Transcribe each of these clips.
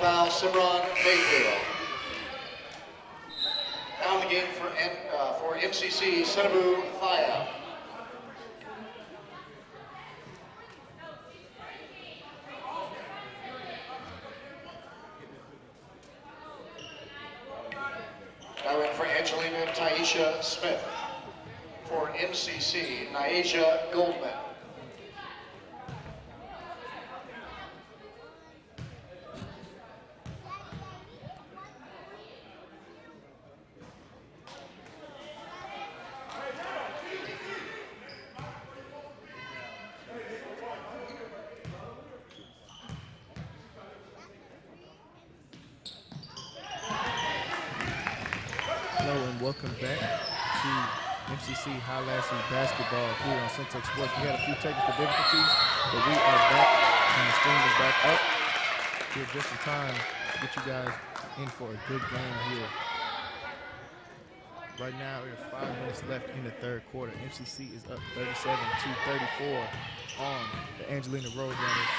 foul, Simran Mayfield. Now in the game for MCC, Senabu Thaya. Now in for Angelina Taisha Smith. For MCC, Nyasia Goldman. Hello and welcome back to MCC Highlasses basketball here on Syntex Sports. We had a few technical difficulties, but we are back and the stream is back up here just in time to get you guys in for a good game here. Right now, there's 5 minutes left in the third quarter. MCC is up 37-34 on the Angelina Roadrunners.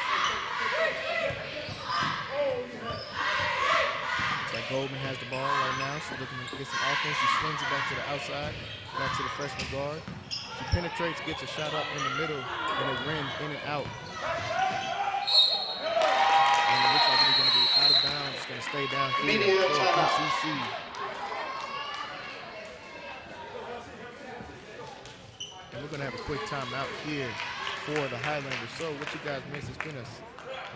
Goldman has the ball right now. She's looking to get some offense. She swings it back to the outside, back to the freshman guard. She penetrates, gets a shot up in the middle, and it rims in and out. And it looks like it's going to be out of bounds. It's going to stay down here for MCC. And we're going to have a quick timeout here for the Highlanders. So what you guys missed, it's been a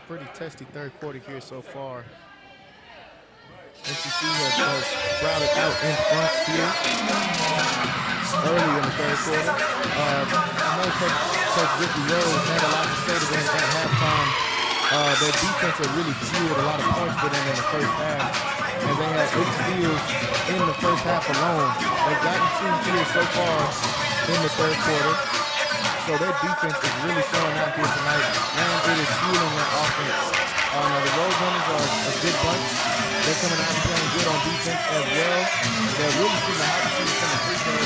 pretty testy third quarter here so far. MCC has sprouted out in front here early in the third quarter. I know Coach Ricky Rose had a lot to say to them at halftime. Their defense had really fueled a lot of points for them in the first half, and they had 8 steals in the first half alone. They've gotten 2 here so far in the third quarter. So their defense is really showing out here tonight, and it is fueling their offense. Now the Roadrunners are a good bunch. They're coming out and playing good on defense as well. They're really shooting the high percentage from the free throw,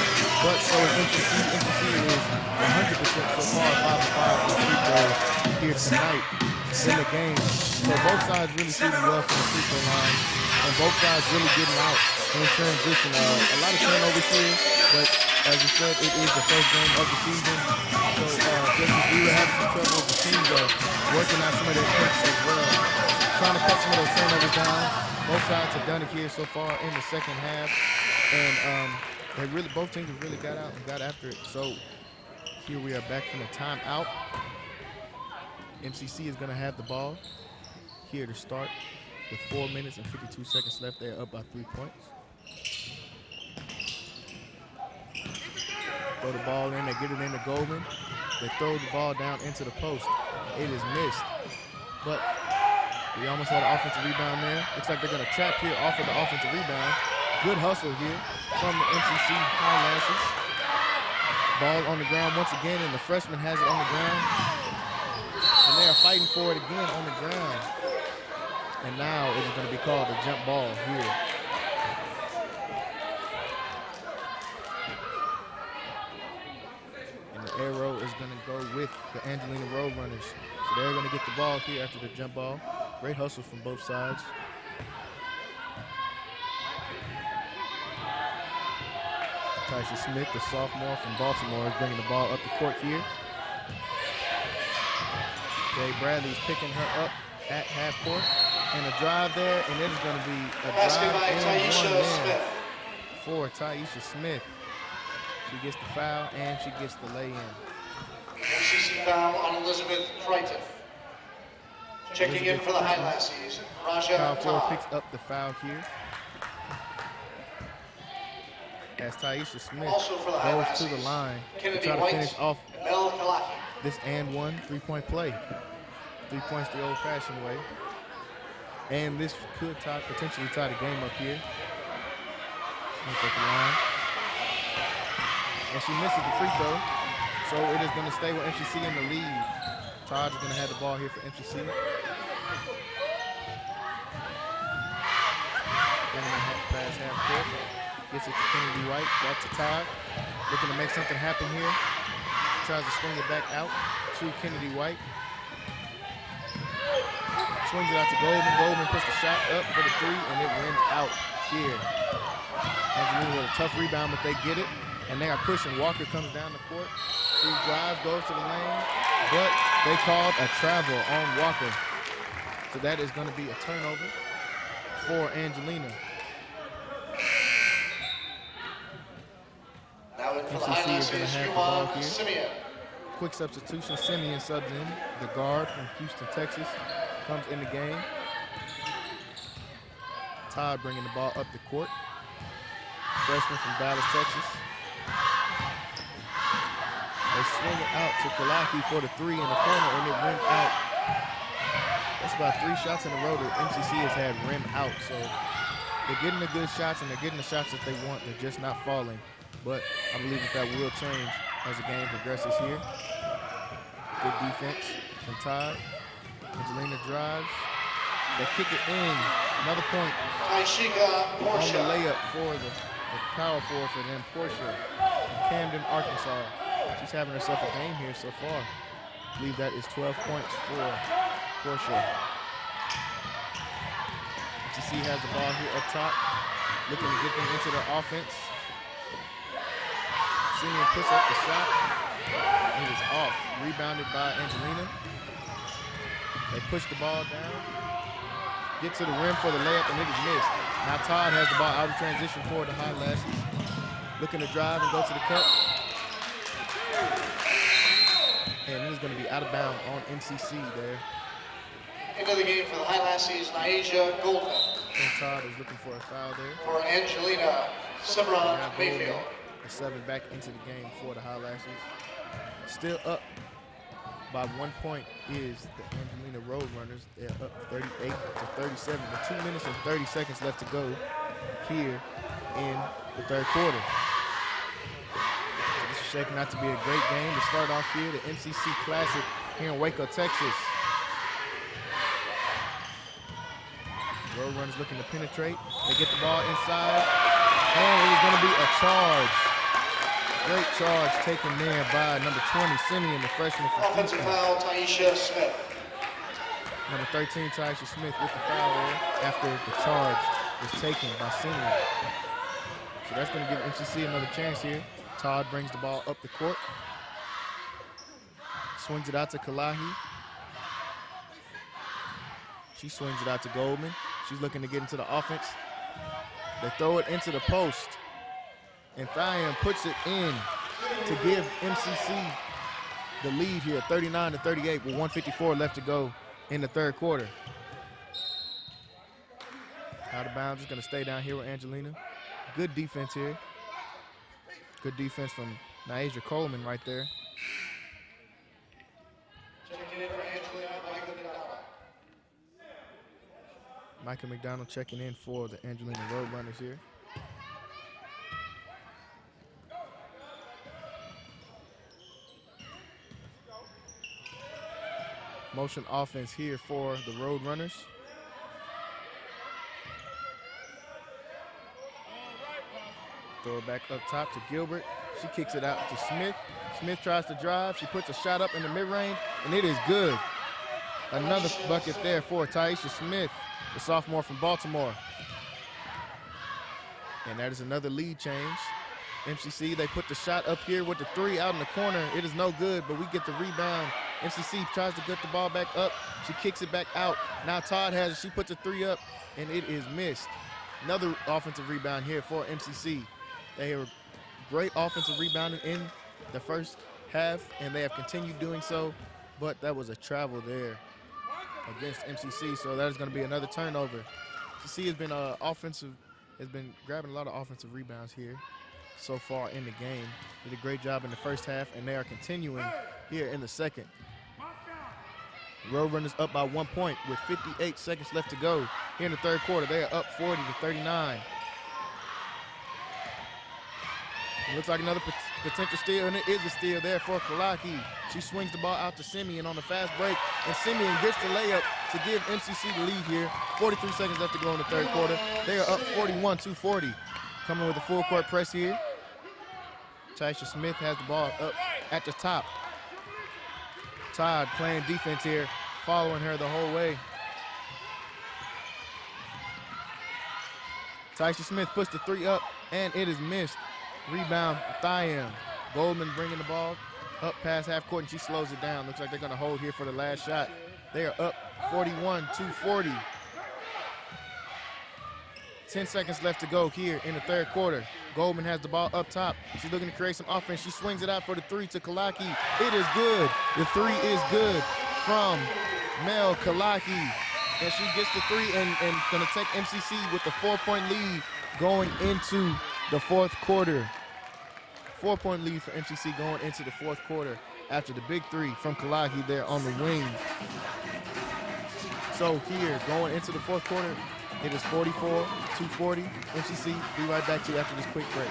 but so is MCC. MCC is 100% so far, 5-5 with free throws here tonight in the game. So both sides really shooting well from the free throw line, and both sides really getting out in transition. A lot of turnovers here, but as we said, it is the first game of the season. So just as we were having some trouble with the teams working out some of their tricks as well, trying to cut some of those turnovers down. Both sides have done it here so far in the second half, and both teams have really got out and got after it. So here we are back from the timeout. MCC is going to have the ball here to start with 4 minutes and 52 seconds left. They're up by 3 points. Throw the ball in, they get it into Goldman. They throw the ball down into the post. It is missed, but we almost had an offensive rebound there. Looks like they're going to trap here off of the offensive rebound. Good hustle here from the MCC Highlasses. Ball on the ground once again, and the freshman has it on the ground. And they are fighting for it again on the ground. And now it is going to be called a jump ball here. And the arrow is going to go with the Angelina Roadrunners. So they're going to get the ball here after the jump ball. Great hustle from both sides. Taisha Smith, the sophomore from Baltimore, is bringing the ball up the court here. Jay Bradley's picking her up at half court. And a drive there, and it is going to be a drive and one for Taisha Smith. She gets the foul, and she gets the lay-in. MCC foul on Elizabeth Crichton. Checking in for the Highlasses, Raja Power forward Todd. picks up the foul here. As Taisha Smith Also for the goes to the Highlasses, line Kennedy to try to White, finish off Mel Kalaki. this and one three-point play. 3 points the old-fashioned way. And this could potentially tie the game up here. Smith at the line. And she misses the free throw. So it is going to stay with MCC in the lead. Todd is going to have the ball here for MCC. Pass half court. Gets it to Kennedy White. Back to Todd. Looking to make something happen here. Tries to swing it back out to Kennedy White. swings it out to Goldman. Goldman puts the shot up for the three, and it went out here. Angelina with a tough rebound, but they get it, and they are pushing. Walker comes down the court. She drives, goes to the lane, but they called a travel on Walker. So that is going to be a turnover for Angelina. Now in for the MCC is going to highlights, have the ball Yuman here. Simeon. Quick substitution. Simeon subs in. The guard from Houston, Texas, comes in the game. Todd bringing the ball up the court. Freshman from Dallas, Texas. They swing it out to Kalaki for the three in the corner, and it went out. That's about 3 shots in a row that MCC has had rim out. So they're getting the good shots, and they're getting the shots that they want. They're just not falling. But I believe that will change as the game progresses here. Good defense from Todd. Angelina drives. They kick it in. Another point Taishika on the Portia. layup for the power forward for them, Portia from Camden, Arkansas. She's having herself a game here so far. I believe that is 12 points for Portia. MCC has the ball here up top, looking to get them into their offense. Simeon puts up the shot. It is off. Rebounded by Angelina. They push the ball down. Get to the rim for the layup, and it is missed. Now Todd has the ball out in transition for the Highlasses. Looking to drive and go to the cup. And it is going to be out of bounds on MCC there. Into the game for the Highlasses, Naija Goldman. And Todd is looking for a foul there. For Angelina Simran Now Mayfield. Goldman, the 7 back into the game for the Highlasses. Still up by 1 point is the Angelina Roadrunners. They're up 38 to 37 with 2 minutes and 30 seconds left to go here in the third quarter. This is shaping out to be a great game to start off here, the MCC Classic here in Waco, Texas. Roadrunners looking to penetrate. They get the ball inside, and it is going to be a charge. Great charge taken there by number 20, Simeon, the freshman from Offensive Houston. foul, Taisha Smith. Number 13, Taisha Smith with the foul there after the charge was taken by Simeon. So that's going to give MCC another chance here. Todd brings the ball up the court. Swings it out to Kalahi. She swings it out to Goldman. She's looking to get into the offense. They throw it into the post. And Thiam puts it in to give MCC the lead here, 39 to 38, with 1:54 left to go in the third quarter. Out of bounds, is going to stay down here with Angelina. Good defense here. Good defense from Naija Coleman right there. Checking in for Angelina, Michael McDonald. Micah McDonald checking in for the Angelina Roadrunners here. Motion offense here for the Roadrunners. Throw it back up top to Gilbert. She kicks it out to Smith. Smith tries to drive. She puts a shot up in the mid-range, and it is good. Another bucket there for Taisha Smith, the sophomore from Baltimore. And that is another lead change. MCC, they put the shot up here with the 3 out in the corner. It is no good, but we get the rebound. MCC tries to get the ball back up. She kicks it back out. Now Todd has it. She puts a 3 up, and it is missed. Another offensive rebound here for MCC. They were great offensive rebounding in the first half, and they have continued doing so, but that was a travel there against MCC, so that is going to be another turnover. MCC has been grabbing a lot of offensive rebounds here so far in the game. Did a great job in the first half, and they are continuing here in the second. Roadrunners up by 1 point with 58 seconds left to go here in the third quarter. They are up 40 to 39. It looks like another potential steal, and it is a steal there for Kalaki. She swings the ball out to Simeon on the fast break, and Simeon gets the layup to give MCC the lead here. 43 seconds left to go in the third quarter. They are up 41-40. Coming with a full court press here. Taisha Smith has the ball up at the top. Todd playing defense here, following her the whole way. Tyson Smith puts the three up, and it is missed. Rebound, Thiam. Goldman bringing the ball up past half court, and she slows it down. Looks like they're going to hold here for the last shot. They are up 41-40. 10 seconds left to go here in the third quarter. Goldman has the ball up top. She's looking to create some offense. She swings it out for the three to Kalaki. It is good. The three is good from Mel Kalaki. And she gets the three and going to take MCC with the 4-point lead going into the fourth quarter. 4-point lead for MCC going into the fourth quarter after the big three from Kalaki there on the wing. So here, going into the fourth quarter, it is 44-40. MCC, be right back to you after this quick break.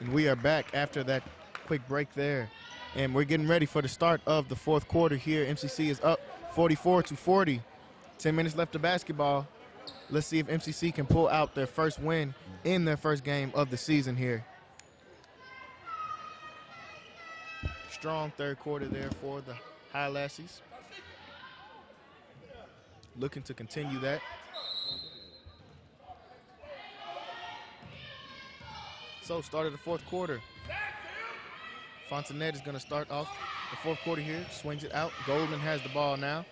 And we are back after that quick break there. And we're getting ready for the start of the fourth quarter here. MCC is up 44-40. 10 minutes left of basketball. Let's see if MCC can pull out their first win in their first game of the season here. Strong third quarter there for the Highlassies. Looking to continue that. So, start of the fourth quarter. Fontenette is going to start off the fourth quarter here. Swings it out. Goldman has the ball now.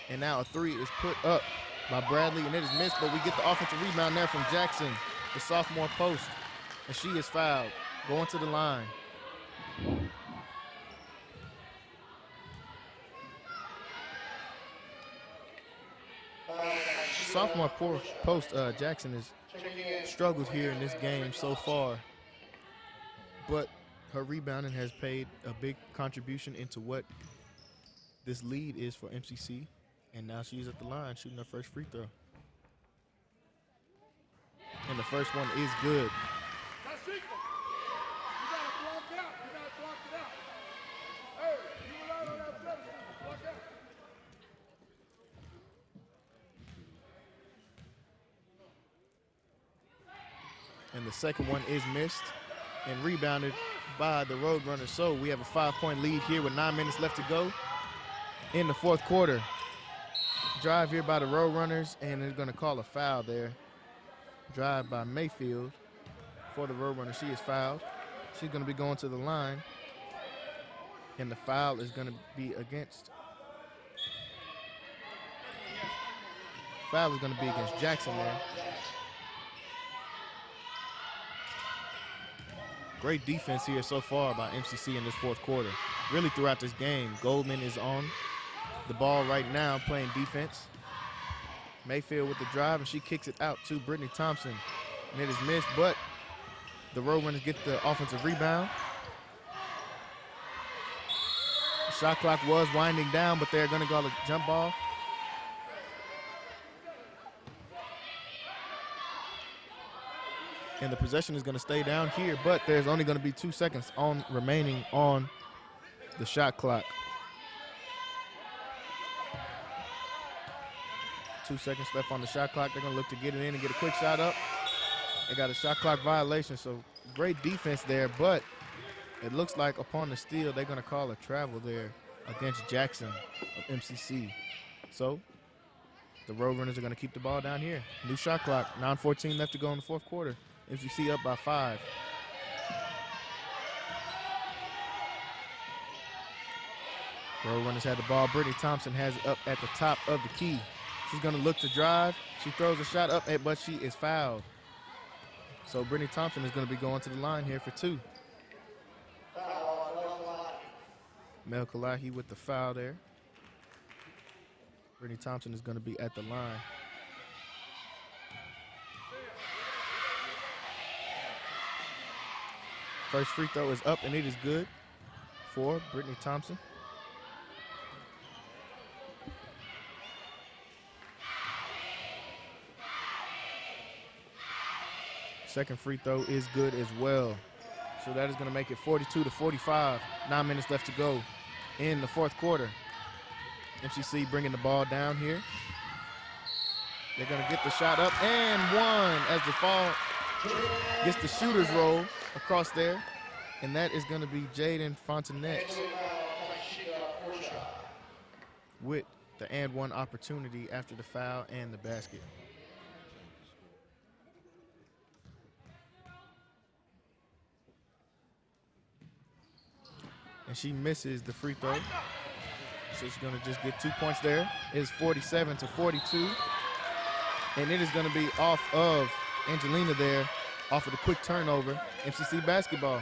And now a three is put up by Bradley, and it is missed, but we get the offensive rebound there from Jackson, the sophomore post. And she is fouled. Going to the line. Sophomore post, Jackson has struggled here in this game so far, but her rebounding has paid a big contribution into what this lead is for MCC, and now she's at the line shooting her first free throw. And the first one is good. And the second one is missed and rebounded by the Roadrunners. So we have a 5-point lead here with 9 minutes left to go in the fourth quarter. Drive here by the Roadrunners, and they're going to call a foul there. Drive by Mayfield for the Roadrunners. She is fouled. She's going to be going to the line, and the foul is going to be against. Foul is going to be against Jackson there. Great defense here so far by MCC in this fourth quarter. Really throughout this game, Goldman is on the ball right now playing defense. Mayfield with the drive, and she kicks it out to Brittany Thompson. And it is missed, but the Roadrunners get the offensive rebound. The shot clock was winding down, but they're going to go to jump ball. And the possession is going to stay down here, but there's only going to be 2 seconds remaining on the shot clock. 2 seconds left on the shot clock. They're going to look to get it in and get a quick shot up. They got a shot clock violation, so great defense there, but it looks like upon the steal, they're going to call a travel there against Jackson of MCC. So the Roadrunners are going to keep the ball down here. New shot clock, 9:14 left to go in the fourth quarter. MCC up by 5. Roadrunners had the ball. Brittany Thompson has it up at the top of the key. She's going to look to drive. She throws a shot up, but she is fouled. So Brittany Thompson is going to be going to the line here for 2. Mel Kalahi with the foul there. Brittany Thompson is going to be at the line. First free throw is up, and it is good for Brittany Thompson. Second free throw is good as well. So that is going to make it 42-45. 9 minutes left to go in the fourth quarter. MCC bringing the ball down here. They're going to get the shot up and one as the fall gets the shooter's roll across there. And that is going to be Jaden Fontenette with the and one opportunity after the foul and the basket. And she misses the free throw. So she's going to just get 2 points there. It's 47-42. And it is going to be off of Angelina there, off of the quick turnover. MCC basketball.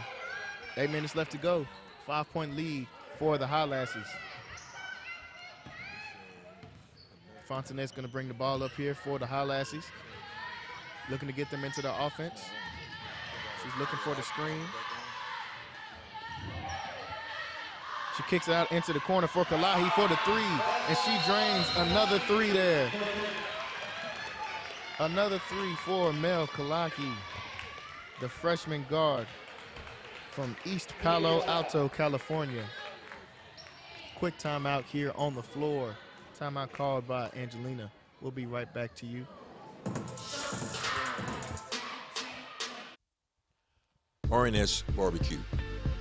8 minutes left to go. 5-point lead for the Highlasses. Fontenette's going to bring the ball up here for the Highlasses. Looking to get them into the offense. She's looking for the screen. She kicks it out into the corner for Kalahi for the 3, and she drains another 3 there. Another 3 for Mel Kalahi, the freshman guard from East Palo Alto, California. Quick timeout here on the floor. Timeout called by Angelina. We'll be right back to you. RNS Barbecue,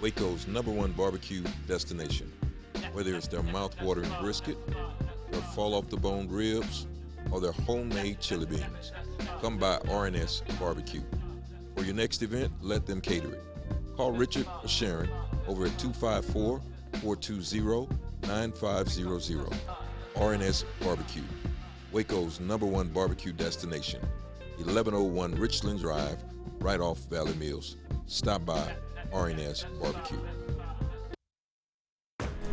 Waco's #1 barbecue destination. Whether it's their mouth-watering brisket, their fall-off-the-bone ribs, or their homemade chili beans, come by RNS Barbecue. For your next event, let them cater it. Call Richard or Sharon over at 254-420-9500. RNS Barbecue, Waco's #1 barbecue destination. 1101 Richland Drive, right off Valley Mills. Stop by RNS Barbecue.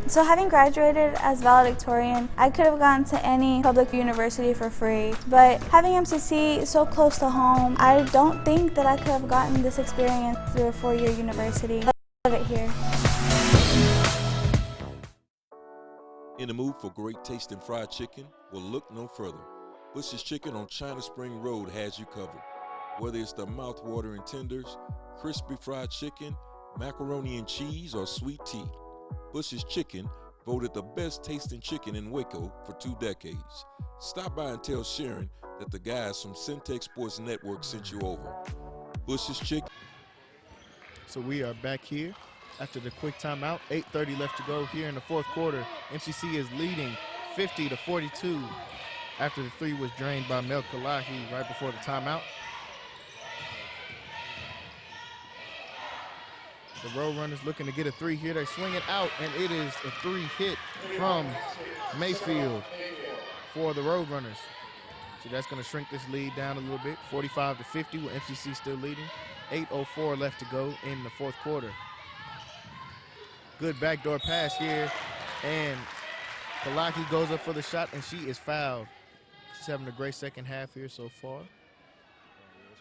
So having graduated as valedictorian, I could have gone to any public university for free, but having MCC so close to home, I don't think that I could have gotten this experience through a 4-year university. I love it here. In the mood for great tasting fried chicken? Well, look no further. Bush's Chicken on China Spring Road has you covered. Whether it's the mouth-watering tenders, crispy fried chicken, macaroni and cheese, or sweet tea, Bush's Chicken, voted the best tasting chicken in Waco for 2 decades. Stop by and tell Sharon that the guys from Centex Sports Network sent you over. Bush's Chicken. So we are back here after the quick timeout. 8:30 left to go here in the fourth quarter. MCC is leading 50-42 after the 3 was drained by Mel Kalahi right before the timeout. The Roadrunners looking to get a 3 here. They swing it out, and it is a 3 hit from Mayfield for the Roadrunners. So that's going to shrink this lead down a little bit, 45-50 with MCC still leading. 8:04 left to go in the fourth quarter. Good backdoor pass here, and Kalaki goes up for the shot, and she is fouled. She's having a great second half here so far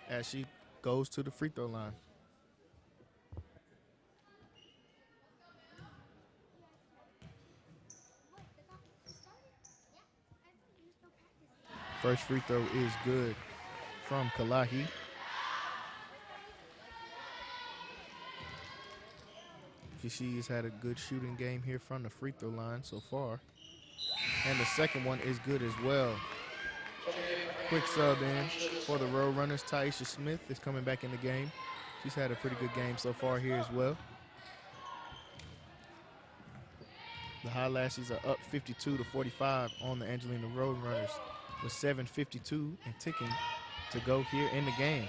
as she goes to the free throw line. First free throw is good from Kalahi. She's had a good shooting game here from the free throw line so far. And the second one is good as well. Quick sub in for the Roadrunners. Taisha Smith is coming back in the game. She's had a pretty good game so far here as well. The Highlashes are up 52-45 on the Angelina Roadrunners with 7:52 and ticking to go here in the game.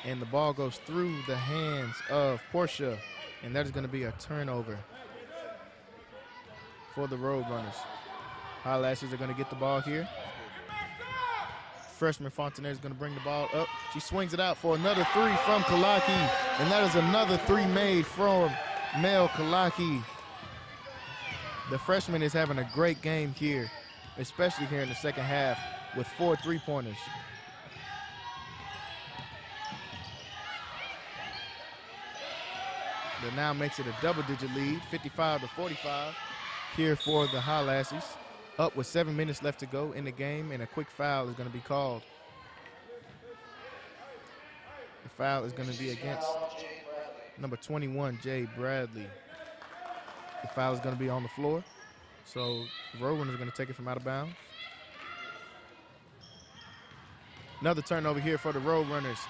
and the ball goes through the hands of Portia, and that is going to be a turnover for the Roadrunners. Highlanders are going to get the ball here. Freshman Fontenay is going to bring the ball up. She swings it out for another three from Kalaki, and that is another three made from Mel Kalaki. The freshman is having a great game here, especially here in the second half with 4 3-pointers. That now makes it a double-digit lead, 55-45 here for the Highlanders. Up with 7 minutes left to go in the game, and a quick foul is going to be called. The foul is going to be against number 21, Jay Bradley. The foul is going to be on the floor, so the Roadrunners are going to take it from out of bounds. Another turnover here for the Roadrunners,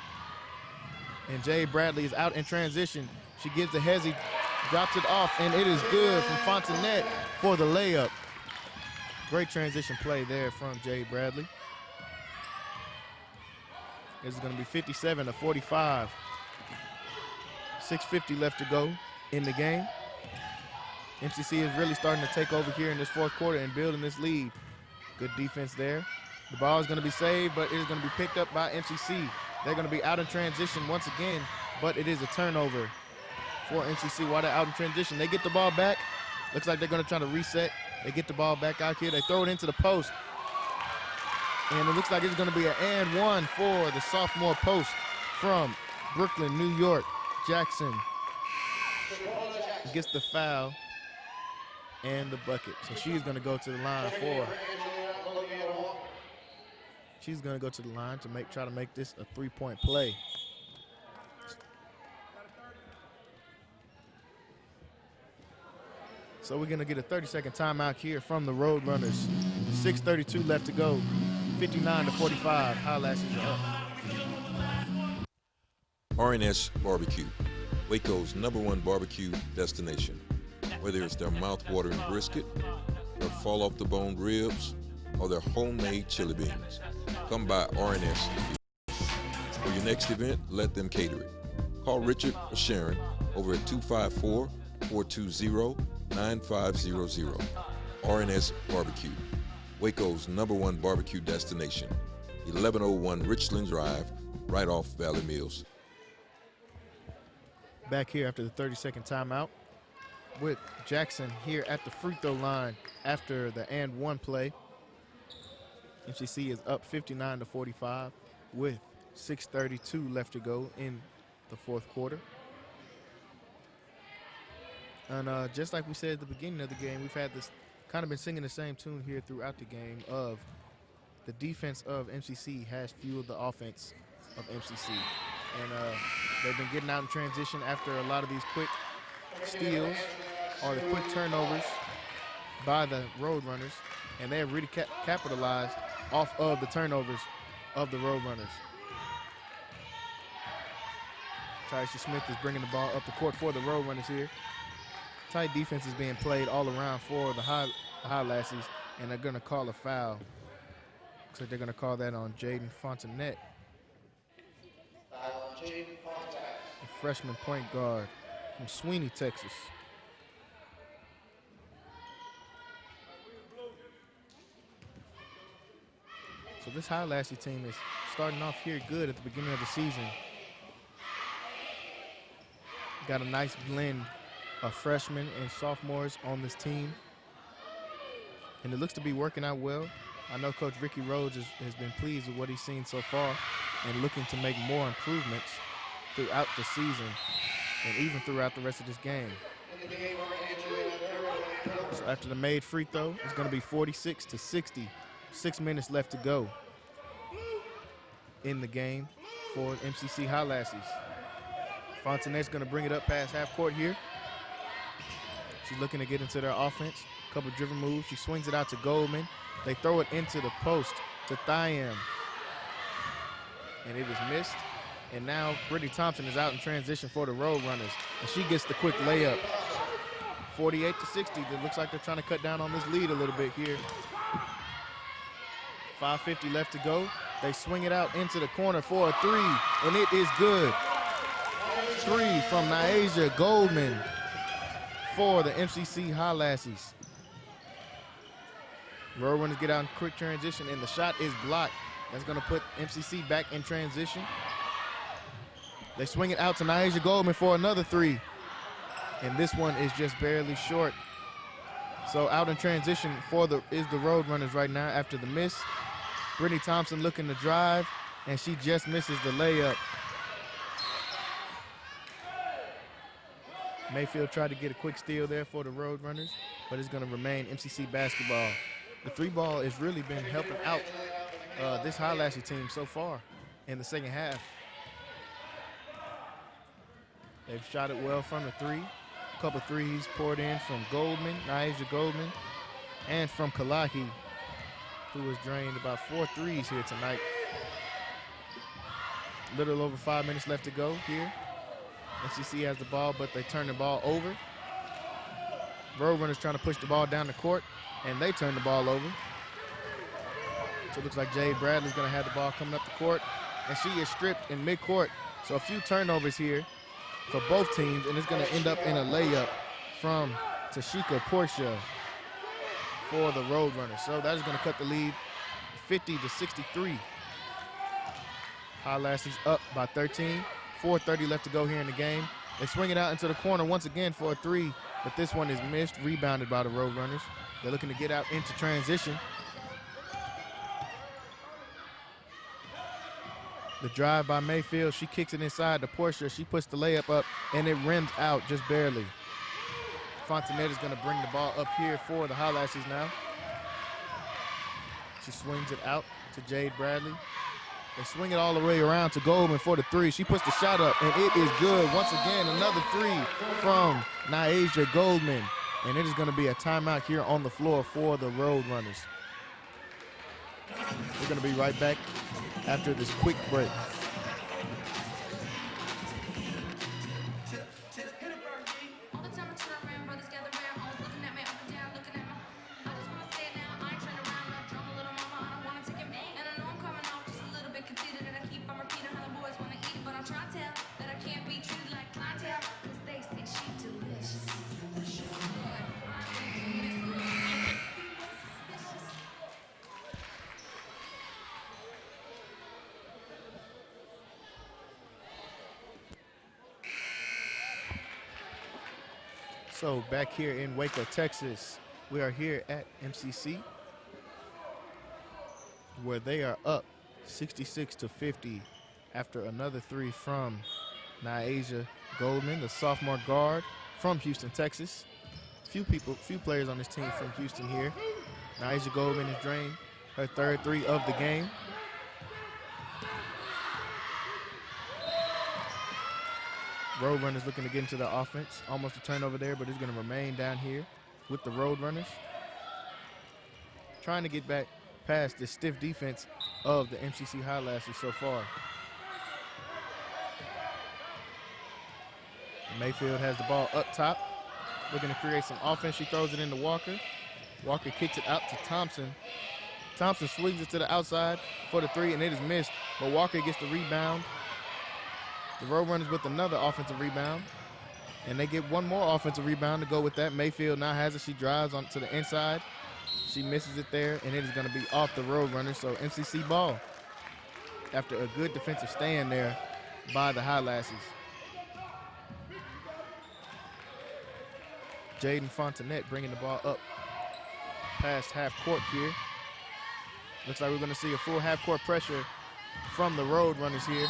and Jay Bradley is out in transition. She gives the hezzy, drops it off, and it is good from Fontenette for the layup. Great transition play there from Jay Bradley. This is going to be 57-45. 6:50 left to go in the game. MCC is really starting to take over here in this fourth quarter and building this lead. Good defense there. The ball is going to be saved, but it is going to be picked up by MCC. They're going to be out in transition once again, but it is a turnover for MCC. While they're out in transition, they get the ball back. Looks like they're going to try to reset. They get the ball back out here. They throw it into the post. And it looks like it's going to be an and one for the sophomore post from Brooklyn, New York. Jackson gets the foul and the bucket. So she's going to go to the line for. She's going to go to the line to try to make this a 3-point play. So we're going to get a 30-second timeout here from the Roadrunners. 6:32 left to go. 59-45. Highlanders are up. RNS Barbecue, Waco's #1 barbecue destination. Whether it's their mouth-watering brisket, their fall-off-the-bone ribs, or their homemade chili beans, come by RNS. For your next event, let them cater it. Call Richard or Sharon over at 254-420-9500. RNS Barbecue, Waco's #1 barbecue destination. 1101 Richland Drive, right off Valley Mills. Back here after the 30-second timeout with Jackson here at the free throw line after the and one play. MCC is up 59-45 with 6:32 left to go in the fourth quarter. And just like we said at the beginning of the game, we've had this kind of been singing the same tune here throughout the game of the defense of MCC has fueled the offense of MCC. And they've been getting out in transition after a lot of these quick steals or the quick turnovers by the Roadrunners, and they have really capitalized off of the turnovers of the Roadrunners. Tyson Smith is bringing the ball up the court for the Roadrunners here. Tight defense is being played all around for the Highlanders, and they're going to call a foul. Looks like they're going to call that on Jaden Fontenette, a freshman point guard from Sweeney, Texas. So this Highlanders team is starting off here good at the beginning of the season. Got a nice blend of freshmen and sophomores on this team, and it looks to be working out well. I know Coach Ricky Rhodes has been pleased with what he's seen so far and looking to make more improvements throughout the season and even throughout the rest of this game. So after the made free throw, it's going to be 46-60. 6 minutes left to go in the game for MCC Highlanders. Fontenette's going to bring it up past half court here. She's looking to get into their offense. Couple dribble moves. She swings it out to Goldman. They throw it into the post to Thiam, and it is missed. And now Brittany Thompson is out in transition for the Roadrunners, and she gets the quick layup. 48-60. It looks like they're trying to cut down on this lead a little bit here. 5:50 left to go. They swing it out into the corner for a three, and it is good. Three from Nyasia Goldman for the MCC Highlassies. Road runners get out in quick transition, and the shot is blocked. That's going to put MCC back in transition. They swing it out to Nyasia Goldman for another three, and this one is just barely short. So out in transition is the Road Runners right now after the miss. Brittany Thompson looking to drive, and she just misses the layup. Mayfield tried to get a quick steal there for the Road Runners, but it's going to remain MCC basketball. The three ball has really been helping out this Highlassie team so far in the second half. They've shot it well from the three. A couple threes poured in from Goldman, Nyasia Goldman, and from Kalahi, who has drained about 4 threes here tonight. Little over 5 minutes left to go here. MCC has the ball, but they turn the ball over. Road Runners trying to push the ball down the court, and they turn the ball over. So it looks like Jade Bradley's going to have the ball coming up the court, and she is stripped in midcourt. So a few turnovers here for both teams, and it's going to end up in a layup from Tashika Portia for the Road Runners. So that is going to cut the lead 50-63. Highlassies up by 13. 4:30 left to go here in the game. They swing it out into the corner once again for a three, but this one is missed, rebounded by the Road Runners. They're looking to get out into transition. The drive by Mayfield, she kicks it inside to Portia. She puts the layup up, and it rims out just barely. Fontenette is going to bring the ball up here for the Highlassies now. She swings it out to Jade Bradley. They swing it all the way around to Goldman for the three. She puts the shot up, and it is good. Once again, another three from Nyasia Goldman. And it is going to be a timeout here on the floor for the Road Runners. We're going to be right back after this quick break. So back here in Waco, Texas, we are here at MCC, where they are up 66-50 after another three from Nyasia Goldman, the sophomore guard from Houston, Texas. Few players on this team from Houston here. Nyasia Goldman has drained her third three of the game. Road Runners looking to get into the offense. Almost a turnover there, but it's going to remain down here with the Road Runners. Trying to get back past the stiff defense of the MCC Highlassies so far. Mayfield has the ball up top. Looking to create some offense. She throws it into Walker. Walker kicks it out to Thompson. Thompson swings it to the outside for the three, and it is missed, but Walker gets the rebound. The Road Runners with another offensive rebound, and they get one more offensive rebound to go with that. Mayfield now has it. She drives onto the inside. She misses it there, and it is going to be off the Road Runners, so MCC ball after a good defensive stand there by the Highlassies. Jaden Fontenette bringing the ball up past half court here. Looks like we're going to see a full half court pressure from the Road Runners here.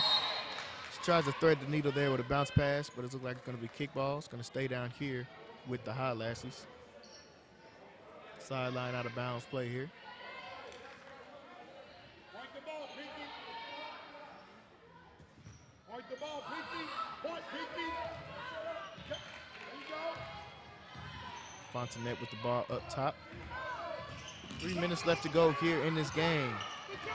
Tries to thread the needle there with a bounce pass, but it looks like it's going to be kickball. It's going to stay down here with the Highlassies. Sideline out of bounds play here. Point the ball, Pinky. Point the ball, Pinky. Point, Pinky. There you go. Fontenette with the ball up top. 3 minutes left to go here in this game.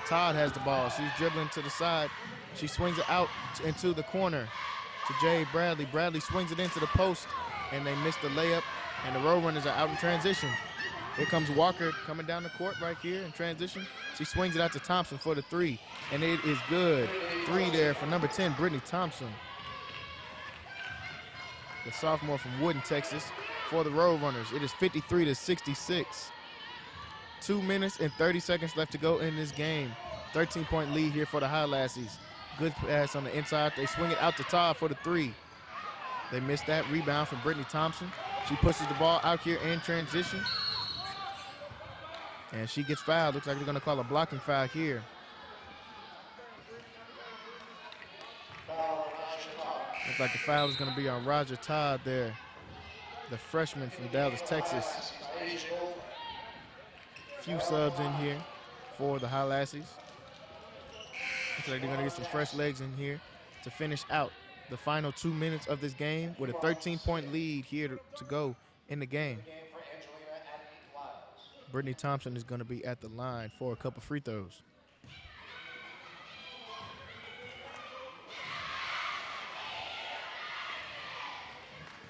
Todd has the ball. She's dribbling to the side. She swings it out into the corner to Jade Bradley. Bradley swings it into the post, and they miss the layup, and the Road Runners are out in transition. Here comes Walker coming down the court right here in transition. She swings it out to Thompson for the three, and it is good. Three there for number 10, Brittany Thompson. The sophomore from Woodin, Texas, for the Roadrunners. It is 53-66. 2 minutes and 30 seconds left to go in this game. 13-point lead here for the Highlassies. Good pass on the inside. They swing it out to Todd for the three. They missed that rebound from Brittany Thompson. She pushes the ball out here in transition. And she gets fouled. Looks like they're going to call a blocking foul here. Looks like the foul is going to be on Roger Todd there, the freshman from Dallas, Texas. Few subs in here for the Highlassies. Looks like they're going to get some fresh legs in here to finish out the final 2 minutes of this game with a 13-point lead here to go in the game. Brittany Thompson is going to be at the line for a couple free throws.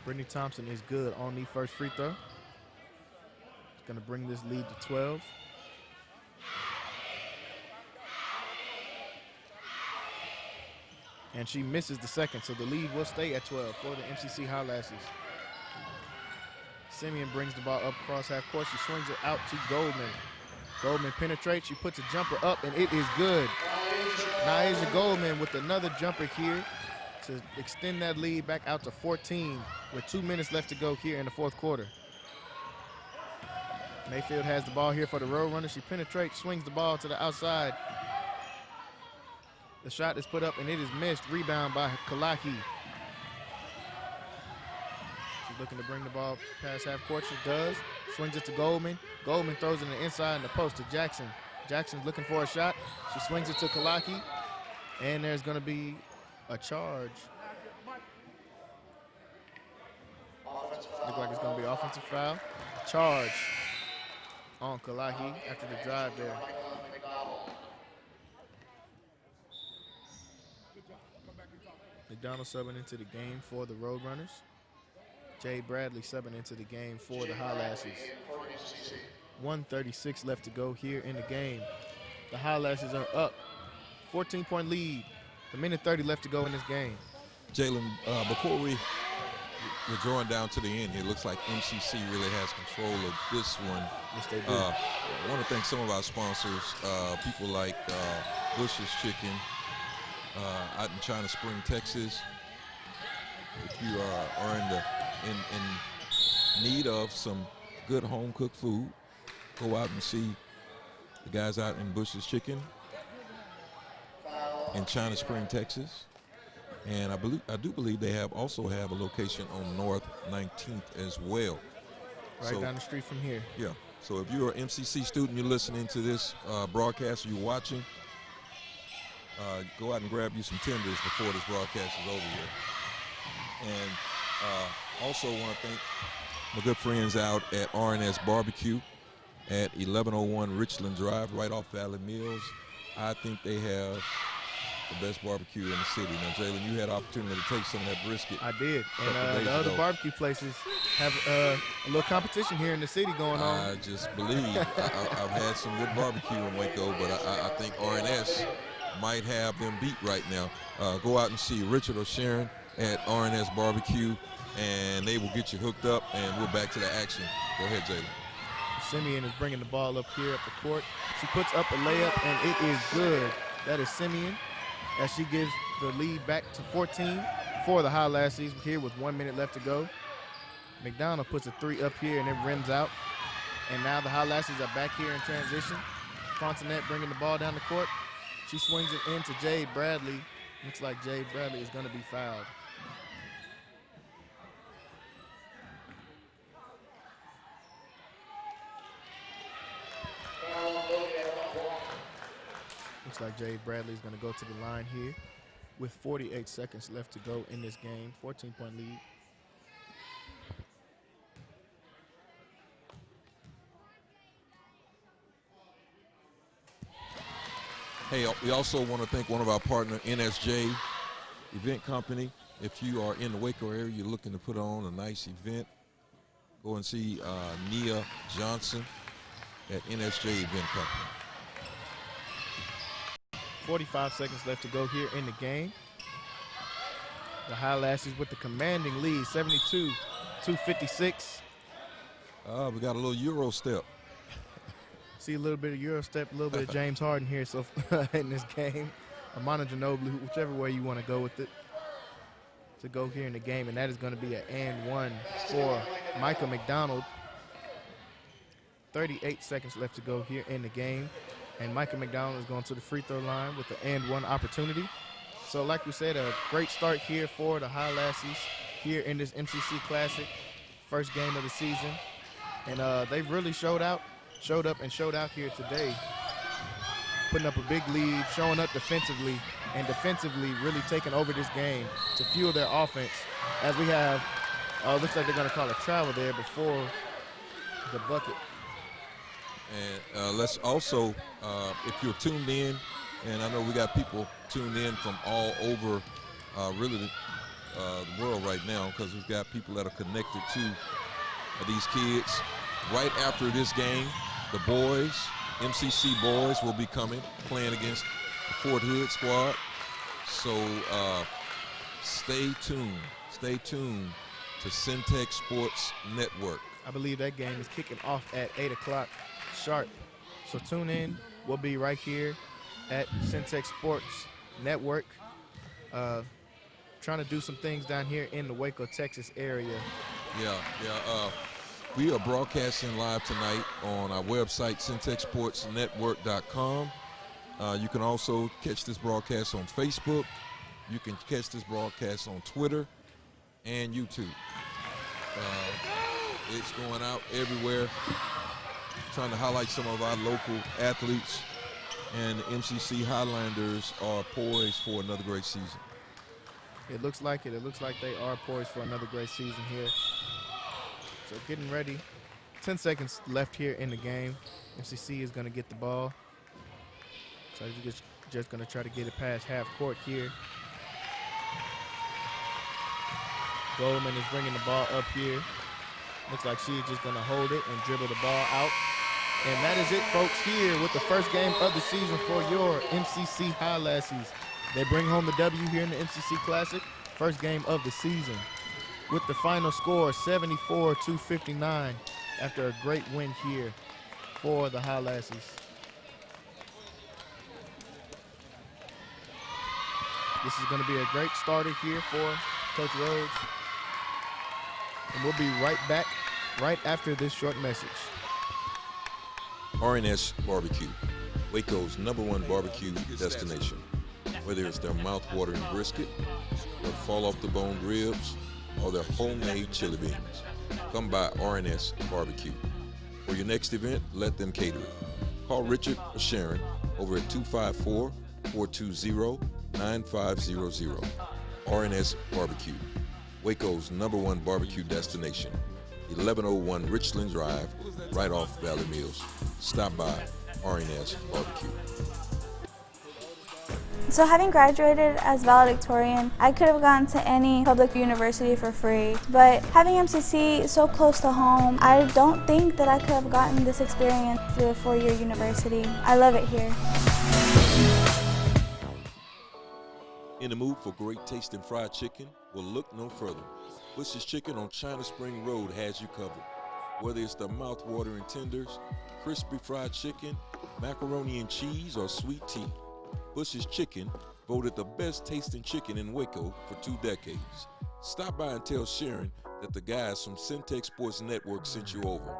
Brittany Thompson is good on the first free throw. It's going to bring this lead to 12. And she misses the second, so the lead will stay at 12 for the MCC Highlassies. Simeon brings the ball up across half court. She swings it out to Goldman. Goldman penetrates. She puts a jumper up, and it is good. Niaja Goldman with another jumper here to extend that lead back out to 14 with 2 minutes left to go here in the fourth quarter. Mayfield has the ball here for the Roadrunners. She penetrates, swings the ball to the outside. The shot is put up, and it is missed. Rebound by Kalaki. She's looking to bring the ball past half court. She does. Swings it to Goldman. Goldman throws it in the inside in the post to Jackson. Jackson's looking for a shot. She swings it to Kalaki. And there's going to be a charge. Looks like it's going to be an offensive foul. Charge on Kalaki after the drive there. McDonald subbing into the game for the Roadrunners. Jade Bradley subbing into the game for the Highlassies. 1:36 left to go here in the game. The Highlassies are up. 14-point lead. A minute 30 left to go in this game. Jalen, before we're drawing down to the end, it looks like MCC really has control of this one. Yes, they do. I want to thank some of our sponsors, people like Bush's Chicken out in China Spring, Texas. If you are in need of some good home-cooked food, go out and see the guys out in Bush's Chicken in China Spring, Texas. And I do believe they also have a location on North 19th as well. Right down the street from here. Yeah. So if you're an MCC student, you're listening to this broadcast, or you're watching, go out and grab you some tenders before this broadcast is over here. And also want to thank my good friends out at R&S Barbecue at 1101 Richland Drive, right off Valley Mills. I think they have the best barbecue in the city. Now, Jalen, you had an opportunity to taste some of that brisket. I did. And the other barbecue places have a little competition here in the city going on. I just believe. I've had some good barbecue in Waco, but I think R&S might have them beat right now. Go out and see Richard or Sharon at R&S Barbecue, and they will get you hooked up, and we're back to the action. Go ahead, Jalen. Simeon is bringing the ball up here up the court. She puts up a layup, and it is good. That is Simeon, as she gives the lead back to 14 for the Highlassies here with 1 minute left to go. McDonald puts a three up here, and it rims out. And now the Highlassies are back here in transition. Fontenette bringing the ball down the court. She swings it into Jade Bradley. Looks like Jade Bradley is going to be fouled. Looks like Jade Bradley is going to go to the line here with 48 seconds left to go in this game. 14-point lead. Hey, we also want to thank one of our partners, NSJ Event Company. If you are in the Waco area, you're looking to put on a nice event, Go and see Nia Johnson at NSJ Event Company. 45 seconds left to go here in the game. The Highlasses with the commanding lead, 72-56. We got a little Euro step. See a little bit of Euro step, a little bit of James Harden here so in this game. Or Manu Ginobili, whichever way you want to go with it, to go here in the game. And that is going to be an and one for Micah McDonald. 38 seconds left to go here in the game. And Micah McDonald is going to the free throw line with the and one opportunity. So like we said, a great start here for the Highlasses here in this MCC Classic. First game of the season. And they've really showed up here today. Putting up a big lead, showing up defensively, and defensively really taking over this game to fuel their offense. As we have, looks like they're going to call a travel there before the bucket. And let's also, if you're tuned in, and I know we got people tuned in from all over really the world right now, because we've got people that are connected to these kids. Right after this game, the boys, MCC boys, will be coming, playing against the Fort Hood squad. So stay tuned to Syntex Sports Network. I believe that game is kicking off at 8 o'clock sharp. So tune in. We'll be right here at Syntex Sports Network, trying to do some things down here in the Waco, Texas area. Yeah. We are broadcasting live tonight on our website, syntechsportsnetwork.com. You can also catch this broadcast on Facebook. You can catch this broadcast on Twitter and YouTube. It's going out everywhere, trying to highlight some of our local athletes, and the MCC Highlanders are poised for another great season. It looks like it. It looks like they are poised for another great season here. So getting ready. 10 seconds left here in the game. MCC is going to get the ball. So you're just going to try to get it past half court here. Goldman is bringing the ball up here. Looks like she is just going to hold it and dribble the ball out. And that is it, folks, here with the first game of the season for your MCC Highlasses. They bring home the W here in the MCC Classic. First game of the season, with the final score 74-59 after a great win here for the Highlasses. This is going to be a great starter here for Coach Rhodes. And we'll be right back right after this short message. RNS Barbecue, Waco's #1 barbecue destination. Whether it's their mouth-watering brisket, their fall-off-the-bone ribs, or their homemade chili beans, come by RNS Barbecue. For your next event, let them cater it. Call Richard or Sharon over at 254-420-9500. RNS Barbecue, Waco's #1 barbecue destination. 1101 Richland Drive, right off Valley Mills. Stop by RNS Barbecue. So having graduated as valedictorian, I could have gone to any public university for free, but having MCC so close to home, I don't think that I could have gotten this experience through a four-year university. I love it here. In the mood for great tasting fried chicken? Well, look no further. Bush's Chicken on China Spring Road has you covered. Whether it's the mouth-watering tenders, crispy fried chicken, macaroni and cheese, or sweet tea, Bush's Chicken, voted the best tasting chicken in Waco for 2 decades. Stop by and tell Sharon that the guys from Syntex Sports Network sent you over.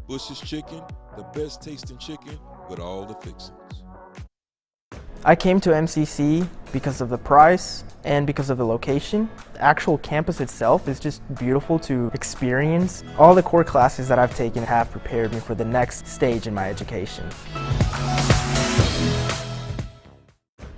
Bush's Chicken, the best tasting chicken with all the fixings. I came to MCC because of the price and because of the location. The actual campus itself is just beautiful to experience. All the core classes that I've taken have prepared me for the next stage in my education.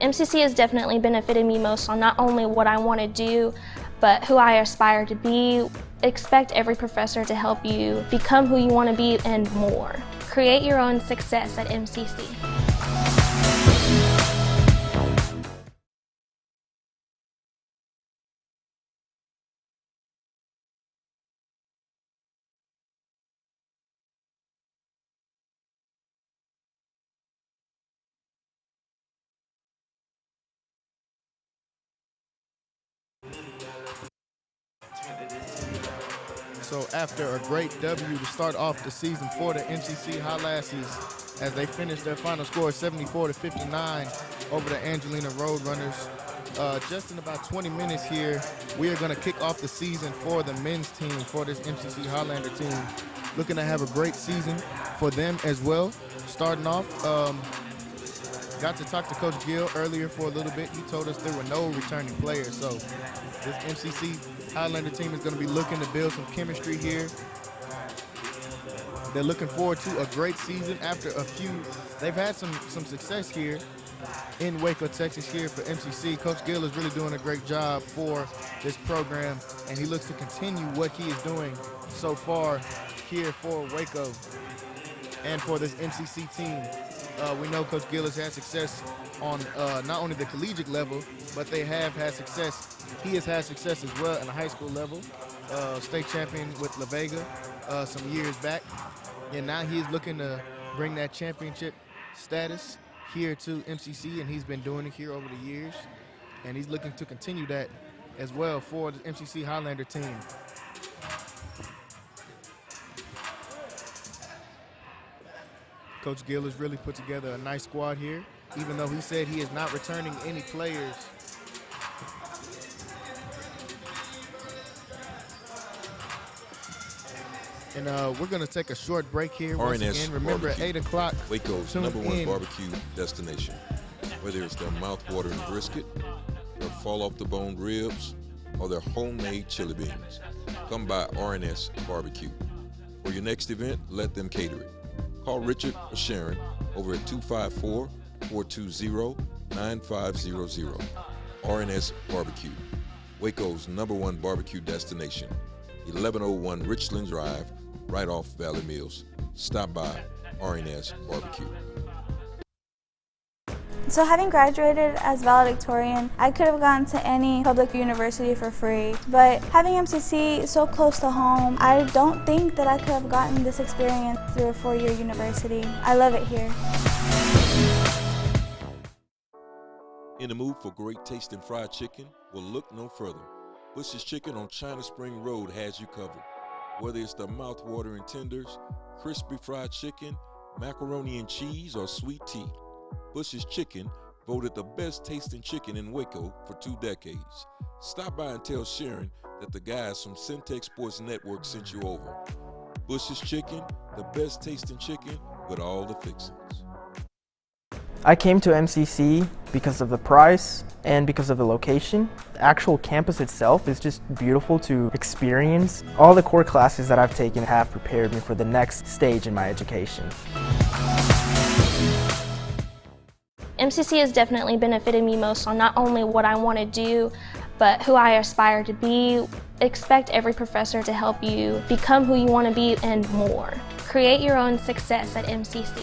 MCC has definitely benefited me most on not only what I want to do, but who I aspire to be. Expect every professor to help you become who you want to be and more. Create your own success at MCC. So after a great W to start off the season for the MCC Highlasses, as they finished their final score 74-59 over the Angelina Roadrunners. Just in about 20 minutes here, we are going to kick off the season for the men's team, for this MCC Highlander team. Looking to have a great season for them as well. Starting off, got to talk to Coach Gill earlier for a little bit. He told us there were no returning players. So this MCC Highlander team is going to be looking to build some chemistry here. They're looking forward to a great season after a few. They've had some success here in Waco, Texas here for MCC. Coach Gill is really doing a great job for this program, and he looks to continue what he is doing so far here for Waco and for this MCC team. We know Coach Gill has had success on not only the collegiate level, but they have had success. He has had success as well in the high school level. State champion with La Vega some years back. And now he is looking to bring that championship status here to MCC, and he's been doing it here over the years. And he's looking to continue that as well for the MCC Highlander team. Coach Gill has really put together a nice squad here, even though he said he is not returning any players. And we're going to take a short break here once RNS again. Remember, Barbecue, at 8 o'clock, Waco's tune #1 in. barbecue destination. Whether it's their mouth-watering brisket, their fall-off-the-bone ribs, or their homemade chili beans, come by RNS Barbecue. For your next event, let them cater it. Call Richard or Sharon over at 254-420-9500. RNS Barbecue, Waco's #1 barbecue destination. 1101 Richland Drive, right off Valley Mills. Stop by RNS Barbecue. So having graduated as valedictorian, I could have gone to any public university for free, but having MCC so close to home, I don't think that I could have gotten this experience through a four-year university. I love it here. In the mood for great tasting fried chicken? Well, look no further. Bush's Chicken on China Spring Road has you covered. Whether it's the mouth-watering tenders, crispy fried chicken, macaroni and cheese, or sweet tea, Bush's Chicken, voted the best tasting chicken in Waco for 2 decades. Stop by and tell Sharon that the guys from Centex Sports Network sent you over. Bush's Chicken, the best tasting chicken with all the fixings. I came to MCC because of the price and because of the location. The actual campus itself is just beautiful to experience. All the core classes that I've taken have prepared me for the next stage in my education. MCC has definitely benefited me most on not only what I want to do, but who I aspire to be. Expect every professor to help you become who you want to be and more. Create your own success at MCC.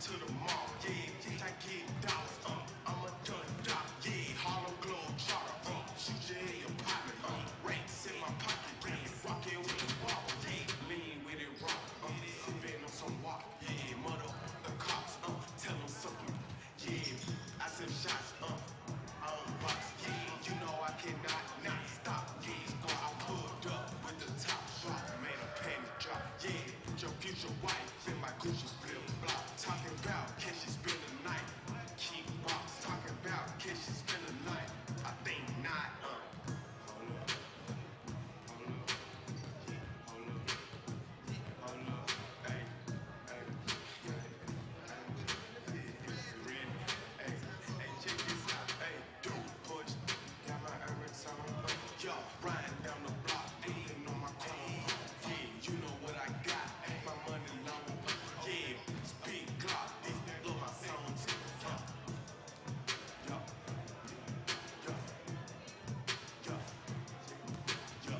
to the mall, yeah, I get dollars, I'm a done dog, yeah, Harlem Globe trotter, shoot your head, your pocket, racks in my pocket, walking with the wall, yeah, lean with it raw, sipping on some walk, yeah, mother the cops, tell them something, yeah, I send shots, box, yeah, you know I cannot not stop, yeah, so I pulled up with the top shot, made a panic drop, yeah, your future wife in my Gucci flip flop, talking about can she spend the night, keep rocks, talking about can she spend the night, I think not, riding down the block, ain't on my chrome. Yeah, you know what I got, my money long. Yeah, speak Glock, these blow my songs. Yeah, yeah, yeah, yeah.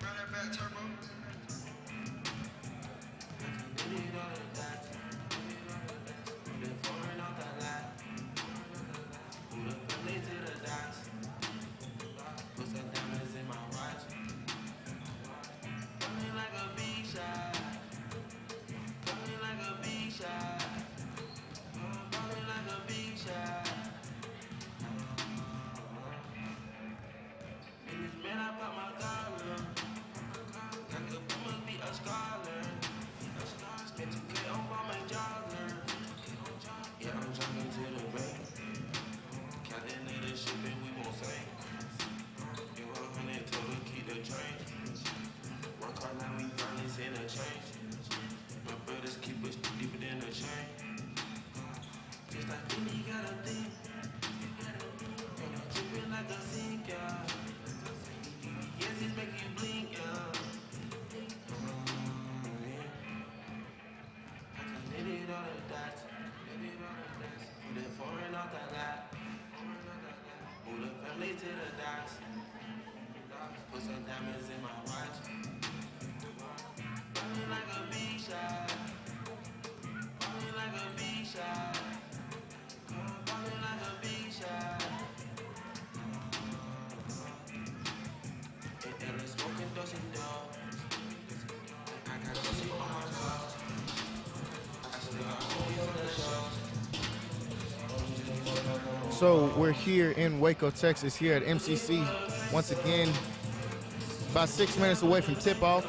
Run that back, Turbo. Put some diamonds in my watch. Ballin' like a big shot. Ballin' like a big shot. Ballin' like a big shot. And Ella smoking dust and dog. I got pussy on my jaws. I still got homies on the shows. So we're here in Waco, Texas, here at MCC. Once again, about 6 minutes away from tip-off.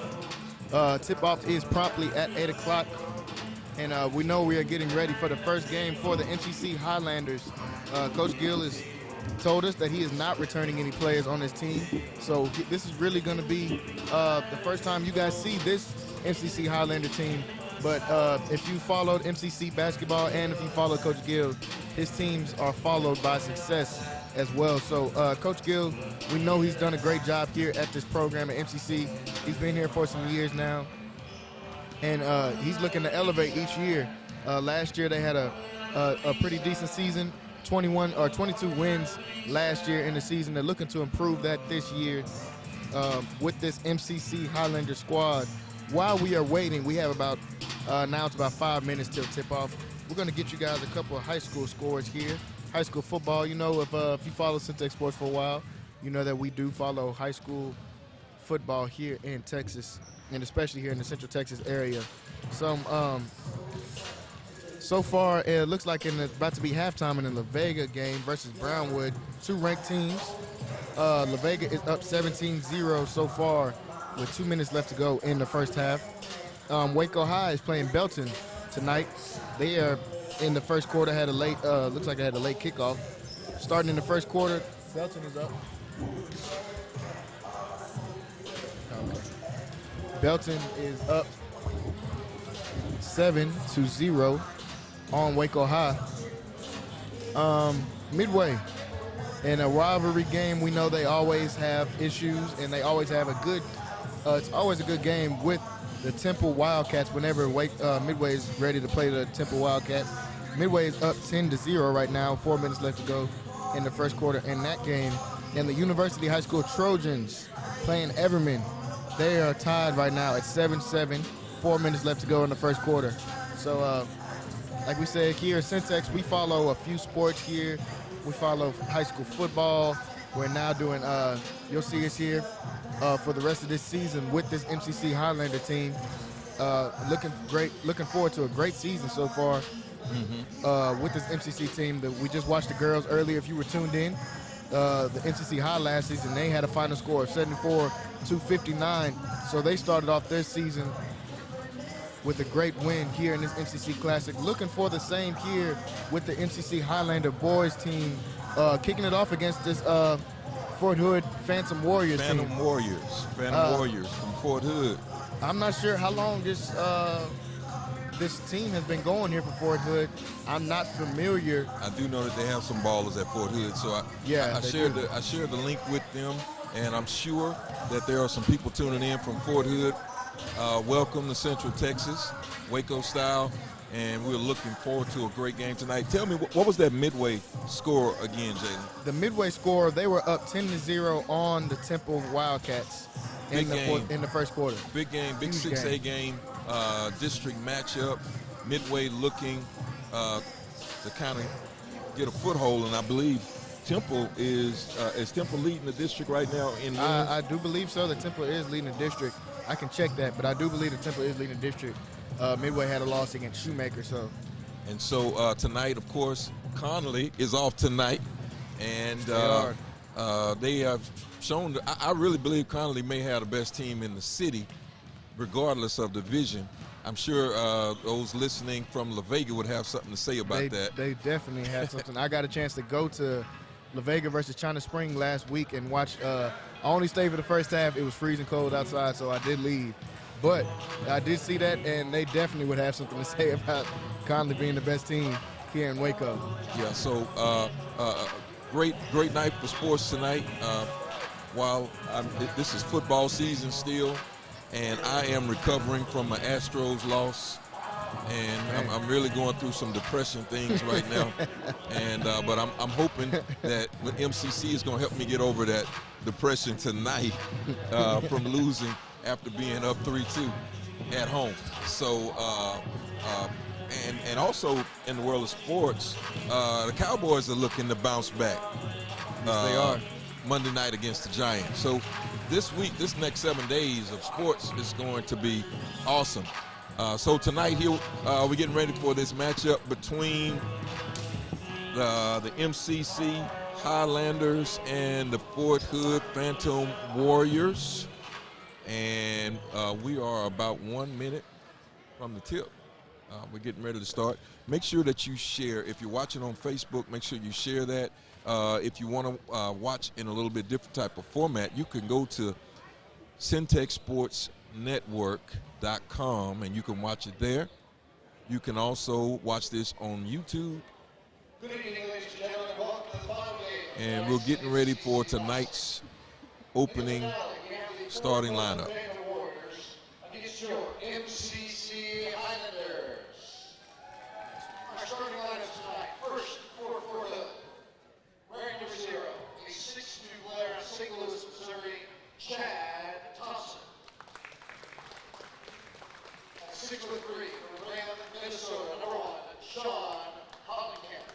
Tip-off is promptly at 8 o'clock. And we know we are getting ready for the first game for the MCC Highlanders. Coach Gill has told us that he is not returning any players on his team. So this is really going to be the first time you guys see this MCC Highlander team. But if you followed MCC basketball and if you follow Coach Gill, his teams are followed by success as well. So Coach Gill, we know he's done a great job here at this program at MCC. He's been here for some years now, and he's looking to elevate each year. Last year they had a pretty decent season, 21 or 22 wins last year in the season. They're looking to improve that this year with this MCC Highlander squad. While we are waiting, we have about now it's about 5 minutes till tip-off. We're going to get you guys a couple of high school scores here. High school football, you know, if you follow Syntex Sports for a while, you know that we do follow high school football here in Texas, and especially here in the Central Texas area. So far, it looks like it's about to be halftime in the La Vega game versus Brownwood, two ranked teams. La Vega is up 17-0 so far with 2 minutes left to go in the first half. Waco High is playing Belton. tonight. They are in the first quarter had a late, looks like they had a late kickoff. Starting in the first quarter, Belton is up. Okay. Belton is up 7-0 on Waco High. Midway. In a rivalry game, we know they always have issues, and they always have a good. It's always a good game with the Temple Wildcats. Whenever Midway is ready to play the Temple Wildcats, Midway is up 10-0 right now. 4 minutes left to go in the first quarter in that game. And the University High School Trojans playing Everman. They are tied right now at 7-7. 4 minutes left to go in the first quarter. So, like we said here at Syntax, we follow a few sports here. We follow high school football. We're now doing, you'll see us here for the rest of this season with this MCC Highlander team. Looking forward to a great season so far with this MCC team. We just watched the girls earlier. If you were tuned in, the MCC High last season, they had a final score of 74-59. So they started off their season with a great win here in this MCC Classic. Looking for the same here with the MCC Highlander boys team, kicking it off against this Fort Hood Phantom Warriors team. Phantom Warriors from Fort Hood. I'm not sure how long this team has been going here for Fort Hood. I'm not familiar. I do know that they have some ballers at Fort Hood, so I shared the link with them, and I'm sure that there are some people tuning in from Fort Hood. Welcome to Central Texas, Waco style, and we're looking forward to a great game tonight. Tell me, what was that Midway score again, Jalen? The Midway score, they were up 10-0 on the Temple Wildcats in the first quarter. Big game, big 6A game, district matchup. Midway looking to kind of get a foothold, and I believe Temple is Temple leading the district right now in wins? I do believe so. The Temple is leading the district. I can check that, but I do believe the Temple is leading the district. Midway had a loss against Shoemaker, so. And so tonight, of course, Connolly is off tonight, and they have shown. I really believe Connolly may have the best team in the city, regardless of division. I'm sure those listening from La Vega would have something to say about that. They definitely have something. I got a chance to go to La Vega versus China Spring last week and watch. I only stayed for the first half. It was freezing cold outside, so I did leave. But I did see that, and they definitely would have something to say about Conley being the best team here in Waco. Yeah, so great night for sports tonight. While this is football season still, and I am recovering from my Astros loss, and I'm really going through some depression things right now. And but I'm hoping that MCC is going to help me get over that depression tonight from losing after being up 3-2 at home. So and also in the world of sports, the Cowboys are looking to bounce back. Yes, they are. Monday night against the Giants. So this week, this next 7 days of sports is going to be awesome. So tonight here, we're getting ready for this matchup between the MCC Highlanders and the Fort Hood Phantom Warriors. And we are about 1 minute from the tip. We're getting ready to start. Make sure that you share. If you're watching on Facebook, make sure you share that. If you want to watch in a little bit different type of format, you can go to syntechsportsnetwork.com and you can watch it there. You can also watch this on YouTube. Good evening, ladies and gentlemen. Welcome to the final game. And we're getting ready for tonight's opening starting lineup. Warriors against your MCC Highlanders. Our starting lineup tonight. First, for Hood. Wearing number 0, a 6'2" player out of St. Louis, Missouri, Chad Thompson. At 6'3", from Graham, Minnesota, number 1, Sean Hollenkamp.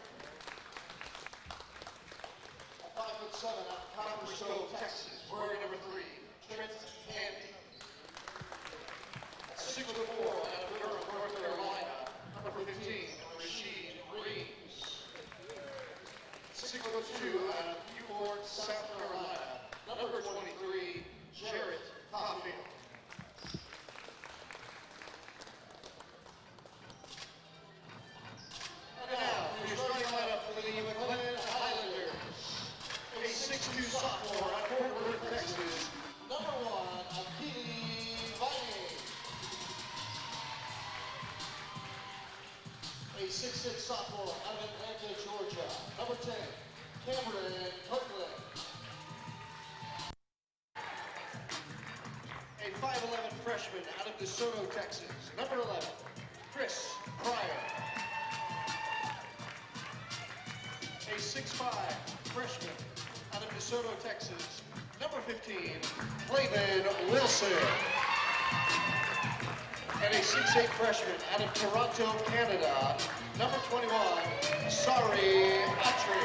At 5'7", out of Copper Stove, Texas, wearing number 3, Trent Candy. At 6'4", out of Durham, North Carolina, number 15, Rasheed Reeves. 6'2", out of Newport, South Carolina, number 23, Jarrett Caulfield. 6'6" sophomore out of Atlanta, Georgia. Number 10, Cameron Copeland. A 5'11" freshman out of DeSoto, Texas. Number 11, Chris Pryor. A 6'5" freshman out of DeSoto, Texas. Number 15, Clayton Wilson. And a 6'8" freshman out of Toronto, Canada. Number 21, Sari Atri.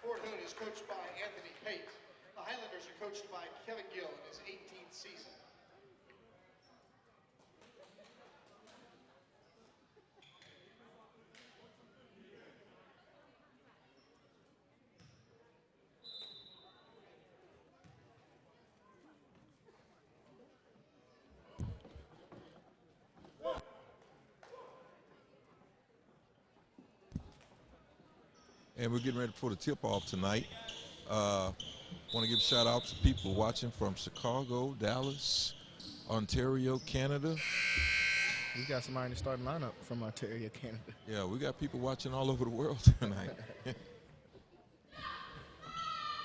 Fort Hood is coached by Anthony Pate. The Highlanders are coached by Kevin Gill in his 18th season. And we're getting ready for the tip-off tonight. Want to give a shout-out to people watching from Chicago, Dallas, Ontario, Canada. We got somebody in the starting lineup from Ontario, Canada. Yeah, we got people watching all over the world tonight.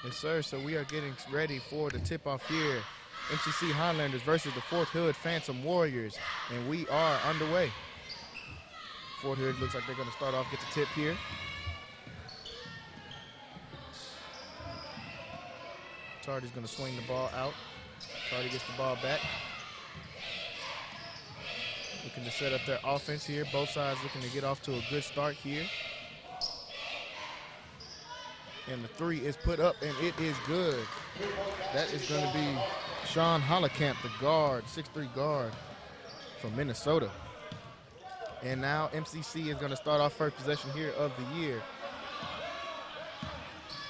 Yes, sir. So we are getting ready for the tip-off here. MCC Highlanders versus the Fort Hood Phantom Warriors. And we are underway. Fort Hood looks like they're going to start off, get the tip here. Tardy's going to swing the ball out. Tardy gets the ball back. Looking to set up their offense here. Both sides looking to get off to a good start here. And the three is put up, and it is good. That is going to be Sean Hollekamp, the guard, 6'3" guard from Minnesota. And now MCC is going to start off first possession here of the year.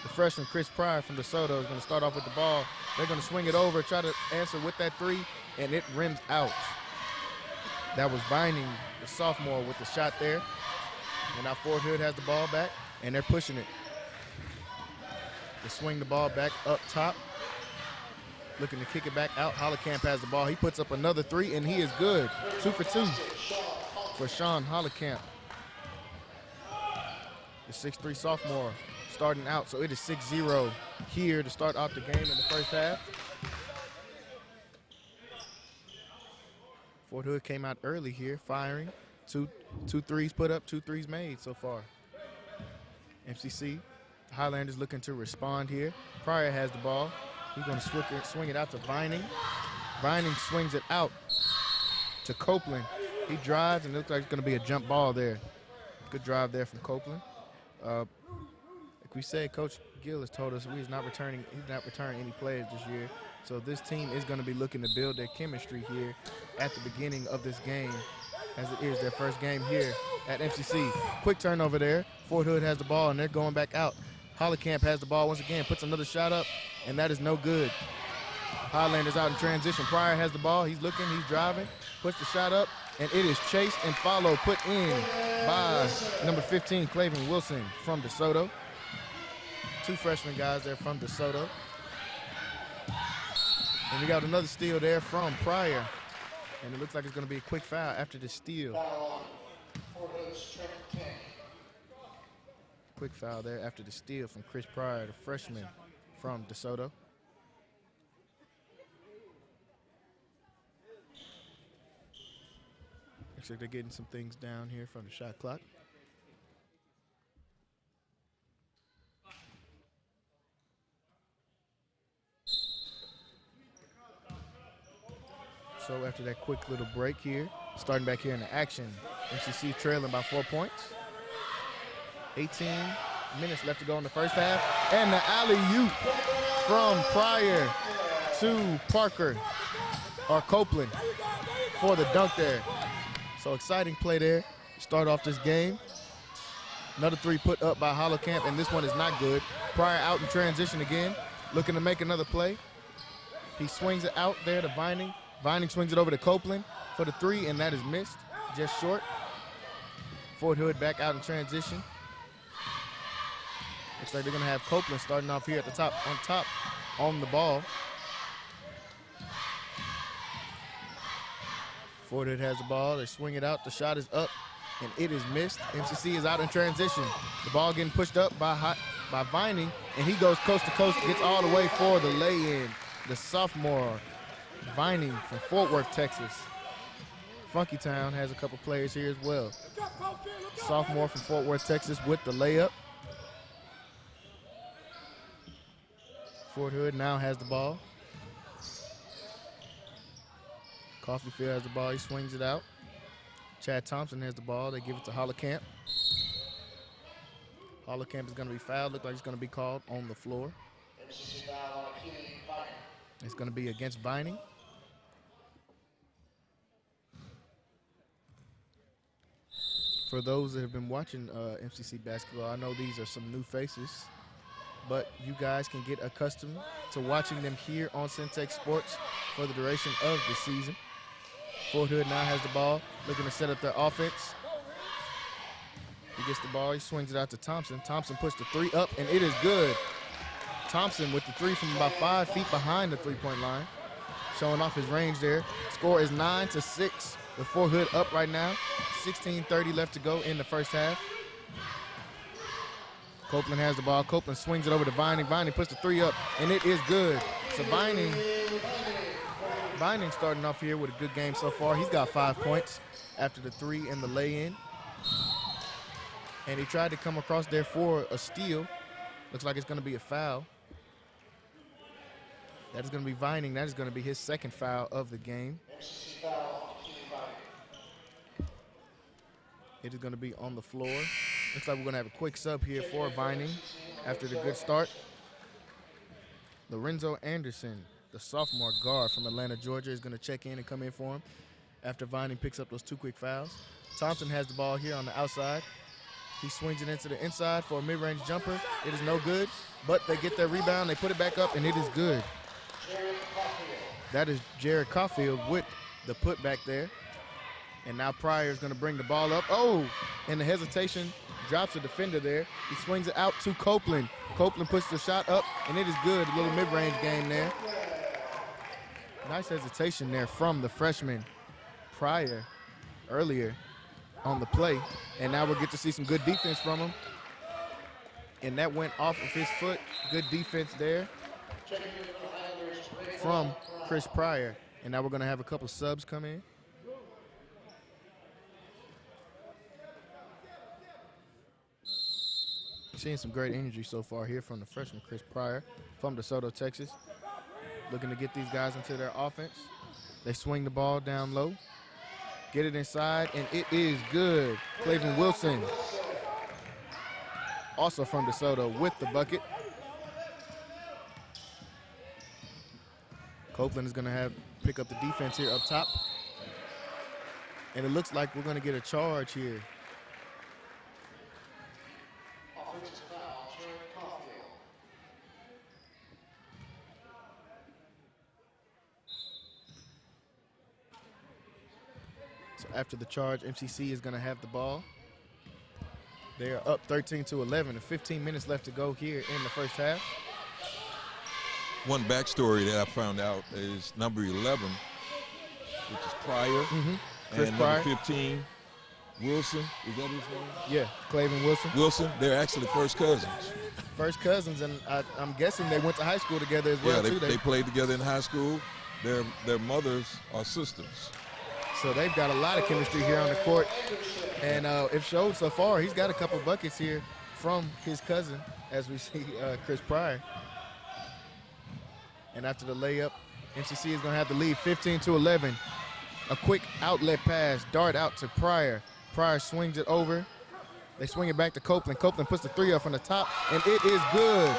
The freshman Chris Pryor from DeSoto is going to start off with the ball. They're going to swing it over, try to answer with that three, and it rims out. That was Vining, the sophomore, with the shot there. And now Fort Hood has the ball back, and they're pushing it. They swing the ball back up top. Looking to kick it back out. Hollekamp has the ball. He puts up another three, and he is good. 2 for 2 for Sean Hollekamp. The 6'3" sophomore starting out. So it is 6-0 here to start out the game in the first half. Fort Hood came out early here, firing. Two threes put up, 2 threes made so far. MCC, the Highlanders looking to respond here. Pryor has the ball. He's going to swing it out to Vining. Vining swings it out to Copeland. He drives, and it looks like it's going to be a jump ball there. Good drive there from Copeland. Like we said, Coach Gill has told us he's not returning any players this year. So this team is going to be looking to build their chemistry here at the beginning of this game, as it is their first game here at MCC. Quick turnover there. Fort Hood has the ball, and they're going back out. Hollekamp has the ball once again, puts another shot up, and that is no good. Highlanders out in transition. Pryor has the ball. He's looking, he's driving, puts the shot up, and it is chased and followed, put in by number 15, Clayton Wilson from DeSoto. 2 freshman guys there from DeSoto. And we got another steal there from Pryor. And it looks like it's going to be a quick foul after the steal. Quick foul there after the steal from Chris Pryor, the freshman from DeSoto. Looks like they're getting some things down here from the shot clock. So after that quick little break here, starting back here in the action, MCC trailing by 4 points. 18 minutes left to go in the first half. And the alley-oop from Pryor to Parker, or Copeland, for the dunk there. So exciting play there. Start off this game. Another three put up by Hollekamp, and this one is not good. Pryor out in transition again, looking to make another play. He swings it out there to Vining. Vining swings it over to Copeland for the three, and that is missed, just short. Fort Hood back out in transition. Looks like they're going to have Copeland starting off here at the top, on the ball. Fort Hood has the ball. They swing it out. The shot is up, and it is missed. MCC is out in transition. The ball getting pushed up by Vining, and he goes coast to coast, gets all the way for the lay-in. The sophomore, Vining from Fort Worth, Texas. Funky Town has a couple players here as well. Sophomore from Fort Worth, Texas with the layup. Fort Hood now has the ball. Coffeyfield has the ball. He swings it out. Chad Thompson has the ball. They give it to Hollecamp. Hollecamp is going to be fouled. Looks like he's going to be called on the floor. It's going to be against Vining. For those that have been watching MCC basketball, I know these are some new faces, but you guys can get accustomed to watching them here on Syntex Sports for the duration of the season. Fort Hood now has the ball, looking to set up their offense. He gets the ball, he swings it out to Thompson. Thompson puts the three up, and it is good. Thompson with the three from about 5 feet behind the three-point line, showing off his range there. Score is 9-6 with Fort Hood up right now. 16:30 left to go in the first half. Copeland has the ball. Copeland swings it over to Vining. Vining puts the three up, and it is good. So Vining starting off here with a good game so far. He's got 5 points after the three and the lay-in. And he tried to come across there for a steal. Looks like it's going to be a foul. That is going to be Vining. That is going to be his second foul of the game. It is going to be on the floor. Looks like we're going to have a quick sub here for Vining after the good start. Lorenzo Anderson, the sophomore guard from Atlanta, Georgia, is going to check in and come in for him after Vining picks up those 2 quick fouls. Thompson has the ball here on the outside. He swings it into the inside for a mid-range jumper. It is no good, but they get their rebound. They put it back up, and it is good. That is Jared Caulfield with the putback there. And now Pryor is going to bring the ball up. Oh, and the hesitation drops a defender there. He swings it out to Copeland. Copeland puts the shot up, and it is good. A little mid-range game there. Nice hesitation there from the freshman Pryor earlier on the play. And now we'll get to see some good defense from him. And that went off of his foot. Good defense there from Chris Pryor. And now we're going to have a couple subs come in. Seeing some great energy so far here from the freshman Chris Pryor from DeSoto, Texas. Looking to get these guys into their offense. They swing the ball down low, get it inside, and it is good. Clayton Wilson, also from DeSoto, with the bucket. Copeland is going to pick up the defense here up top. And it looks like we're going to get a charge here. After the charge, MCC is going to have the ball. They are up 13-11, and 15 minutes left to go here in the first half. One backstory that I found out is number 11, which is Pryor, Chris and Pryor. number 15, Wilson. Is that his name? Yeah, Clayton Wilson. Wilson. They're actually first cousins. First cousins, and I'm guessing they went to high school together as well, Yeah, too. they played together in high school. Their mothers are sisters. So they've got a lot of chemistry here on the court. And it showed so far. He's got a couple buckets here from his cousin, as we see Chris Pryor. And after the layup, MCC is going to have the lead 15-11. A quick outlet pass, dart out to Pryor. Pryor swings it over. They swing it back to Copeland. Copeland puts the three up from the top, and it is good.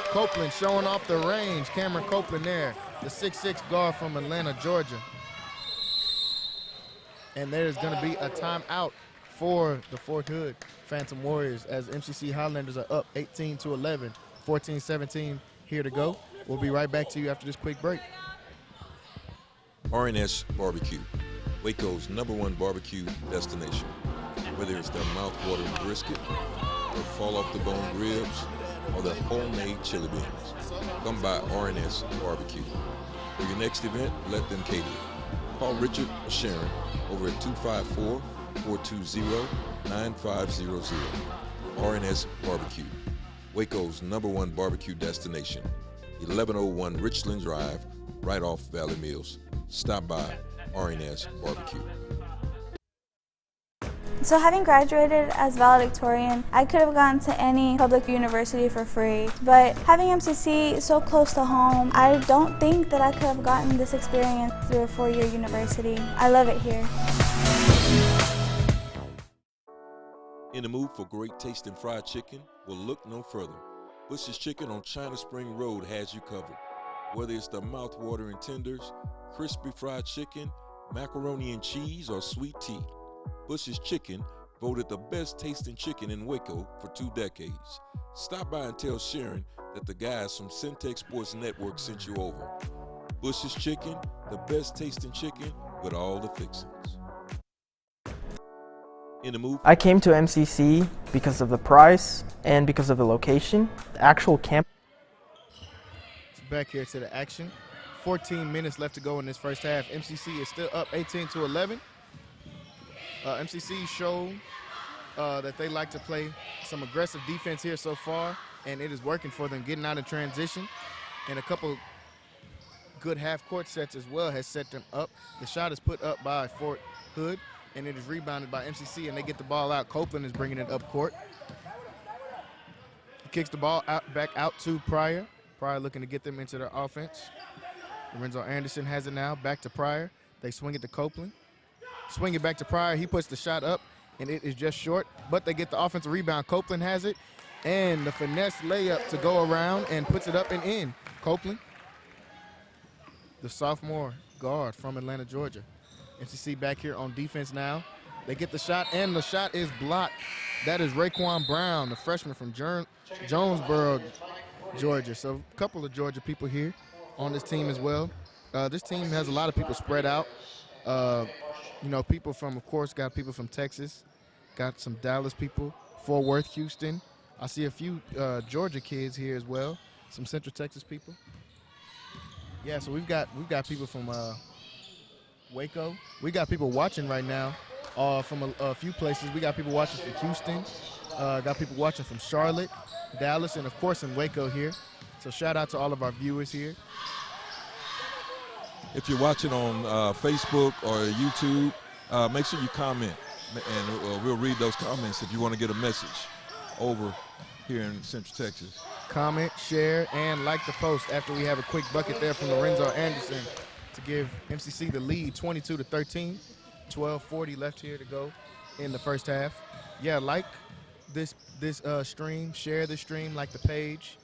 Copeland showing off the range. Cameron Copeland there, the 6'6" guard from Atlanta, Georgia. And there's going to be a timeout for the Fort Hood Phantom Warriors as MCC Highlanders are up 18-11, 14-17 here to go. We'll be right back to you after this quick break. R&S Barbecue, Waco's #1 barbecue destination. Whether it's their mouth-watering brisket or fall-off-the-bone ribs, or their homemade chili beans. Come by RNS Barbecue. For your next event, let them cater. Call Richard or Sharon over at 254-420-9500. RNS Barbecue, Waco's #1 barbecue destination. 1101 Richland Drive, right off Valley Mills. Stop by RNS Barbecue. So having graduated as valedictorian, I could have gone to any public university for free, but having MCC so close to home, I don't think that I could have gotten this experience through a 4-year university. I love it here. In the mood for great tasting fried chicken? Well, look no further. Bush's Chicken on China Spring Road has you covered. Whether it's the mouth-watering tenders, crispy fried chicken, macaroni and cheese, or sweet tea, Bush's Chicken, voted the best tasting chicken in Waco for 2 decades. Stop by and tell Sharon that the guys from Centex Sports Network sent you over. Bush's Chicken, the best tasting chicken with all the fixings. In the mood? I came to MCC because of the price and because of the location. The actual camp. Back here to the action. 14 minutes left to go in this first half. MCC is still up 18-11. MCC showed that they like to play some aggressive defense here so far, and it is working for them, getting out of transition. And a couple good half-court sets as well has set them up. The shot is put up by Fort Hood, and it is rebounded by MCC, and they get the ball out. Copeland is bringing it up court. He kicks the ball back out to Pryor. Pryor looking to get them into their offense. Lorenzo Anderson has it now, back to Pryor. They swing it to Copeland. Swing it back to Pryor. He puts the shot up, and it is just short, but they get the offensive rebound. Copeland has it, and the finesse layup to go around and puts it up and in. Copeland, the sophomore guard from Atlanta, Georgia. MCC back here on defense now. They get the shot, and the shot is blocked. That is Raekwon Brown, the freshman from Jonesboro, Georgia. So a couple of Georgia people here on this team as well. This team has a lot of people spread out. You know, people from, of course, got people from Texas, got some Dallas people, Fort Worth, Houston. I see a few Georgia kids here as well, some Central Texas people. Yeah, so we've got people from Waco. We got people watching right now from a few places. We got people watching from Houston, got people watching from Charlotte, Dallas, and of course in Waco here. So shout out to all of our viewers here. If you're watching on Facebook or YouTube, make sure you comment, and we'll read those comments if you want to get a message over here in Central Texas. Comment, share, and like the post after we have a quick bucket there from Lorenzo Anderson to give MCC the lead, 22-13. 12:40 left here to go in the first half. Yeah, like this stream, share this stream, like the page,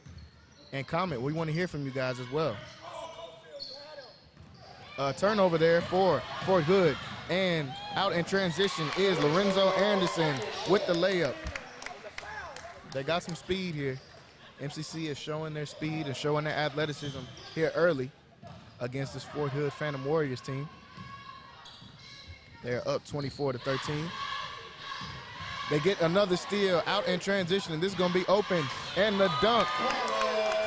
and comment. We want to hear from you guys as well. Turnover there for Fort Hood, and out in transition is Lorenzo Anderson with the layup. They got some speed here. MCC is showing their speed and showing their athleticism here early against this Fort Hood Phantom Warriors team. They're up 24-13. They get another steal out in transition, and this is going to be open. And the dunk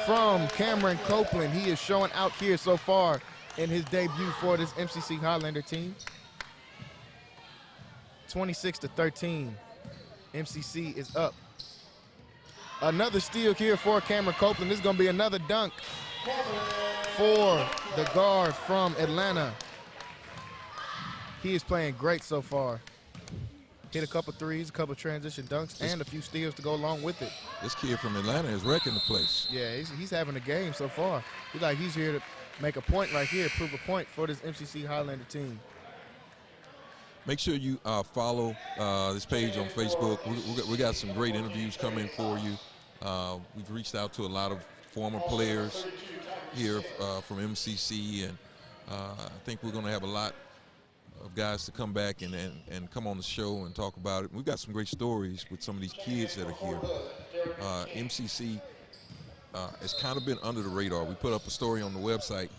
from Cameron Copeland. He is showing out here so far in his debut for this MCC Highlander team. 26-13. MCC is up. Another steal here for Cameron Copeland. This is going to be another dunk for the guard from Atlanta. He is playing great so far. Hit a couple threes, a couple transition dunks, and a few steals to go along with it. This kid from Atlanta is wrecking the place. Yeah, he's having a game so far. He's here to make a point right here, prove a point for this MCC Highlander team. Make sure you follow this page on Facebook. We got some great interviews coming for you. We've reached out to a lot of former players here from MCC, and I think we're going to have a lot of guys to come back and come on the show and talk about it. We've got some great stories with some of these kids that are here. MCC has kind of been under the radar. We put up a story on the website,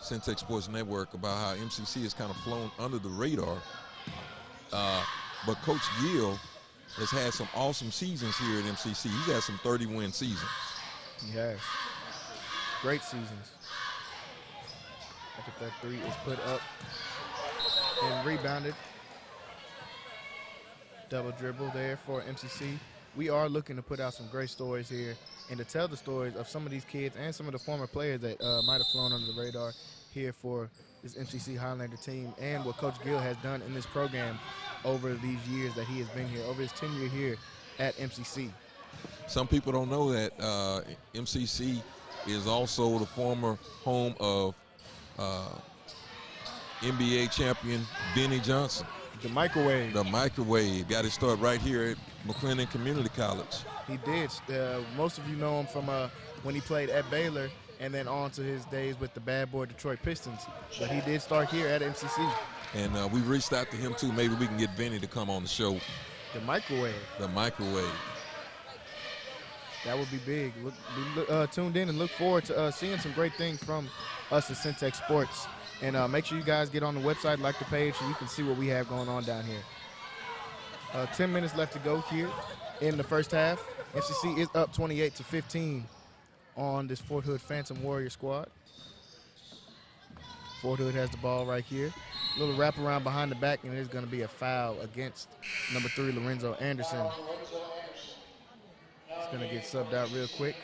Centex Sports Network, about how MCC has kind of flown under the radar. But Coach Gill has had some awesome seasons here at MCC. He's had some 30-win seasons. He has. Great seasons. After that three is put up and rebounded. Double dribble there for MCC. We are looking to put out some great stories here and to tell the stories of some of these kids and some of the former players that might have flown under the radar here for this MCC Highlander team and what Coach Gill has done in this program over these years that he has been here, over his tenure here at MCC. Some people don't know that MCC is also the former home of NBA champion Benny Johnson. The microwave. The microwave. Got his start right here at McLennan Community College. He did. Most of you know him from when he played at Baylor and then on to his days with the bad boy Detroit Pistons. But he did start here at MCC. And we reached out to him too. Maybe we can get Benny to come on the show. The microwave. The microwave. That would be big. Be tuned in and look forward to seeing some great things from us at Syntex Sports. And make sure you guys get on the website, like the page, so you can see what we have going on down here. 10 minutes left to go here in the first half. MCC is up 28-15 on this Fort Hood Phantom Warrior squad. Fort Hood has the ball right here. A little wraparound behind the back, and it is going to be a foul against number 3, Lorenzo Anderson. It's going to get subbed out real quick.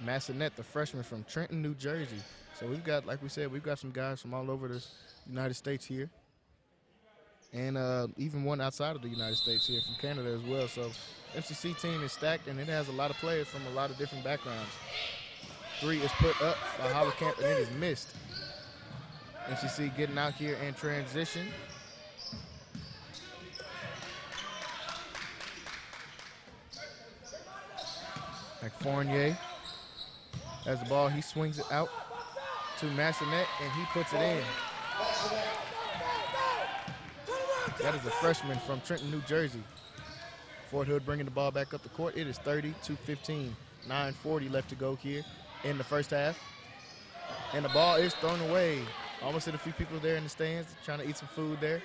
Massanet, the freshman from Trenton, New Jersey. So we've got, like we said, we've got some guys from all over the United States here. And even one outside of the United States here from Canada as well. So MCC team is stacked, and it has a lot of players from a lot of different backgrounds. Three is put up by Hollerkamp, and it is missed. MCC getting out here in transition. Fournier has the ball. He swings it out to Massanet, and he puts it in. That is a freshman from Trenton, New Jersey. Fort Hood bringing the ball back up the court. It is 30-15. 9:40 left to go here in the first half. And the ball is thrown away. Almost hit a few people there in the stands trying to eat some food there.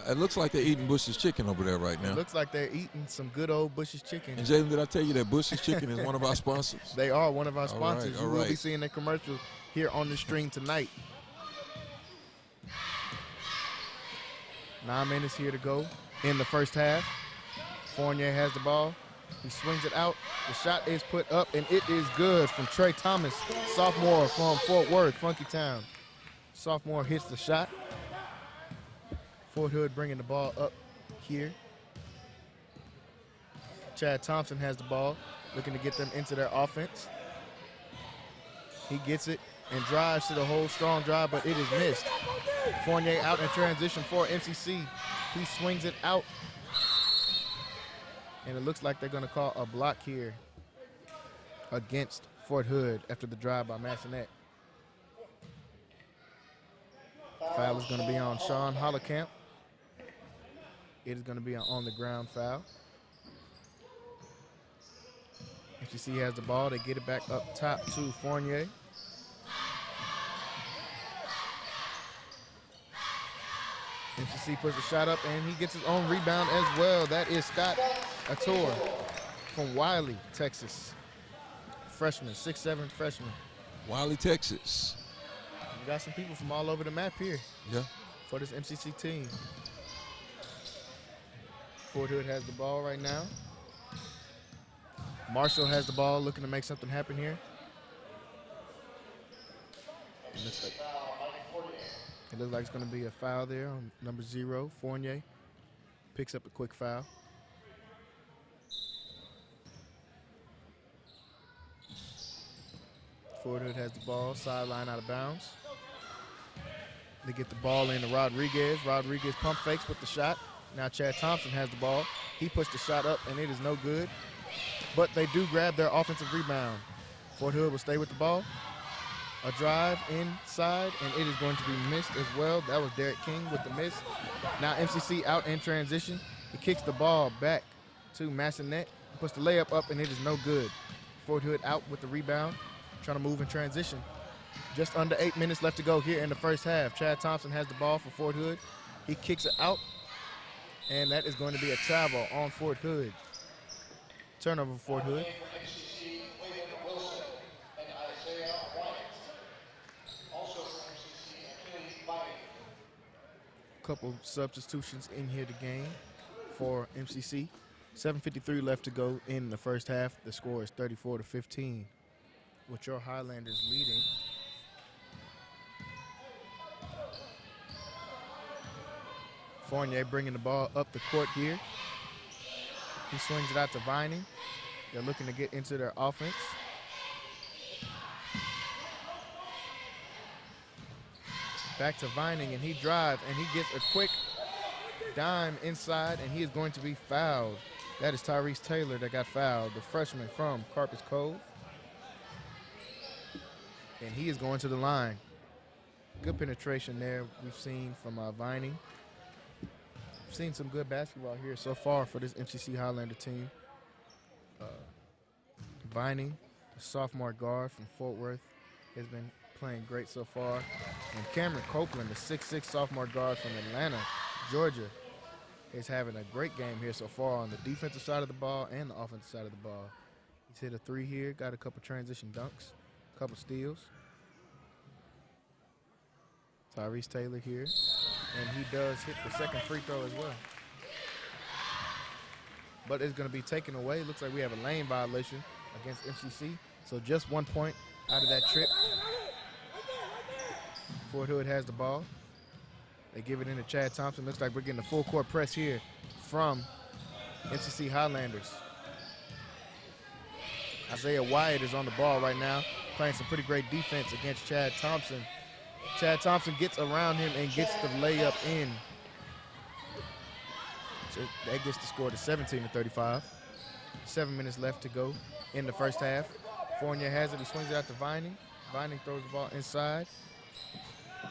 It looks like they're eating Bush's Chicken over there right now. It looks like they're eating some good old Bush's Chicken. And Jalen, did I tell you that Bush's Chicken is one of our sponsors? They are one of our sponsors. All You will right. be seeing their commercial here on the stream tonight. 9 minutes here to go in the first half. Fournier has the ball. He swings it out. The shot is put up, and it is good from Trey Thomas, sophomore from Fort Worth, Funky Town. Sophomore hits the shot. Fort Hood bringing the ball up here. Chad Thompson has the ball, looking to get them into their offense. He gets it and drives to the hole, strong drive, but it is missed. Fournier out in transition for MCC. He swings it out. And it looks like they're going to call a block here against Fort Hood after the drive by Massanet. Foul is going to be on Sean Hollerkamp. It is going to be an on-the-ground foul. MCC has the ball. They get it back up top to Fournier. MCC puts the shot up, and he gets his own rebound as well. That is Scott Ator from Wiley, Texas. Freshman, 6'7" freshman. Wiley, Texas. We got some people from all over the map here. Yeah. For this MCC team. Fort Hood has the ball right now. Marshall has the ball, looking to make something happen here. It looks like it's going to be a foul there on number 0, Fournier. Picks up a quick foul. Fort Hood has the ball, sideline out of bounds. They get the ball in to Rodriguez. Rodriguez pump fakes with the shot. Now Chad Thompson has the ball. He pushed the shot up, and it is no good. But they do grab their offensive rebound. Fort Hood will stay with the ball. A drive inside, and it is going to be missed as well. That was Derek King with the miss. Now MCC out in transition. He kicks the ball back to Massanet. Puts the layup up, and it is no good. Fort Hood out with the rebound, trying to move in transition. Just under 8 minutes left to go here in the first half. Chad Thompson has the ball for Fort Hood. He kicks it out, and that is going to be a travel on Fort Hood. Turnover for Fort Hood. couple substitutions in here to game for MCC. 7:53 left to go in the first half. The score is 34-15, with your Highlanders leading. Fournier bringing the ball up the court here. He swings it out to Vining. They're looking to get into their offense. Back to Vining, and he drives, and he gets a quick dime inside, and he is going to be fouled. That is Tyrese Taylor that got fouled, the freshman from Carpus Cove. And he is going to the line. Good penetration there we've seen from Vining. We've seen some good basketball here so far for this MCC Highlander team. Vining, the sophomore guard from Fort Worth, has been playing great so far. And Cameron Copeland, the 6'6" sophomore guard from Atlanta, Georgia, is having a great game here so far on the defensive side of the ball and the offensive side of the ball. He's hit a 3 here, got a couple transition dunks, a couple steals. Tyrese Taylor here, and he does hit the second free throw as well. But it's going to be taken away. Looks like we have a lane violation against MCC. So just 1 point out of that trip. Fort Hood has the ball. They give it in to Chad Thompson. Looks like we're getting a full court press here from MCC Highlanders. Isaiah Wyatt is on the ball right now, playing some pretty great defense against Chad Thompson. Chad Thompson gets around him and gets the layup in. So that gets the score to 17-35. 7 minutes left to go in the first half. Fournier has it. He swings it out to Vining. Vining throws the ball inside.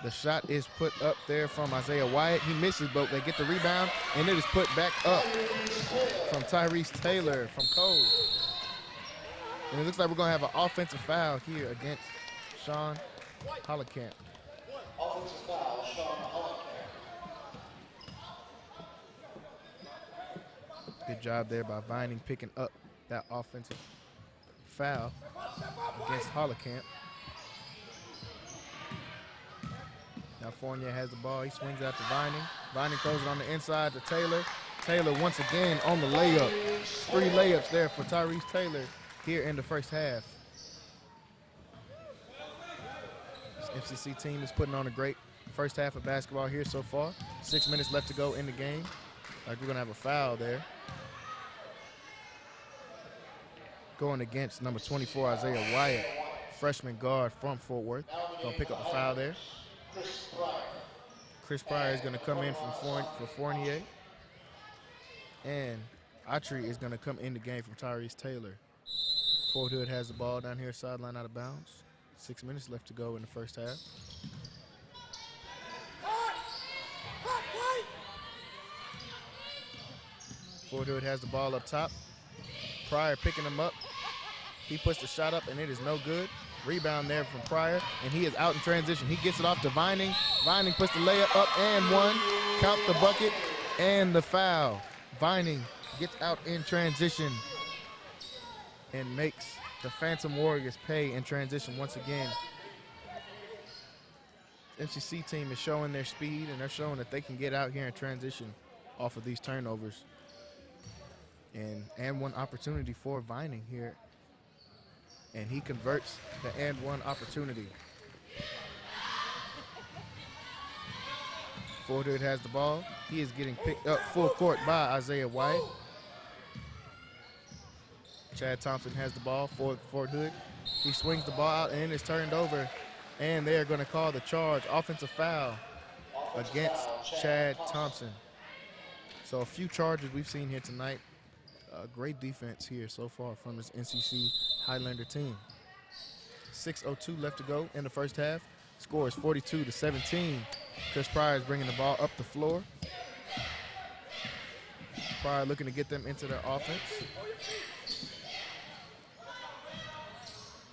The shot is put up there from Isaiah Wyatt. He misses, but they get the rebound, and it is put back up from Tyrese Taylor from Cove. And it looks like we're going to have an offensive foul here against Sean Hollenkamp. Offensive foul, Sean Hollenkamp. Good job there by Vining picking up that offensive foul against Hollenkamp. Now Fournier has the ball. He swings out to Vining. Vining throws it on the inside to Taylor. Taylor once again on the layup. 3 layups there for Tyrese Taylor here in the first half. This MCC team is putting on a great first half of basketball here so far. 6 minutes left to go in the game. Like we're going to have a foul there. Going against number 24, Isaiah Wyatt, freshman guard from Fort Worth. Going to pick up a foul there. Chris Pryor is going to come in for Fournier. And Autry is going to come in the game from Tyrese Taylor. Fort Hood has the ball down here, sideline out of bounds. 6 minutes left to go in the first half. Fort Hood has the ball up top. Pryor picking him up. He puts the shot up, and it is no good. Rebound there from Pryor, and he is out in transition. He gets it off to Vining. Vining puts the layup up and one. Count the bucket and the foul. Vining gets out in transition and makes the Phantom Warriors pay in transition once again. The MCC team is showing their speed, and they're showing that they can get out here in transition off of these turnovers. And one opportunity for Vining here. And he converts the and one opportunity. Fort Hood has the ball. He is getting picked up full court by Isaiah Wyatt. Chad Thompson has the ball for Fort Hood. He swings the ball out and it's turned over. And they are going to call the charge, offensive foul against Chad Thompson. So a few charges we've seen here tonight. Great defense here so far from this NCC Highlander team. 6:02 left to go in the first half. Score is 42-17. Chris Pryor is bringing the ball up the floor. Pryor looking to get them into their offense.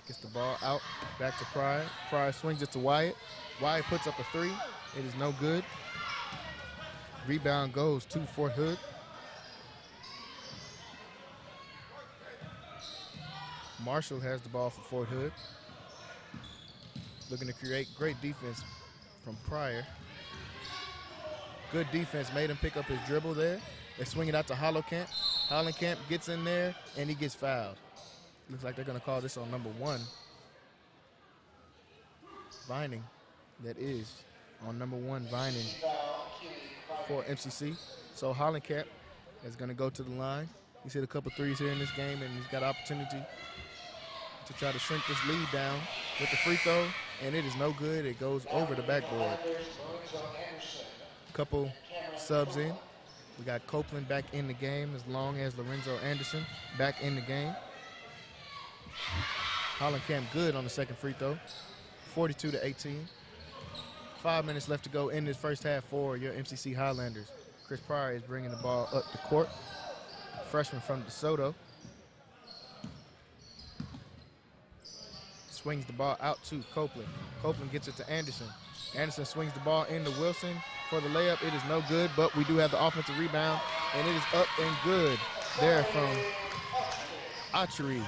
Gets the ball out, back to Pryor. Pryor swings it to Wyatt. Wyatt puts up a 3. It is no good. Rebound goes to Fort Hood. Marshall has the ball for Fort Hood. Looking to create great defense from Pryor. Good defense made him pick up his dribble there. They swing it out to Hollenkamp. Hollenkamp gets in there, and he gets fouled. Looks like they're going to call this on number 1. Vining, that is on number 1, Vining for MCC. So Hollenkamp is going to go to the line. He's hit a couple threes here in this game, and he's got opportunity to try to shrink this lead down with the free throw, and it is no good. It goes over the backboard. Couple subs in. We got Copeland back in the game, as long as Lorenzo Anderson back in the game. Hollenkamp good on the second free throw, 42-18. 5 minutes left to go in this first half for your MCC Highlanders. Chris Pryor is bringing the ball up the court. Freshman from DeSoto. Swings the ball out to Copeland. Copeland gets it to Anderson. Anderson swings the ball into Wilson for the layup. It is no good, but we do have the offensive rebound, and it is up and good there from Achery,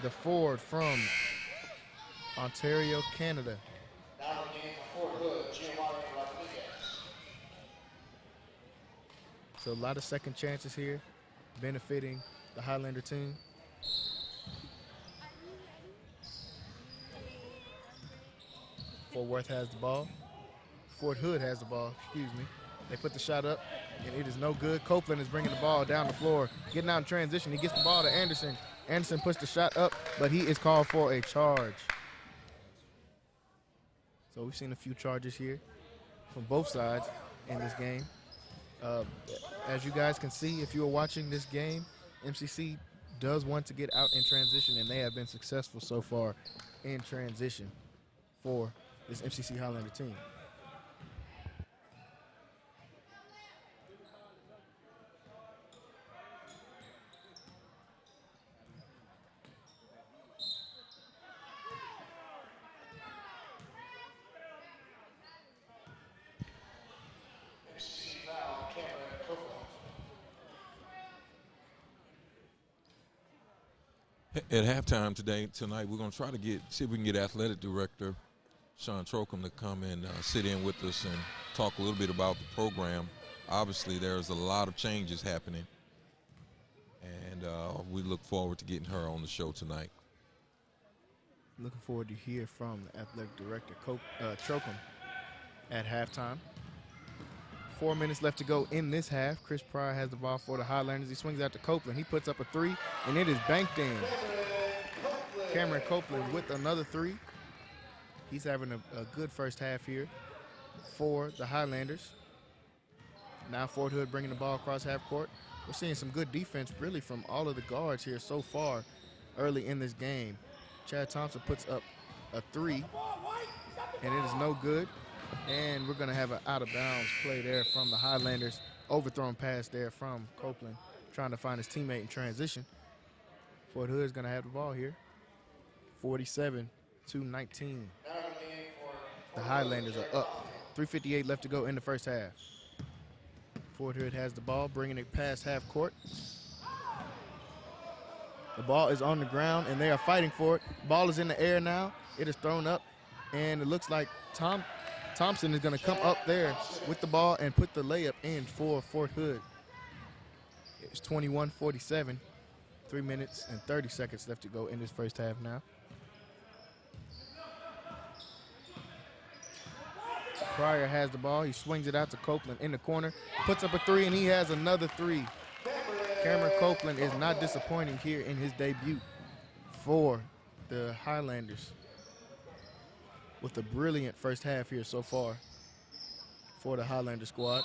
the forward from Ontario, Canada. Now the game for Fort Hood, Giovanni Rodriguez. So a lot of second chances here, benefiting the Highlander team. Fort Worth has the ball. Fort Hood has the ball, excuse me. They put the shot up, and it is no good. Copeland is bringing the ball down the floor, getting out in transition. He gets the ball to Anderson. Anderson puts the shot up, but he is called for a charge. So we've seen a few charges here from both sides in this game. As you guys can see, if you are watching this game, MCC does want to get out in transition, and they have been successful so far in transition for this MCC Highlander team. At halftime tonight, we're going to try to see if we can get athletic director Sean Trocum to come and sit in with us and talk a little bit about the program. Obviously, there's a lot of changes happening, and we look forward to getting her on the show tonight. Looking forward to hear from the athletic director, Trocum, at halftime. 4 minutes left to go in this half. Chris Pryor has the ball for the Highlanders. He swings out to Copeland. He puts up a three, and it is banked in. Cameron Copeland with another three. He's having a good first half here for the Highlanders. Now Fort Hood bringing the ball across half court. We're seeing some good defense really from all of the guards here so far early in this game. Chad Thompson puts up a three, and it is no good. And we're going to have an out-of-bounds play there from the Highlanders. Overthrown pass there from Copeland, trying to find his teammate in transition. Fort Hood is going to have the ball here. 47-19. The Highlanders are up. 3:58 left to go in the first half. Fort Hood has the ball, bringing it past half court. The ball is on the ground, and they are fighting for it. Ball is in the air now. It is thrown up, and it looks like Thompson is going to come up there with the ball and put the layup in for Fort Hood. It's 21-47. 3 minutes and 30 seconds left to go in this first half now. Pryor has the ball. He swings it out to Copeland in the corner, puts up a three, and he has another three. Cameron Copeland is not disappointing here in his debut for the Highlanders, with a brilliant first half here so far for the Highlander squad.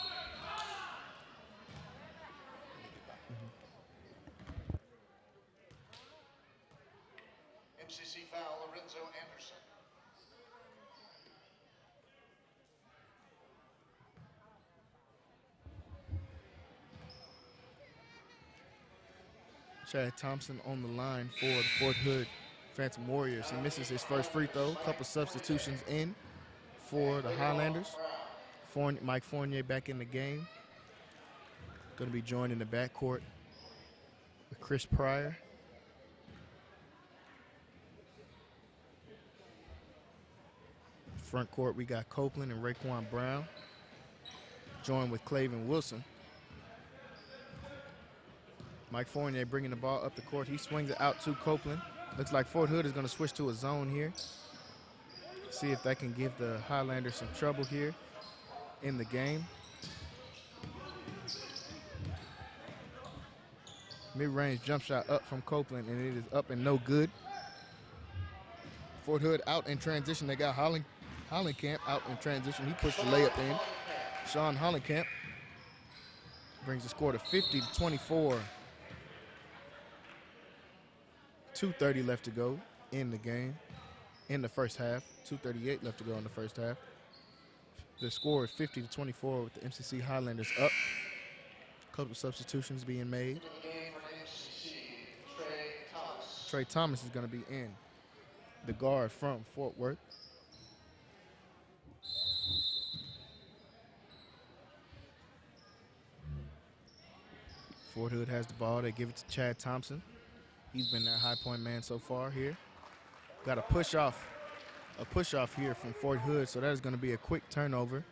MCC foul, Lorenzo Anderson. Chad Thompson on the line for the Fort Hood Phantom Warriors. He misses his first free throw. Couple substitutions in for the Highlanders. Mike Fournier back in the game. Going to be joined in the backcourt with Chris Pryor. Front court, we got Copeland and Raekwon Brown, joined with Clavin Wilson. Mike Fournier bringing the ball up the court. He swings it out to Copeland. Looks like Fort Hood is going to switch to a zone here. See if that can give the Highlanders some trouble here in the game. Mid-range jump shot up from Copeland, and it is up and no good. Fort Hood out in transition. They got Hollenkamp out in transition. He pushed the layup in. Sean Hollenkamp brings the score to 50-24. 2:30 left to go in the game, in the first half. 2:38 left to go in the first half. The score is 50-24 with the MCC Highlanders up. A couple substitutions being made. Trey Thomas is going to be in, the guard from Fort Worth. Fort Hood has the ball. They give it to Chad Thompson. He's been their high point man so far here. Got a push off here from Fort Hood, so that is going to be a quick turnover.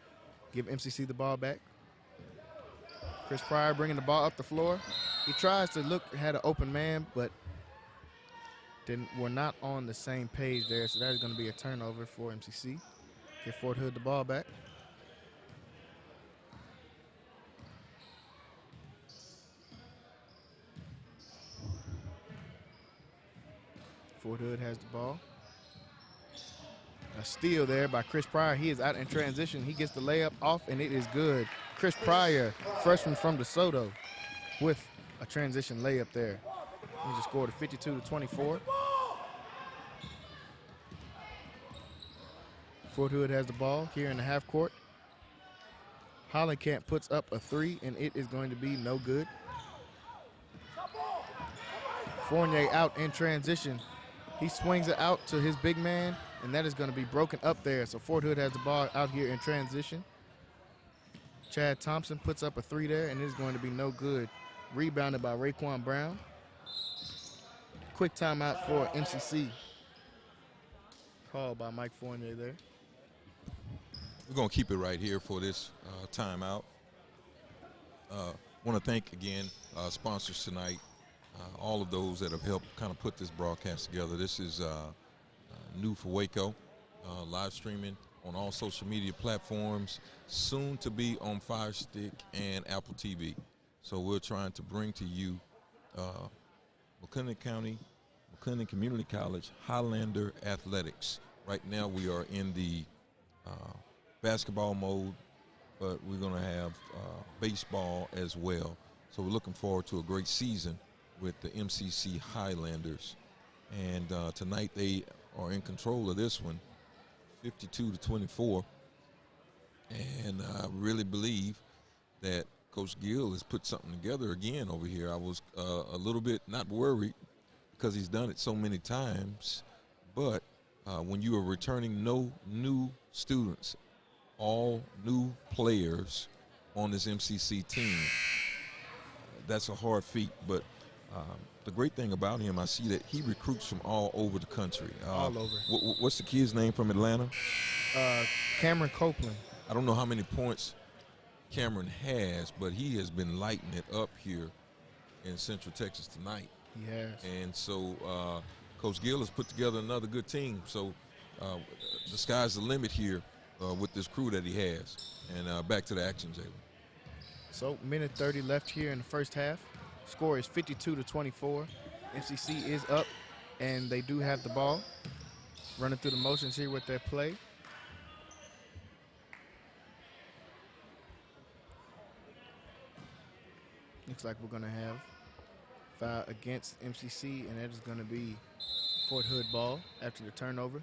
Give MCC the ball back. Chris Pryor bringing the ball up the floor. He tries to look, had an open man, but we're not on the same page there, so that is going to be a turnover for MCC. Give Fort Hood the ball back. Fort Hood has the ball. A steal there by Chris Pryor. He is out in transition. He gets the layup off, and it is good. Chris Pryor, freshman from DeSoto, with a transition layup there. He just scored a 52-24. Fort Hood has the ball here in the half court. Hollenkamp puts up a three, and it is going to be no good. Fournier out in transition. He swings it out to his big man, and that is going to be broken up there. So Fort Hood has the ball out here in transition. Chad Thompson puts up a three there, and it is going to be no good. Rebounded by Raekwon Brown. Quick timeout for MCC. Called by Mike Fournier there. We're going to keep it right here for this timeout. Want to thank again sponsors tonight, all of those that have helped kind of put this broadcast together. This is new for Waco, live streaming on all social media platforms, soon to be on Fire Stick and Apple TV. So we're trying to bring to you McLennan Community College Highlander Athletics. Right now we are in the basketball mode, but we're going to have baseball as well. So we're looking forward to a great season with the MCC Highlanders. And tonight they are in control of this one, 52-24. And I really believe that Coach Gill has put something together again over here. I was a little bit not worried because he's done it so many times, but when you are returning no new students, all new players on this MCC team, that's a hard feat. But the great thing about him, I see that he recruits from all over the country. All over. What's the kid's name from Atlanta? Cameron Copeland. I don't know how many points Cameron has, but he has been lighting it up here in Central Texas tonight. He has. And so Coach Gill has put together another good team. So the sky's the limit here with this crew that he has. And back to the action, Jalen. So minute 30 left here in the first half. Score is 52-24. MCC is up, and they do have the ball. Running through the motions here with their play. Looks like we're going to have foul against MCC, and that is going to be Fort Hood ball after the turnover.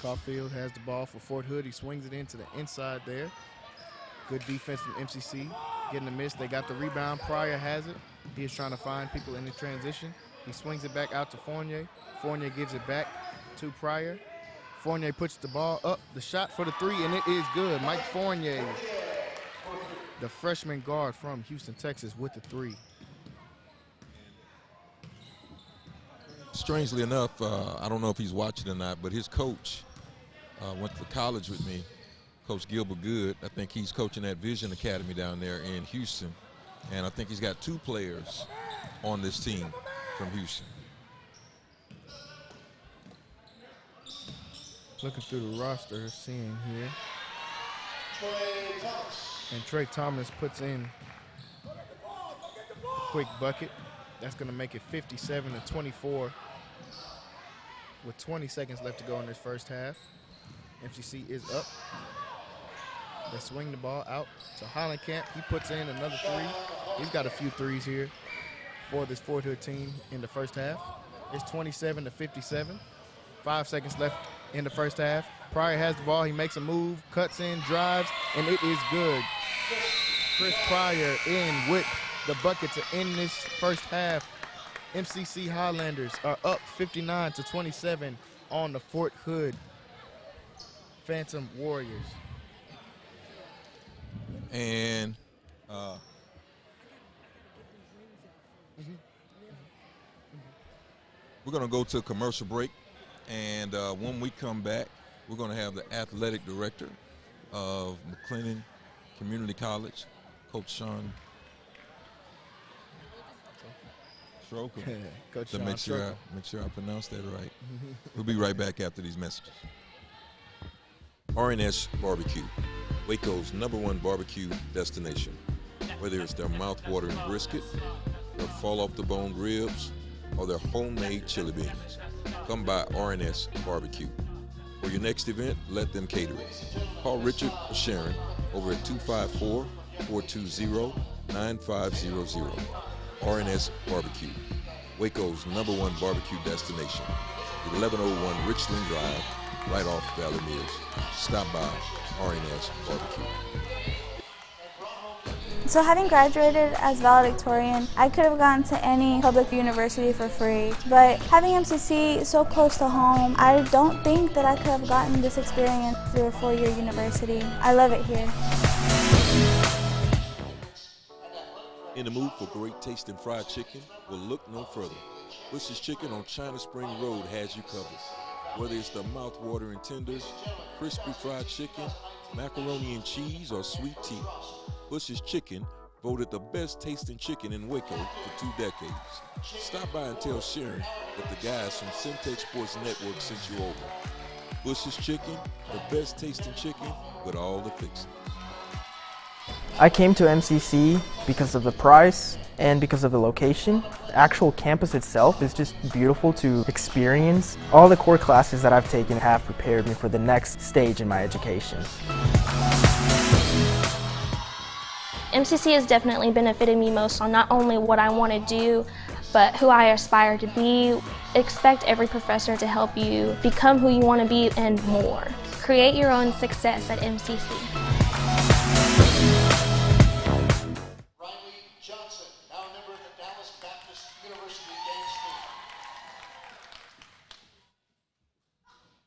Caulfield has the ball for Fort Hood. He swings it into the inside there. Good defense from MCC. Getting a miss. They got the rebound. Pryor has it. He is trying to find people in the transition. He swings it back out to Fournier. Fournier gives it back to Pryor. Fournier puts the ball up. The shot for the three, and it is good. Mike Fournier, the freshman guard from Houston, Texas, with the three. strangely enough, I don't know if he's watching or not, but his coach went to college with me, Coach Gilbert Good. I think he's coaching at Vision Academy down there in Houston. And I think he's got 2 players on this team from Houston. Looking through the roster, seeing here. Trey Thomas. And Trey Thomas puts in a quick bucket. That's going to make it 57-24 with 20 seconds left to go in this first half. MCC is up. They swing the ball out to Hollenkamp. He puts in another 3. He's got a few threes here for this Fort Hood team in the first half. It's 27-57. 5 seconds left in the first half. Pryor has the ball. He makes a move, cuts in, drives, and it is good. Chris Pryor in with the bucket to end this first half. MCC Highlanders are up 59-27 on the Fort Hood Phantom Warriors. And we're going to go to a commercial break. And when we come back, we're going to have the athletic director of McLennan Community College, Coach Sean Stroker. Coach To Sean make sure I pronounce that right. We'll be right back after these messages. RNS Barbecue, Waco's #1 barbecue destination. Whether it's their mouth-watering brisket, their fall-off-the-bone ribs, or their homemade chili beans, come by RNS Barbecue. For your next event, let them cater it. Call Richard or Sharon over at 254-420-9500. RNS Barbecue, Waco's #1 barbecue destination. 1101 Richland Drive, right off Valley Mills. Stop by RNS Barbecue. So having graduated as valedictorian, I could have gone to any public university for free, but having MCC so close to home, I don't think that I could have gotten this experience through a 4-year university. I love it here. In the mood for great tasting fried chicken? Well, look no further. Bush's Chicken on China Spring Road has you covered. Whether it's the mouth-watering tenders, crispy fried chicken, macaroni and cheese, or sweet tea, Bush's Chicken, voted the best tasting chicken in Waco for 2 decades. Stop by and tell Sharon that the guys from Centex Sports Network sent you over. Bush's Chicken, the best tasting chicken with all the fixings. I came to MCC because of the price and because of the location. The actual campus itself is just beautiful to experience. All the core classes that I've taken have prepared me for the next stage in my education. MCC has definitely benefited me most on not only what I want to do, but who I aspire to be. Expect every professor to help you become who you want to be and more. Create your own success at MCC.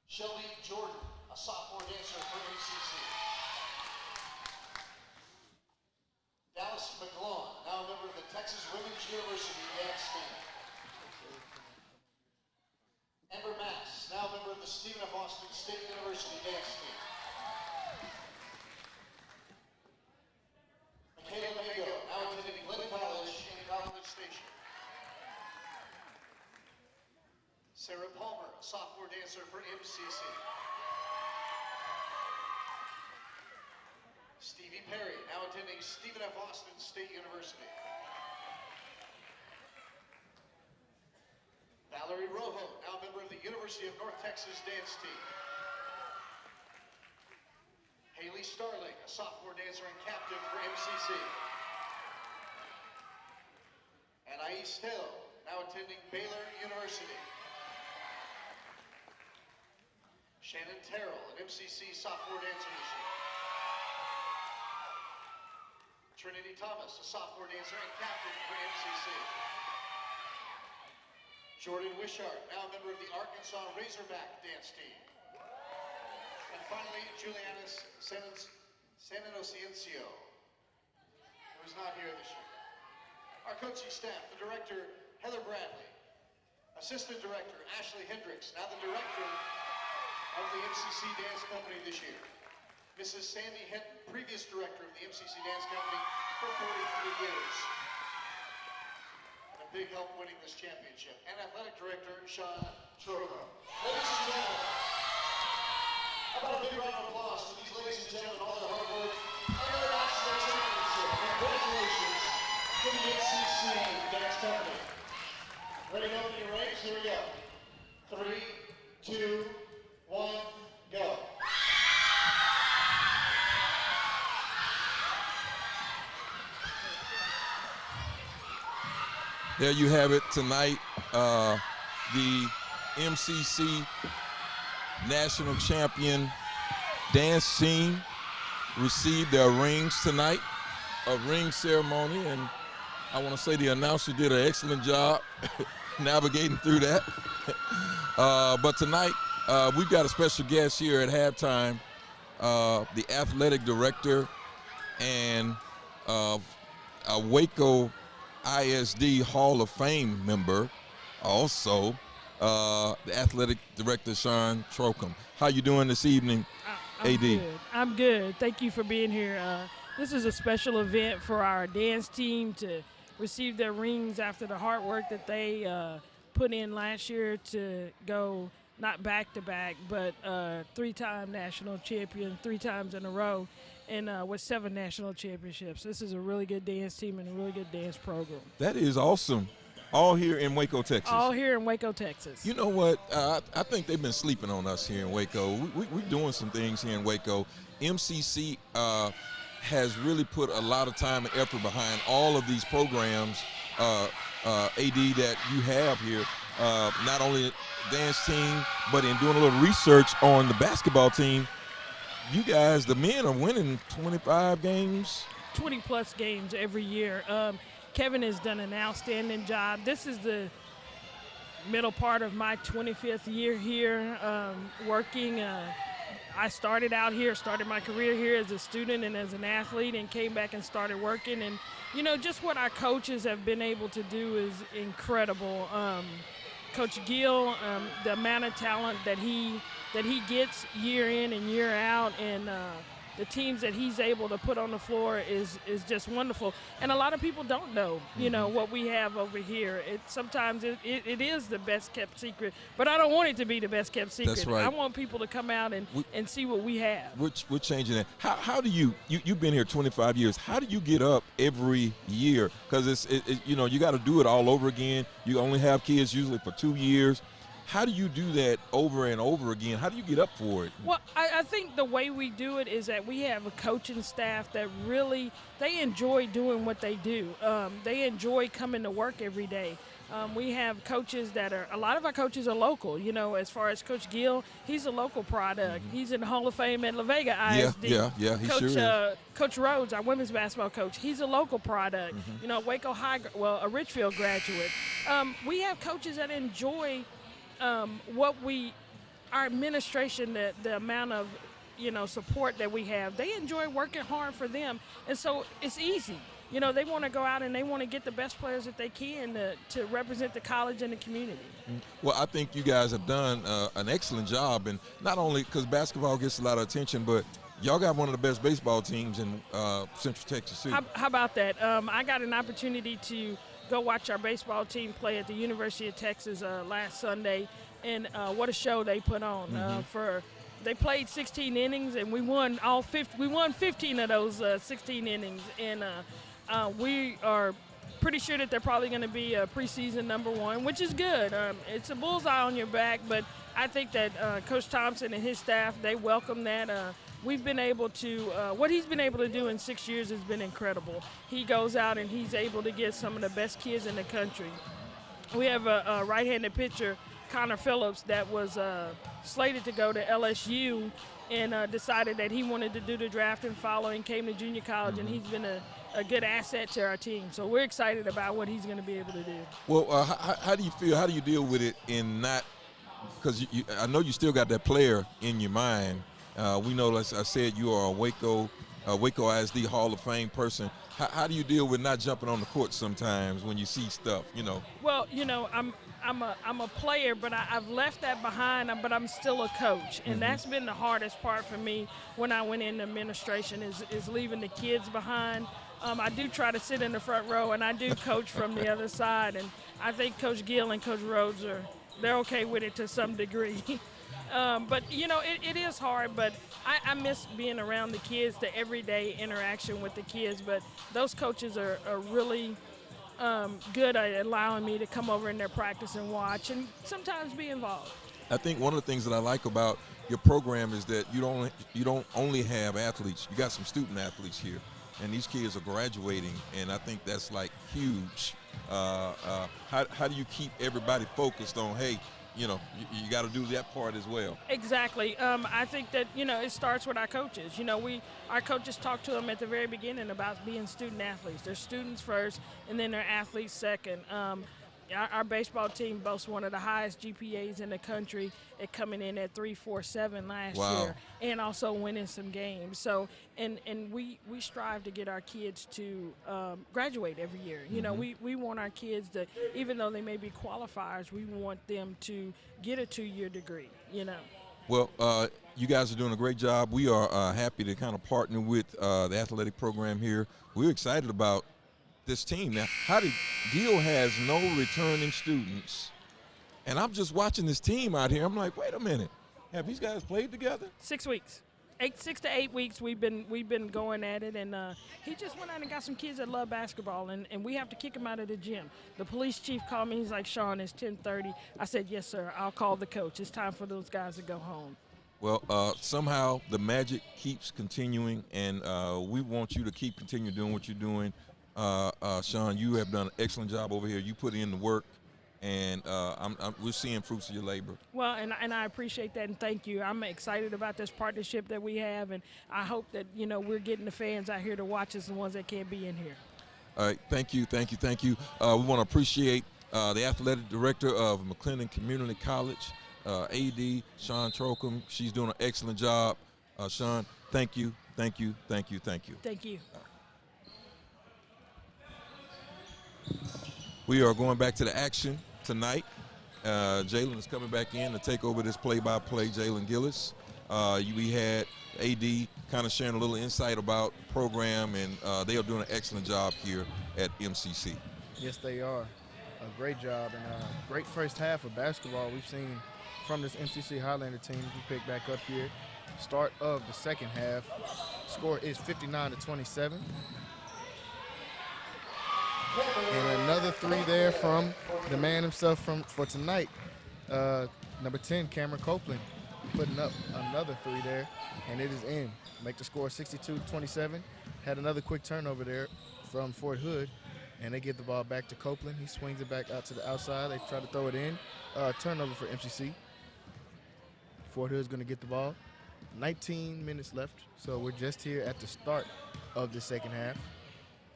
Shelby Jordan, a sophomore dancer for MCC. Dallas McGlawn, now a member of the Texas Women's University dance team. Amber Mass, now a member of the Stephen F. Austin State University dance team. Michaela Mayo, now attending Glenn College in College Station. Sarah Palmer, a sophomore dancer for MCC. Stevie Perry, now attending Stephen F. Austin State University. Valerie Rojo, now a member of the University of North Texas dance team. Haley Starling, a sophomore dancer and captain for MCC. And Ais Hill, now attending Baylor University. Shannon Terrell, an MCC sophomore dancer this year. Trinity Thomas, a sophomore dancer and captain for MCC. Jordan Wishart, now a member of the Arkansas Razorback dance team. And finally, Juliana Saninocencio, who is not here this year. Our coaching staff, the director, Heather Bradley. Assistant Director Ashley Hendricks, now the Director of the MCC Dance Company this year. Mrs. Sandy Hinton, previous Director of the MCC Dance Company for 43 years. And a big help winning this championship. And Athletic Director Sean Trova. Ladies and gentlemen, how about a big round of applause for these ladies and gentlemen, all their hard work and their national championship. Congratulations to the MCC Dance Company. Ready to go to your ranks? Here we go. 3, 2, 1, go. There you have it tonight. The MCC National Champion dance team received their rings tonight, a ring ceremony, and I want to say the announcer did an excellent job navigating through that. But tonight, we've got a special guest here at halftime, the athletic director and a Waco ISD Hall of Fame member, also the athletic director, Sean Trocum. How you doing this evening, AD? Good. I'm good. Thank you for being here. This is a special event for our dance team to receive their rings after the hard work that they put in last year to go not back-to-back, but 3-time national champion, 3 times in a row, and with 7 national championships. This is a really good dance team and a really good dance program. That is awesome. All here in Waco, Texas. All here in Waco, Texas. You know what? I think they've been sleeping on us here in Waco. We're doing some things here in Waco. MCC has really put a lot of time and effort behind all of these programs, AD, that you have here. Not only dance team, but in doing a little research on the basketball team, you guys, the men, are winning 25 games. 20-plus games every year. Kevin has done an outstanding job. This is the middle part of my 25th year here working. I started out here, started my career here as a student and as an athlete, and came back and started working. And, you know, just what our coaches have been able to do is incredible. Coach Gill, the amount of talent that he gets year in and year out, and the teams that he's able to put on the floor is just wonderful. And a lot of people don't know, you know, what we have over here. Sometimes it is the best kept secret, but I don't want it to be the best kept secret. That's right. I want people to come out and see what we have. We're changing that. How do you've been here 25 years. How do you get up every year? Because you know, you got to do it all over again. You only have kids usually for 2 years. How do you do that over and over again? How do you get up for it? Well, I think the way we do it is that we have a coaching staff that really, they enjoy doing what they do. They enjoy coming to work every day. We have coaches a lot of our coaches are local. You know, as far as Coach Gill, he's a local product. Mm-hmm. He's in the Hall of Fame at La Vega ISD. Yeah, he sure is. Coach Rhodes, our women's basketball coach, he's a local product. Mm-hmm. You know, Waco a Richfield graduate. We have coaches that enjoy our administration, the amount of, you know, support that we have. They enjoy working hard for them, and so it's easy. You know, they want to go out and they want to get the best players that they can to represent the college and the community. Well, I think you guys have done an excellent job, and not only because basketball gets a lot of attention, but y'all got one of the best baseball teams in Central Texas too. How about that? I got an opportunity to go watch our baseball team play at the University of Texas last Sunday, and what a show they put on. Mm-hmm. They played 16 innings, and we won 15 of those 16 innings, and we are pretty sure that they're probably going to be a preseason #1, which is good. It's a bullseye on your back, but I think that Coach Thompson and his staff, they welcome that. We've been able to, what he's been able to do in 6 years has been incredible. He goes out and he's able to get some of the best kids in the country. We have a right-handed pitcher, Connor Phillips, that was slated to go to LSU and decided that he wanted to do the draft and follow and came to junior college, mm-hmm. and he's been a good asset to our team. So we're excited about what he's going to be able to do. Well, how do you feel? How do you deal with it in not – because I know you still got that player in your mind. We know, as I said, you are a Waco ISD Hall of Fame person. How do you deal with not jumping on the court sometimes when you see stuff, you know? Well, you know, I'm a player, but I've left that behind. But I'm still a coach, and that's been the hardest part for me when I went into administration is leaving the kids behind. I do try to sit in the front row, and I do coach from the other side. And I think Coach Gill and Coach Rhodes they're okay with it to some degree. But it is hard. But I miss being around the kids, the everyday interaction with the kids. But those coaches are really good at allowing me to come over in their practice and watch and sometimes be involved. I think one of the things that I like about your program is that you don't only have athletes. You got some student athletes here, and these kids are graduating, and I think that's like huge. How do you keep everybody focused on, hey, you got to do that part as well? Exactly. I think that, it starts with our coaches. Our coaches talk to them at the very beginning about being student athletes. They're students first, and then they're athletes second. Our baseball team boasts one of the highest GPAs in the country at coming in at 3.47 last year, and also winning some games. So, and we strive to get our kids to graduate every year. We want our kids to, even though they may be qualifiers, we want them to get a 2-year degree. Well, you guys are doing a great job. We are happy to kind of partner with the athletic program here. We're excited about this team. Now, Gill has no returning students, and I'm just watching this team out here. I'm like, wait a minute, have these guys played together? 6 weeks. 6 to 8 weeks we've been going at it, and he just went out and got some kids that love basketball, and we have to kick him out of the gym. The police chief called me. He's like, Sean, it's 10:30. I said, yes, sir. I'll call the coach. It's time for those guys to go home. Well, somehow the magic keeps continuing, and we want you to continue doing what you're doing. Sean, you have done an excellent job over here. You put in the work, and we're seeing fruits of your labor. Well, and I appreciate that, and thank you. I'm excited about this partnership that we have, and I hope that, we're getting the fans out here to watch us, the ones that can't be in here. All right, thank you. We want to appreciate the athletic director of McLennan Community College, AD Sean Trocum. She's doing an excellent job. Sean, thank you. Thank you. We are going back to the action tonight. Jalen is coming back in to take over this play-by-play, Jalen Gillis. We had AD kind of sharing a little insight about the program, and they are doing an excellent job here at MCC. Yes, they are. A great job, and a great first half of basketball we've seen from this MCC Highlander team. We pick back up here. Start of the second half. Score is 59-27. And another three there from the man himself for tonight, number 10, Cameron Copeland, putting up another three there, and it is in. Make the score 62-27. Had another quick turnover there from Fort Hood, and they give the ball back to Copeland. He swings it back out to the outside. They try to throw it in. Turnover for MCC. Fort Hood's going to get the ball. 19 minutes left, so we're just here at the start of the second half.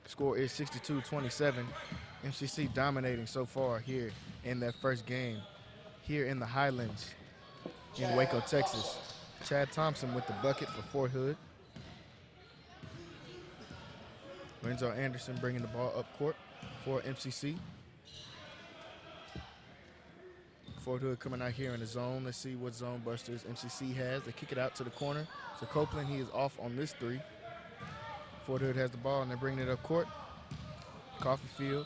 Score is 62-27. MCC dominating so far here in their first game here in the Highlands in Waco, Texas. Chad Thompson with the bucket for Fort Hood. Renzo Anderson bringing the ball up court for MCC. Fort Hood coming out here in the zone. Let's see what zone busters MCC has. They kick it out to the corner. So Copeland, he is off on this three. Fort Hood has the ball, and they're bringing it up court. Coffeyfield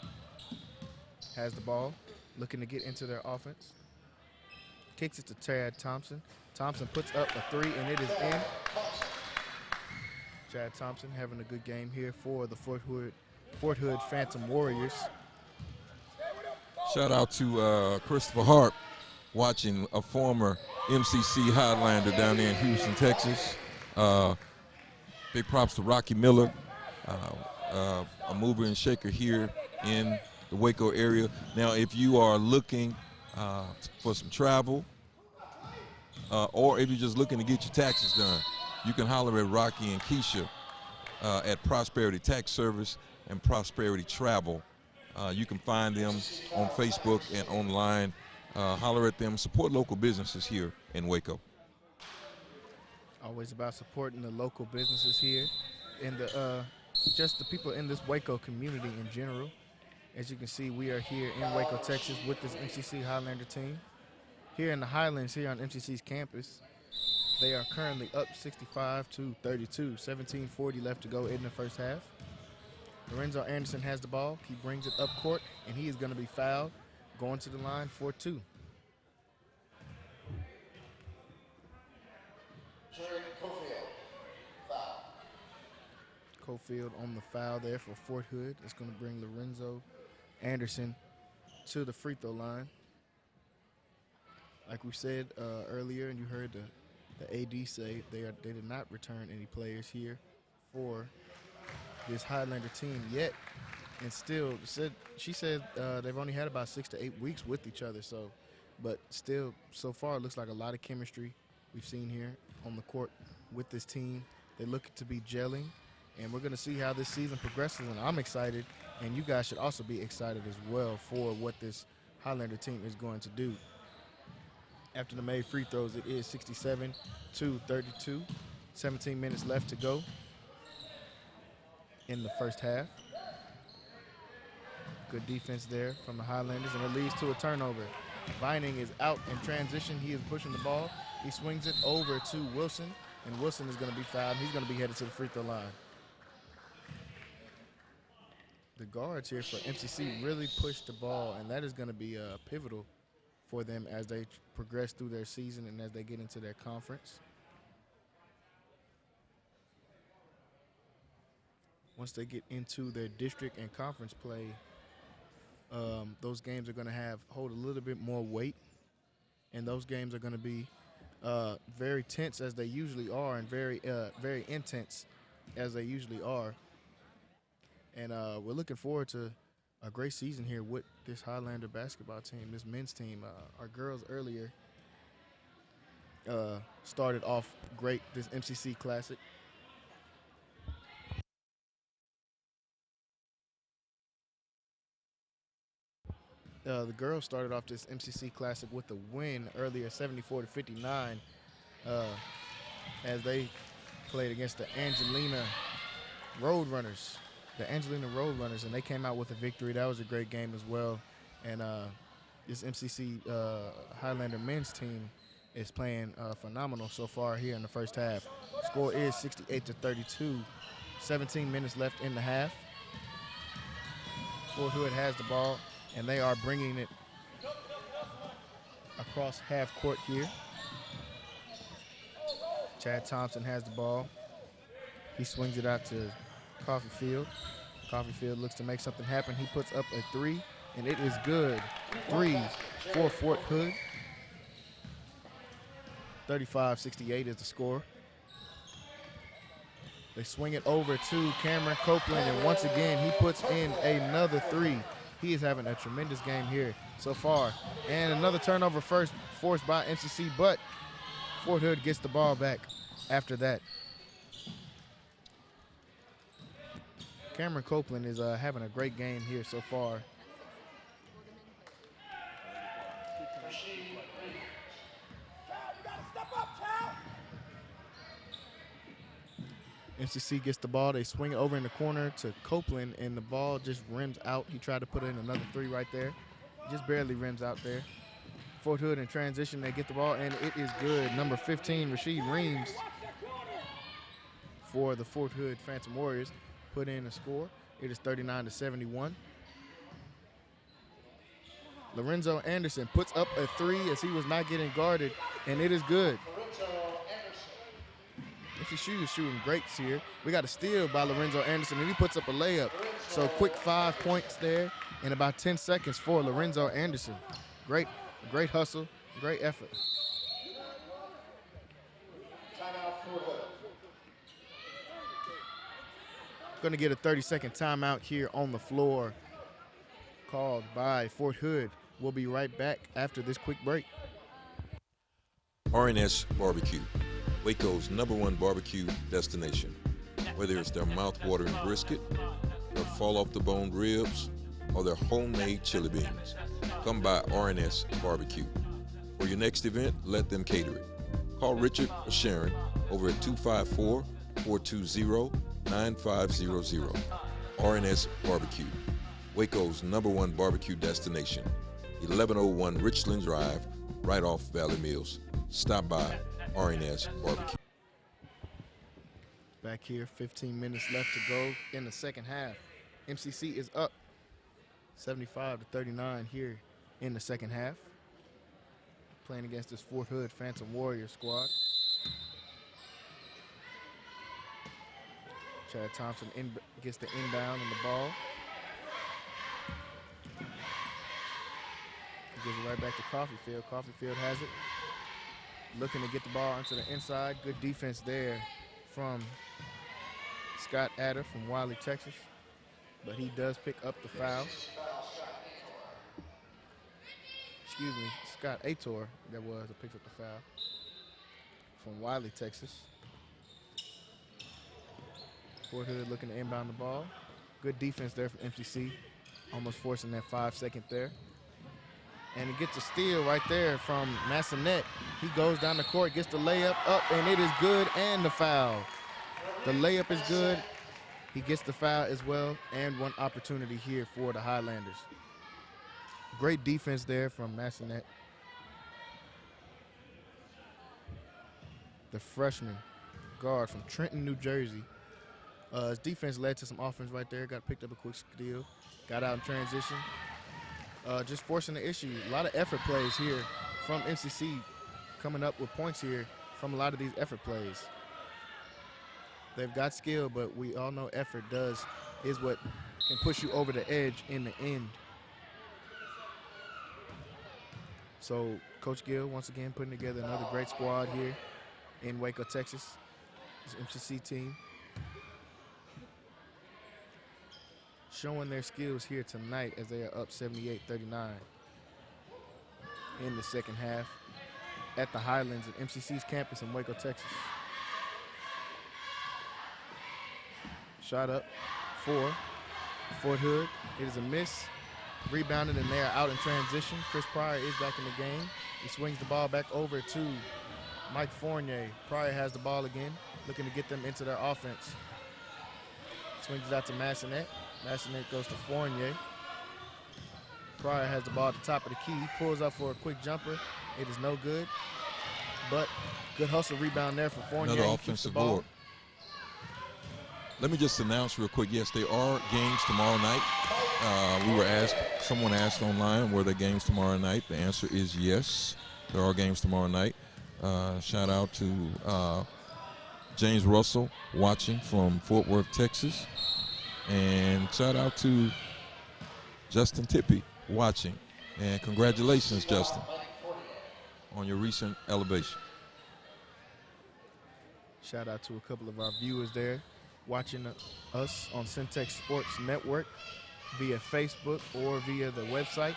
has the ball, looking to get into their offense. Kicks it to Chad Thompson. Thompson puts up a three, and it is in. Chad Thompson having a good game here for the Fort Hood Phantom Warriors. Shout out to Christopher Hart, watching a former MCC Highlander down there in Houston, Texas. Big props to Rocky Miller, a mover and shaker here in the Waco area. Now, if you are looking for some travel, or if you're just looking to get your taxes done, you can holler at Rocky and Keisha at Prosperity Tax Service and Prosperity Travel. You can find them on Facebook and online. Holler at them. Support local businesses here in Waco. Always about supporting the local businesses here and just the people in this Waco community in general. As you can see, we are here in Waco, Texas with this MCC Highlander team. Here in the Highlands, here on MCC's campus, they are currently up 65-32, 17:40 left to go in the first half. Lorenzo Anderson has the ball. He brings it up court, and he is going to be fouled, going to the line for 2. Jared Cofield, foul. Cofield on the foul there for Fort Hood. It's going to bring Lorenzo Anderson to the free throw line. Like we said earlier, and you heard the AD say, they did not return any players here for this Highlander team yet, and still she said they've only had about 6 to 8 weeks with each other. So, but still, so far, it looks like a lot of chemistry we've seen here on the court with this team. They look to be gelling, and we're going to see how this season progresses. And I'm excited, and you guys should also be excited as well for what this Highlander team is going to do. After the made free throws, it is 67-32. 17 minutes left to go in the first half. Good defense there from the Highlanders, and it leads to a turnover. Vining is out in transition. He is pushing the ball. He swings it over to Wilson, and Wilson is going to be fouled. He's going to be headed to the free throw line. The guards here for MCC really pushed the ball, and that is going to be pivotal for them as they progress through their season and as they get into their conference. Once they get into their district and conference play, those games are going to hold a little bit more weight, and those games are going to be very tense as they usually are, and very intense as they usually are. And we're looking forward to a great season here with this Highlander basketball team, this men's team. Our girls earlier started off great, this MCC Classic. The girls started off this MCC Classic with a win earlier, 74-59, as they played against the Angelina Roadrunners. And they came out with a victory. That was a great game as well. And this MCC Highlander men's team is playing phenomenal so far here in the first half. Score is 68-32. 17 minutes left in the half. Fort Hood has the ball, and they are bringing it across half court here. Chad Thompson has the ball. He swings it out to Coffeyfield. Coffeyfield looks to make something happen. He puts up a 3, and it is good. 3 for Fort Hood. 35-68 is the score. They swing it over to Cameron Copeland, and once again, he puts in another 3. He is having a tremendous game here so far. And another turnover forced by MCC, but Fort Hood gets the ball back after that. Cameron Copeland is having a great game here so far. MCC gets the ball. They swing it over in the corner to Copeland, and the ball just rims out. He tried to put in another 3 right there. Just barely rims out there. Fort Hood in transition. They get the ball, and it is good. Number 15, Rasheed Reams, for the Fort Hood Phantom Warriors, put in a score. It is 39-71. Lorenzo Anderson puts up a 3 as he was not getting guarded, and it is good. MCC is shooting great here. We got a steal by Lorenzo Anderson, and he puts up a layup. So quick 5 points there in about 10 seconds for Lorenzo Anderson. Great hustle, great effort. Going to get a 30-second timeout here on the floor called by Fort Hood. We'll be right back after this quick break. RNS Barbecue, Waco's #1 barbecue destination. Whether it's their mouth-watering brisket, their fall-off-the-bone ribs, or their homemade chili beans, come by RNS Barbecue. For your next event, let them cater it. Call Richard or Sharon over at 254-420-9500. RNS Barbecue. Waco's #1 barbecue destination, 1101 Richland Drive, right off Valley Mills. Stop by R&S Barbecue. Back here, 15 minutes left to go in the second half. MCC is up 75-39 here in the second half. Playing against this Fort Hood Phantom Warrior squad. Chad Thompson gets the inbound on the ball. He gives it right back to Coffeyfield. Coffeyfield has it. Looking to get the ball onto the inside. Good defense there from Scott Adder from Wiley, Texas. But he does pick up the foul. Excuse me, Scott Ator, that picks up the foul from Wiley, Texas. Fort Hood looking to inbound the ball. Good defense there from MCC, almost forcing that 5 second there. And he gets a steal right there from Massanet. He goes down the court, gets the layup up, and it is good, and the foul. The layup is good. He gets the foul as well, and one opportunity here for the Highlanders. Great defense there from Massanet. The freshman guard from Trenton, New Jersey. His defense led to some offense right there. Got picked up a quick steal. Got out in transition. Just forcing the issue. A lot of effort plays here from MCC, coming up with points here from a lot of these effort plays. They've got skill, but we all know effort is what can push you over the edge in the end. So Coach Gill, once again, putting together another great squad here in Waco, Texas. This MCC team showing their skills here tonight as they are up 78-39 in the second half at the Highlands at MCC's campus in Waco, Texas. Shot up for Fort Hood. It is a miss. Rebounded, and they are out in transition. Chris Pryor is back in the game. He swings the ball back over to Mike Fournier. Pryor has the ball again, looking to get them into their offense. Swings it out to Massanet. Massanet goes to Fournier. Pryor has the ball at the top of the key. He pulls up for a quick jumper. It is no good, but good hustle rebound there for Fournier. Another offensive board. Let me just announce real quick, yes, there are games tomorrow night. Someone asked online, were there games tomorrow night? The answer is yes, there are games tomorrow night. Shout out to James Russell watching from Fort Worth, Texas. And shout out to Justin Tippy watching. And congratulations, Justin, on your recent elevation. Shout out to a couple of our viewers there watching us on Syntex Sports Network via Facebook or via the website.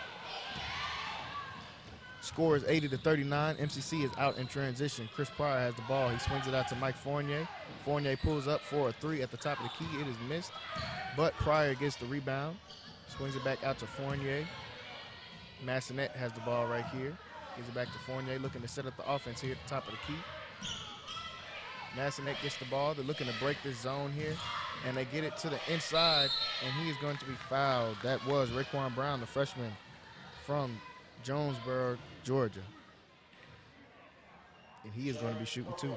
Score is 80-39. MCC is out in transition. Chris Pryor has the ball. He swings it out to Mike Fournier. Fournier pulls up for a three at the top of the key. It is missed, but Pryor gets the rebound. Swings it back out to Fournier. Massanet has the ball right here. Gives it back to Fournier, looking to set up the offense here at the top of the key. Massanet gets the ball. They're looking to break this zone here, and they get it to the inside, and he is going to be fouled. That was Raekwon Brown, the freshman from Jonesboro, Georgia. And he is going to be shooting two.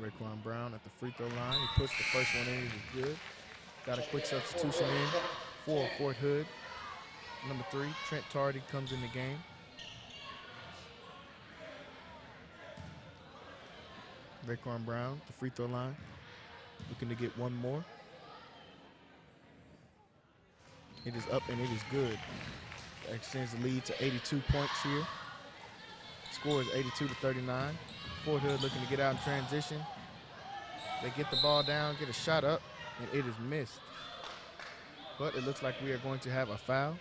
Raekwon Brown at the free throw line. He puts the first one in. It is good. Got a quick substitution in for Fort Hood. Number 3, Trent Tardy comes in the game. Raekwon Brown, the free throw line, looking to get one more. It is up and it is good. That extends the lead to 82 points here. Score is 82-39. Fort Hood looking to get out in transition. They get the ball down, get a shot up, and it is missed. But it looks like we are going to have a foul.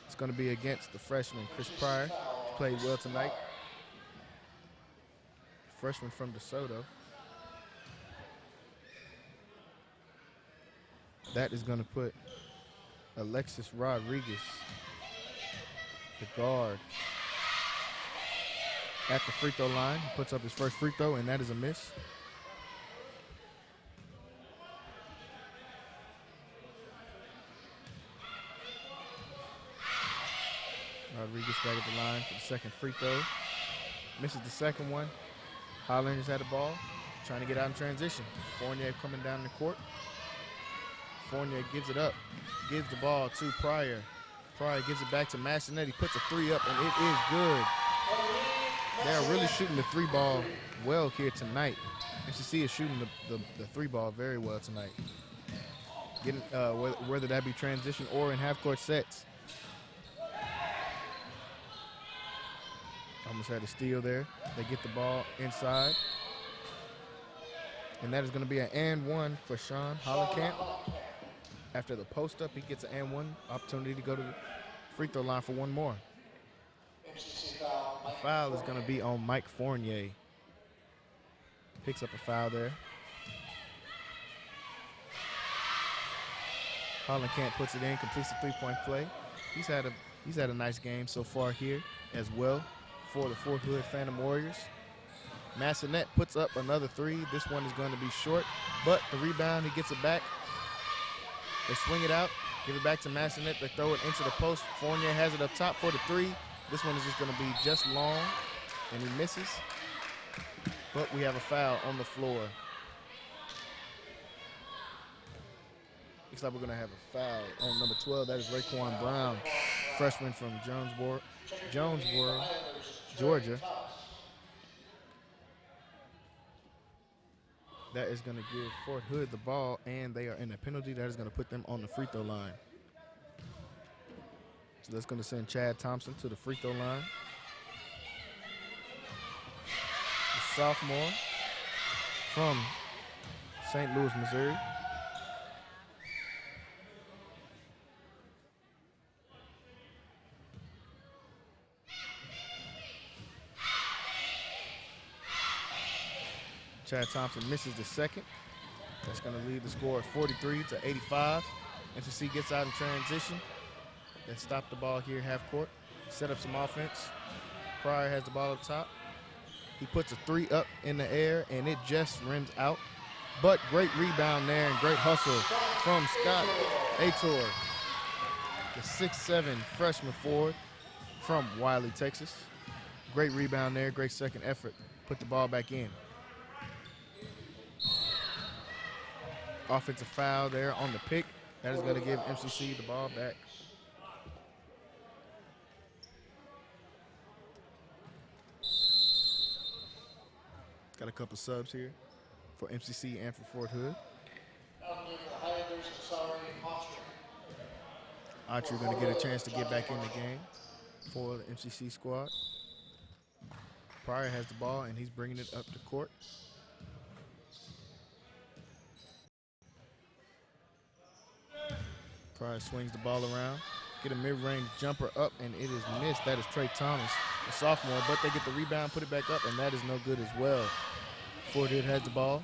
It's going to be against the freshman, Chris Pryor. He's played well tonight. Freshman from DeSoto. That is going to put Alexis Rodriguez the guard, at the free throw line. He puts up his first free throw, and that is a miss. Rodriguez back at the line for the second free throw. Misses the second one. Highlanders had the ball, trying to get out in transition. Fournier coming down the court. Fournier gives it up, gives the ball to Pryor. Pryor gives it back to Massonet. He puts a three up, and it is good. They're really shooting the three ball well here tonight. MCC is shooting the three ball very well tonight. Getting whether that be transition or in half court sets. Almost had a steal there. They get the ball inside. And that is going to be an and one for Sean Hollenkamp. After the post up, he gets an and one opportunity to go to the free throw line for one more. The foul is going to be on Mike Fournier. Picks up a foul there. Hollenkamp puts it in, completes the three-point play. He's had a nice game so far here as well for the Fort Hood Phantom Warriors. Massonet puts up another three. This one is going to be short, but the rebound, he gets it back. They swing it out, give it back to Massonet. They throw it into the post. Fournier has it up top for the three. This one is just going to be just long, and he misses. But we have a foul on the floor. Looks like we're going to have a foul on number 12. That is Raekwon Brown, freshman from Jonesboro, Georgia. That is going to give Fort Hood the ball, and they are in a penalty. That is going to put them on the free throw line. So that's going to send Chad Thompson to the free throw line. The sophomore from St. Louis, Missouri. Chad Thompson misses the second. That's going to lead the score at 43-85. MCC gets out in transition. They stop the ball here half court, set up some offense. Pryor has the ball up top. He puts a three up in the air, and it just rims out. But great rebound there and great hustle from Scott Ator, the 6'7" freshman forward from Wiley, Texas. Great rebound there, great second effort. Put the ball back in. Offensive foul there on the pick. That is going to give MCC the ball back. Got a couple subs here for MCC and for Fort Hood. Autry going to get a chance to get back in the game for the MCC squad. Pryor has the ball, and he's bringing it up the court. Pryor swings the ball around, get a mid-range jumper up, and it is missed. That is Trey Thomas, the sophomore, but they get the rebound, put it back up, and that is no good as well. Fort Hood has the ball,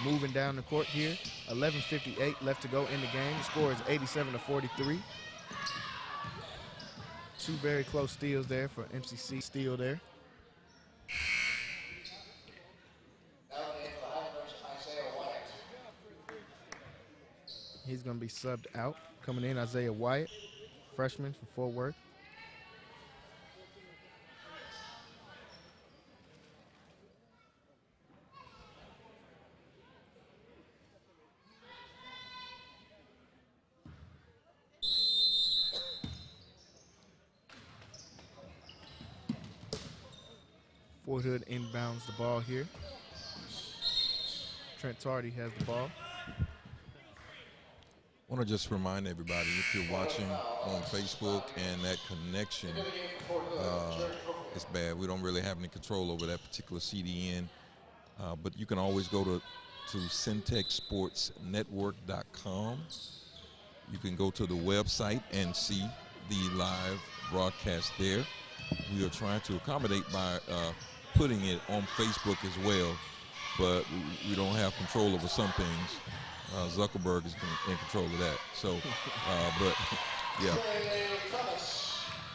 moving down the court here. 11:58 left to go in the game. The score is 87-43. Two very close steals there for MCC. Steal there. He's going to be subbed out. Coming in, Isaiah Wyatt, freshman from Fort Worth. Fort Hood inbounds the ball here. Trent Tardy has the ball. I want to just remind everybody, if you're watching on Facebook and that connection is bad, we don't really have any control over that particular CDN, but you can always go to syntechsportsnetwork.com. You can go to the website and see the live broadcast there. We are trying to accommodate by putting it on Facebook as well, but we don't have control over some things. Zuckerberg is in control of that. So, but yeah.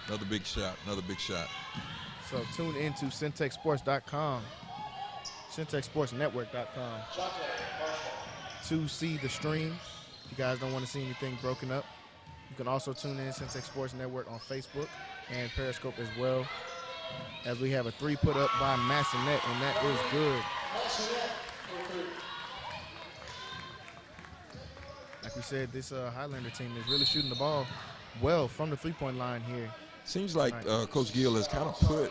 Another big shot. Another big shot. So tune into syntechsports.com, syntechsportsnetwork.com to see the stream. If you guys don't want to see anything broken up, you can also tune in Syntech Sports Network on Facebook and Periscope as well, as we have a 3 put up by Massonet, and that is good. Like we said, this Highlander team is really shooting the ball well from the 3-point line here. Seems like Coach Gill has kind of put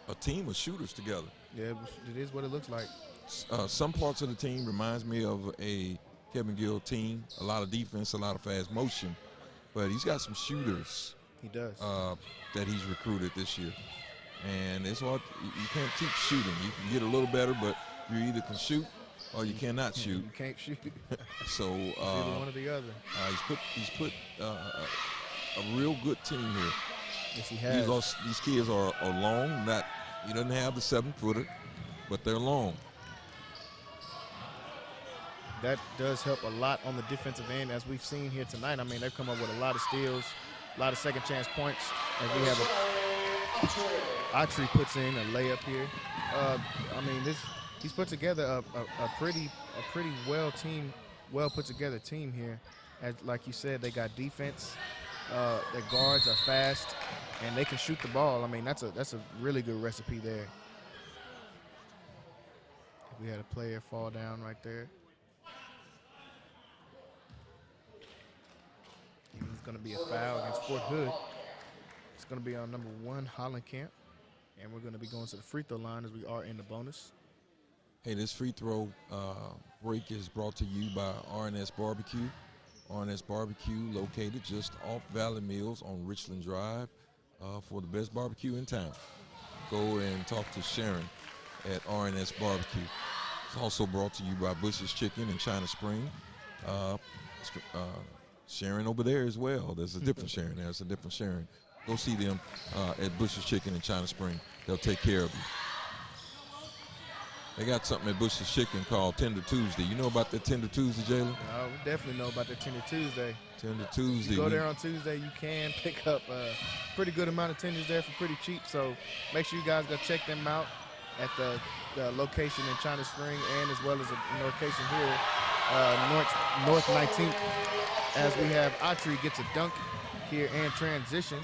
a team of shooters together. Yeah, it is what it looks like. Some parts of the team reminds me of a Kevin Gill team. A lot of defense, a lot of fast motion. But he's got some shooters. He does. That he's recruited this year. And it's hard. You can't teach shooting. You can get a little better, but you either can shoot or you cannot shoot. You can't shoot. So it's either one or the other. He's put a real good team here. Yes, he has. These kids are long. He doesn't have the 7-footer, but they're long. That does help a lot on the defensive end, as we've seen here tonight. I mean, they've come up with a lot of steals, a lot of second chance points. As we have Autry puts in a layup here. I mean, he's put together a pretty well put together team here. As like you said, they got defense. Their guards are fast, and they can shoot the ball. I mean, that's a really good recipe there. We had a player fall down right there. It's going to be a foul against Fort Hood. It's going to be on number 1, Holland Camp. And we're going to be going to the free throw line as we are in the bonus. Hey, this free throw break is brought to you by R&S Barbecue. R&S Barbecue located just off Valley Mills on Richland Drive for the best barbecue in town. Go and talk to Sharon at R&S Barbecue. It's also brought to you by Bush's Chicken in China Spring. Sharon over there as well. There's a different Sharon. There's a different Sharon. Go see them at Bush's Chicken in China Spring. They'll take care of you. They got something at Bush's Chicken called Tender Tuesday. You know about that Tender Tuesday, Jalen? We definitely know about that Tender Tuesday. Tender Tuesday. If you go there on Tuesday, you can pick up a pretty good amount of tenders there for pretty cheap. So make sure you guys go check them out at the location in China Spring, and as well as a location here, North 19th. As we have Autry gets a dunk here and transition.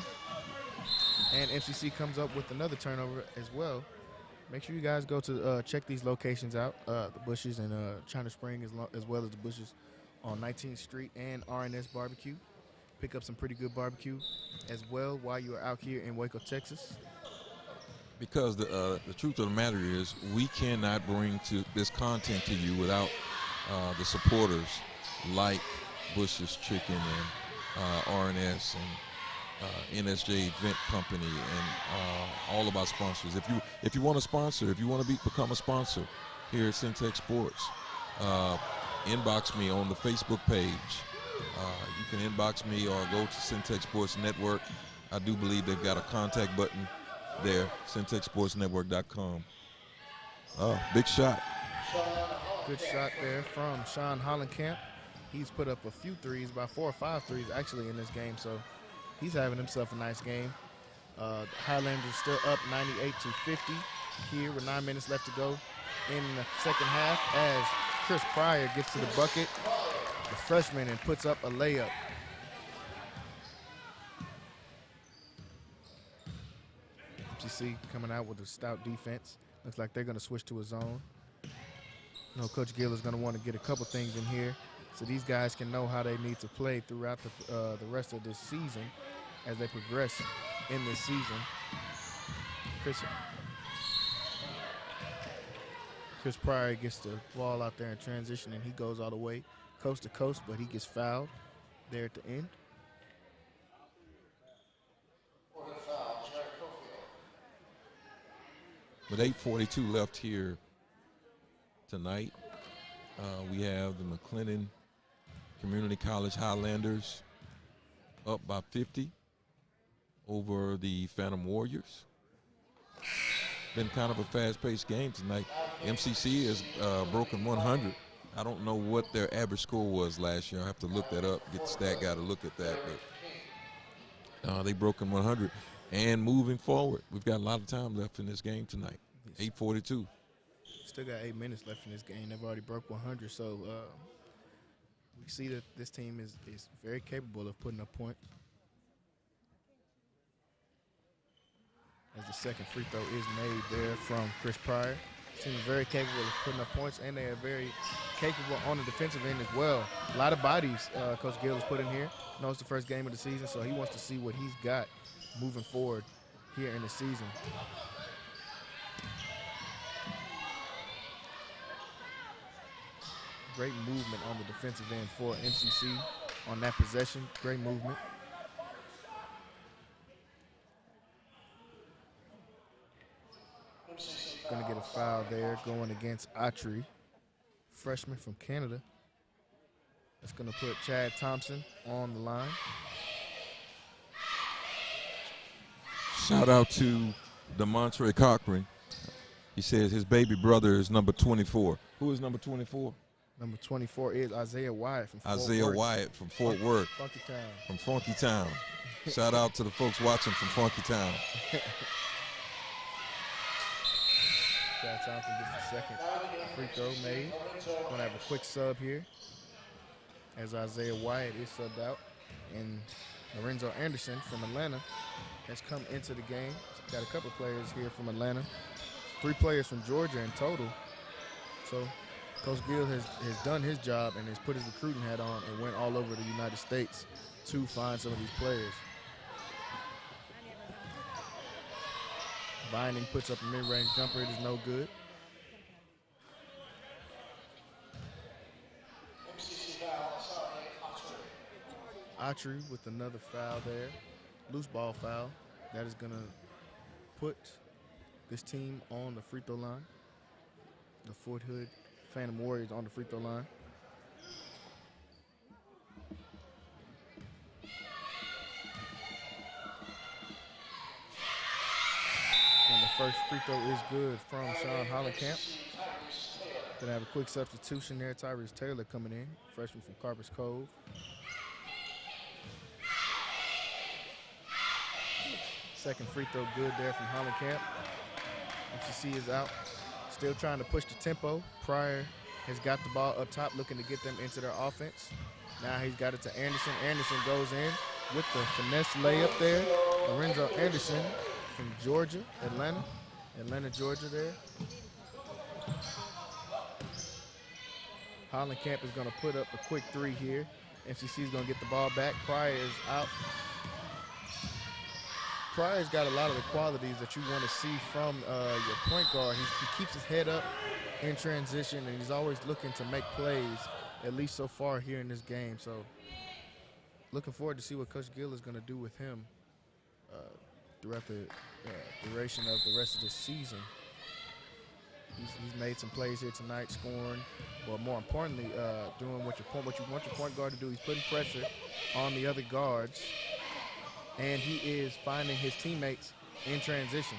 And MCC comes up with another turnover as well. Make sure you guys go to check these locations out, the Bushes and China Spring, as well as the Bushes on 19th Street and R&S Barbecue. Pick up some pretty good barbecue as well while you are out here in Waco, Texas. Because the truth of the matter is, we cannot bring this content to you without the supporters like Bush's Chicken and R&S and NSJ Event Company and all of our sponsors. If you want to sponsor, if you want to become a sponsor here at Syntech Sports, inbox me on the Facebook page. You can inbox me or go to Syntech Sports Network. I do believe they've got a contact button there, syntechsportsnetwork.com. Big shot. Good shot there from Sean Hollenkamp. He's put up a few threes, about 4 or 5 threes actually in this game, so he's having himself a nice game. Highlanders still up 98-50 here with 9 minutes left to go in the second half as Chris Pryor gets to the bucket, the freshman, and puts up a layup. MCC coming out with a stout defense. Looks like they're going to switch to a zone. You know, Coach Gill is going to want to get a couple things in here so these guys can know how they need to play throughout the rest of this season as they progress in this season. Chris Pryor gets the ball out there in transition, and he goes all the way coast to coast, but he gets fouled there at the end. With 8:42 left here tonight, we have the McLennan Community College Highlanders up by 50 over the Phantom Warriors. Been kind of a fast-paced game tonight. MCC has broken 100. I don't know what their average score was last year. I have to look that up, get the stat guy to look at that. They broken 100. And moving forward, we've got a lot of time left in this game tonight. 8:42. Still got 8 minutes left in this game. They've already broke 100, so we see that this team is very capable of putting up points. As the second free throw is made there from Chris Pryor. This team is very capable of putting up points, and they are very capable on the defensive end as well. A lot of bodies Coach Gill has put in here. Knows it's the first game of the season, so he wants to see what he's got moving forward here in the season. Great movement on the defensive end for MCC on that possession. Great movement. Going to get a foul there going against Autry, freshman from Canada. That's going to put Chad Thompson on the line. Shout out to DeMontre Cochran. He says his baby brother is number 24. Who is number 24? Number 24 is Isaiah Wyatt from Fort Isaiah Worth. Wyatt from Fort Worth. Funky Town. From Funky Town. Shout out to the folks watching from Funky Town. Chad Thompson gets the second free throw made. Gonna have a quick sub here as Isaiah Wyatt is subbed out. And Lorenzo Anderson from Atlanta has come into the game. Got a couple players here from Atlanta. 3 players from Georgia in total. So Coach Gill has done his job and has put his recruiting hat on and went all over the United States to find some of these players. Vining puts up a mid-range jumper. It is no good. Autry with another foul there. Loose ball foul. That is going to put this team on the free throw line. The Fort Hood Phantom Warriors on the free throw line. And the first free throw is good from Sean Hollenkamp. Gonna have a quick substitution there. Tyrese Taylor coming in, freshman from Carpers Cove. Second free throw good there from Hollenkamp. MCC is out. Still trying to push the tempo. Pryor has got the ball up top, looking to get them into their offense. Now he's got it to Anderson. Anderson goes in with the finesse layup there. Lorenzo Anderson from Georgia, Atlanta, Georgia there. Hollenkamp is going to put up a quick 3 here. MCC is going to get the ball back. Pryor is out. Pryor's got a lot of the qualities that you want to see from your point guard. He keeps his head up in transition, and he's always looking to make plays, at least so far here in this game. So looking forward to see what Coach Gill is going to do with him throughout the duration of the rest of this season. He's made some plays here tonight, scoring, but more importantly, doing what you want your point guard to do. He's putting pressure on the other guards, and he is finding his teammates in transition.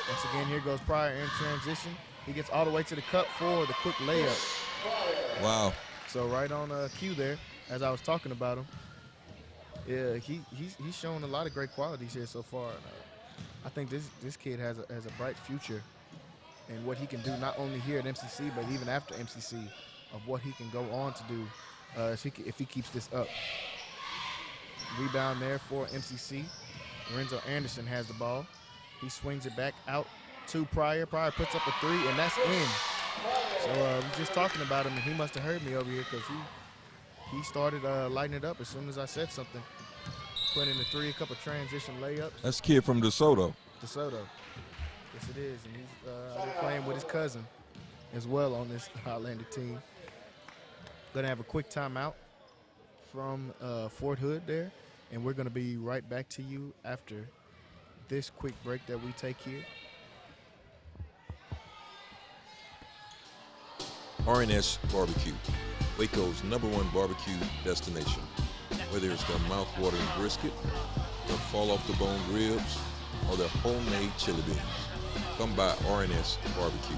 Once again, here goes Pryor in transition. He gets all the way to the cup for the quick layup. Wow. So right on cue there, as I was talking about him. Yeah, he's shown a lot of great qualities here so far. I think this kid has a bright future in what he can do, not only here at MCC, but even after MCC, of what he can go on to do if he keeps this up. Rebound there for MCC. Lorenzo Anderson has the ball. He swings it back out to Pryor. Pryor puts up a 3, and that's in. So we're just talking about him, and he must have heard me over here because he started lighting it up as soon as I said something. Putting in the 3, a couple transition layups. That's a kid from DeSoto. DeSoto. Yes, it is. And he's playing with his cousin as well on this Highlander team. Going to have a quick timeout from Fort Hood there, and we're going to be right back to you after this quick break that we take here. RNS Barbecue, Waco's #1 barbecue destination. Whether it's their mouth-watering brisket, their fall-off-the-bone ribs, or their homemade chili beans, come by RNS Barbecue.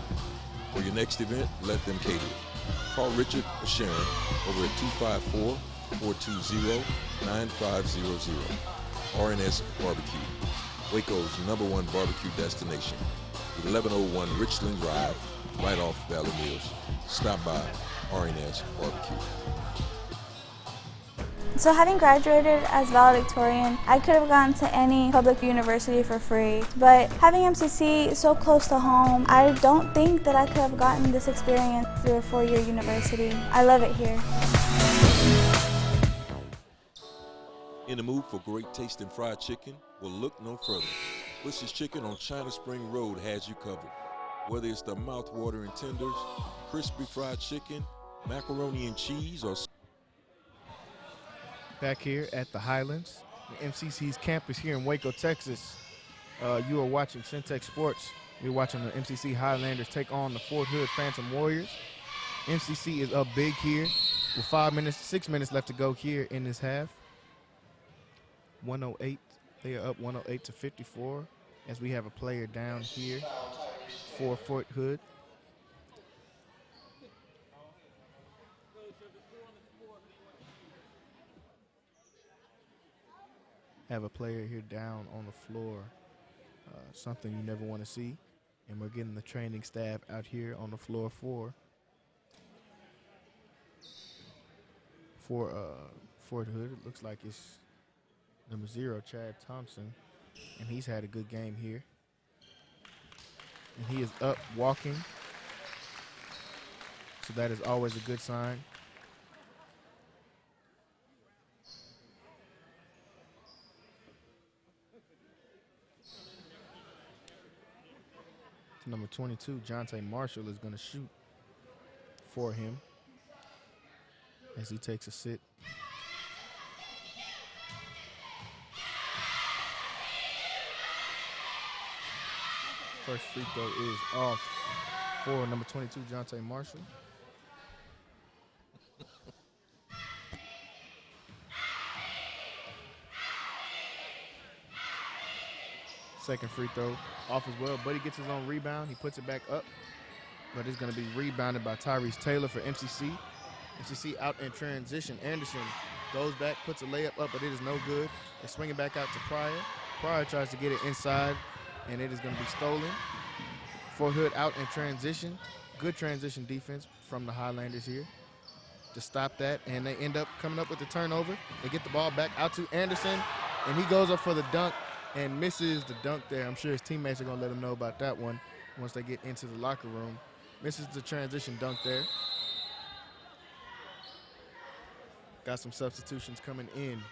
For your next event, let them cater it. Call Richard or Sharon over at 420-9500. RNS Barbecue, Waco's #1 barbecue destination. 1101 Richland Drive, right off Valley Mills. Stop by RNS Barbecue. So having graduated as valedictorian, I could have gone to any public university for free. But having MCC so close to home, I don't think that I could have gotten this experience through a 4-year university. I love it here. In the mood for great tasting fried chicken? Well, look no further. Bush's Chicken on China Spring Road has you covered. Whether it's the mouth-watering tenders, crispy fried chicken, macaroni and cheese, or Back here at the Highlands, the MCC's campus here in Waco, Texas. You are watching Syntex Sports. You're watching the MCC Highlanders take on the Fort Hood Phantom Warriors. MCC is up big here with 6 minutes left to go here in this half. 108, they are up 108-54 as we have a player down here for Fort Hood. Have a player here down on the floor, something you never want to see. And we're getting the training staff out here on the floor for Fort Hood. It looks like it's number 0, Chad Thompson, and he's had a good game here. And he is up walking, so that is always a good sign. Number 22, Jonte Marshall, is going to shoot for him as he takes a sit. First free throw is off for number 22, Jonte Marshall. Second free throw off as well, but he gets his own rebound. He puts it back up, but it's going to be rebounded by Tyrese Taylor for MCC. MCC out in transition. Anderson goes back, puts a layup up, but it is no good. They swing it back out to Pryor. Pryor tries to get it inside, and it is going to be stolen. Fort Hood out in transition. Good transition defense from the Highlanders here to stop that, and they end up coming up with the turnover. They get the ball back out to Anderson, and he goes up for the dunk and misses the dunk there. I'm sure his teammates are going to let him know about that one once they get into the locker room. Misses the transition dunk there. Got some substitutions coming in.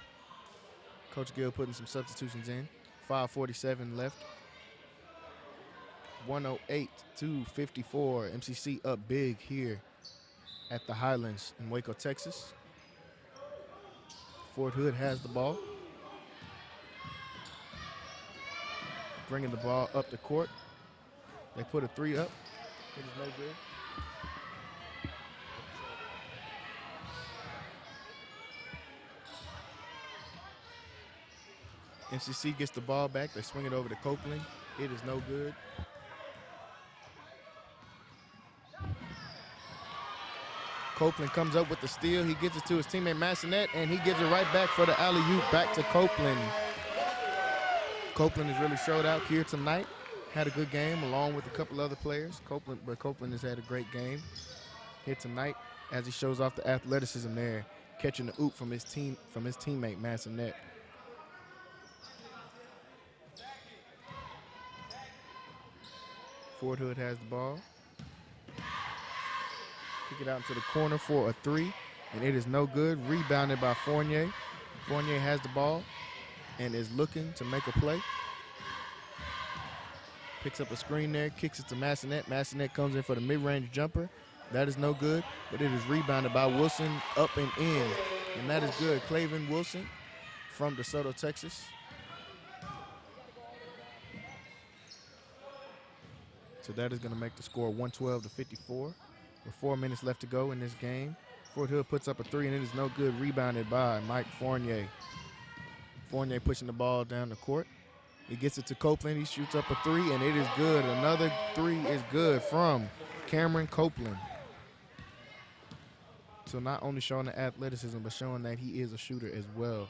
Coach Gill putting some substitutions in. 5:47 left. 108-54. MCC up big here at the Highlands in Waco, Texas. Fort Hood has the ball. Bringing the ball up the court. They put a 3 up. It is no good. MCC gets the ball back. They swing it over to Copeland. It is no good. Copeland comes up with the steal. He gets it to his teammate Massonet, and he gives it right back for the alley-oop back to Copeland. Copeland has really showed out here tonight. Had a good game along with a couple other players. Copeland has had a great game here tonight as he shows off the athleticism there, catching the oop from his teammate Massonet. Fort Hood has the ball. Kick it out into the corner for a 3, and it is no good. Rebounded by Fournier. Fournier has the ball and is looking to make a play. Picks up a screen there, kicks it to Massonet. Massonet comes in for the mid-range jumper. That is no good, but it is rebounded by Wilson up and in, and that is good. Clavin Wilson from DeSoto, Texas. So that is going to make the score 112-54 with 4 minutes left to go in this game. Fort Hood puts up a 3, and it is no good. Rebounded by Mike Fournier. Fournier pushing the ball down the court. He gets it to Copeland. He shoots up a 3, and it is good. Another 3 is good from Cameron Copeland. So not only showing the athleticism, but showing that he is a shooter as well.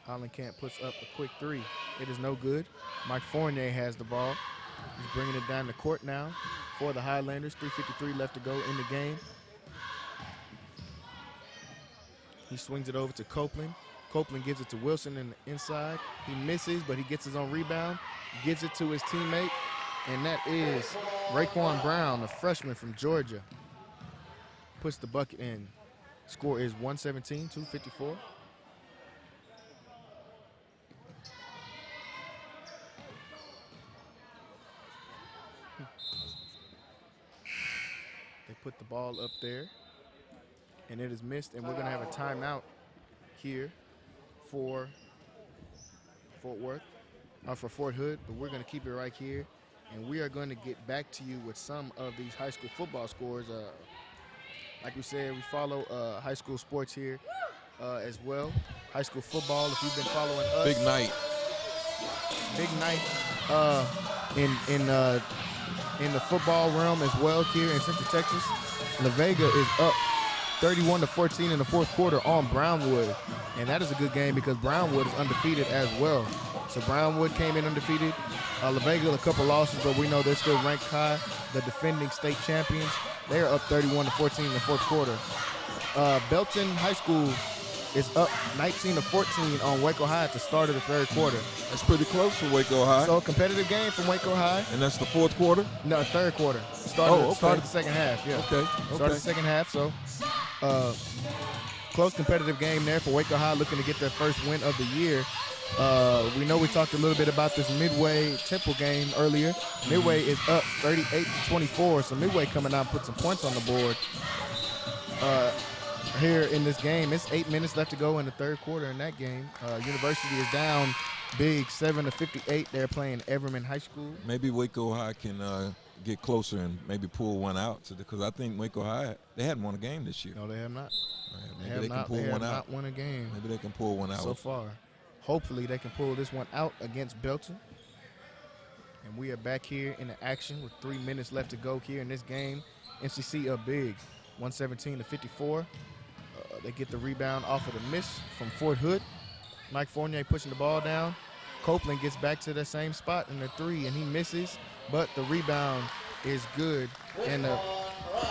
Hollenkamp puts up a quick three. It is no good. Mike Fournier has the ball. He's bringing it down the court now for the Highlanders. 3:53 left to go in the game. He swings it over to Copeland. Copeland gives it to Wilson in the inside. He misses, but he gets his own rebound, gives it to his teammate, and that is Raekwon Brown, a freshman from Georgia. Puts the bucket in. Score is 117, 2:54. They put the ball up there, and it is missed, and we're going to have a timeout here for Fort Worth, for Fort Hood, but we're going to keep it right here, and we are going to get back to you with some of these high school football scores. Like we said, we follow high school sports here as well. High school football, if you've been following us. Big night. Big night in the football realm as well here in Central Texas. La Vega is up 31-14 in the fourth quarter on Brownwood. And that is a good game because Brownwood is undefeated as well. So Brownwood came in undefeated. La Vega, a couple losses, but we know they're still ranked high. The defending state champions, they are up 31-14 in the fourth quarter. Belton High School is up 19-14 on Waco High at the start of the third quarter. That's pretty close for Waco High. So a competitive game from Waco High. And that's the fourth quarter? No, third quarter. Started the second half, yeah. Okay. Started the second half, so close competitive game there for Waco High, looking to get their first win of the year. We know we talked a little bit about this Midway Temple game earlier. Midway is up 38-24, so Midway coming out and put some points on the board. Here in this game, it's 8 minutes left to go in the third quarter in that game. University is down big, 7-58. They're playing Everman High School. Maybe Waco High can get closer and maybe pull one out, because I think Waco High, they hadn't won a game this year. No, they have not. Maybe they can pull one out. Not won a game. Maybe they can pull one out so far. Hopefully they can pull this one out against Belton. And we are back here in the action with 3 minutes left to go here in this game. MCC up big, 117-54. They get the rebound off of the miss from Fort Hood. Mike Fournier pushing the ball down. Copeland gets back to the same spot in the three, and he misses, but the rebound is good, and the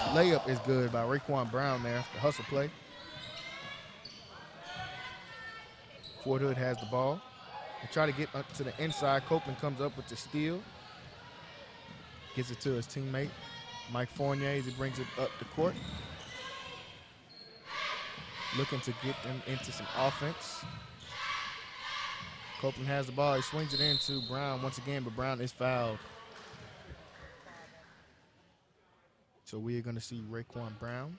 layup is good by Raekwon Brown there, the hustle play. Fort Hood has the ball. They try to get up to the inside. Copeland comes up with the steal. Gets it to his teammate, Mike Fournier, as he brings it up the court. Looking to get them into some offense. Copeland has the ball. He swings it into Brown once again, but Brown is fouled. So we are going to see Raekwon Brown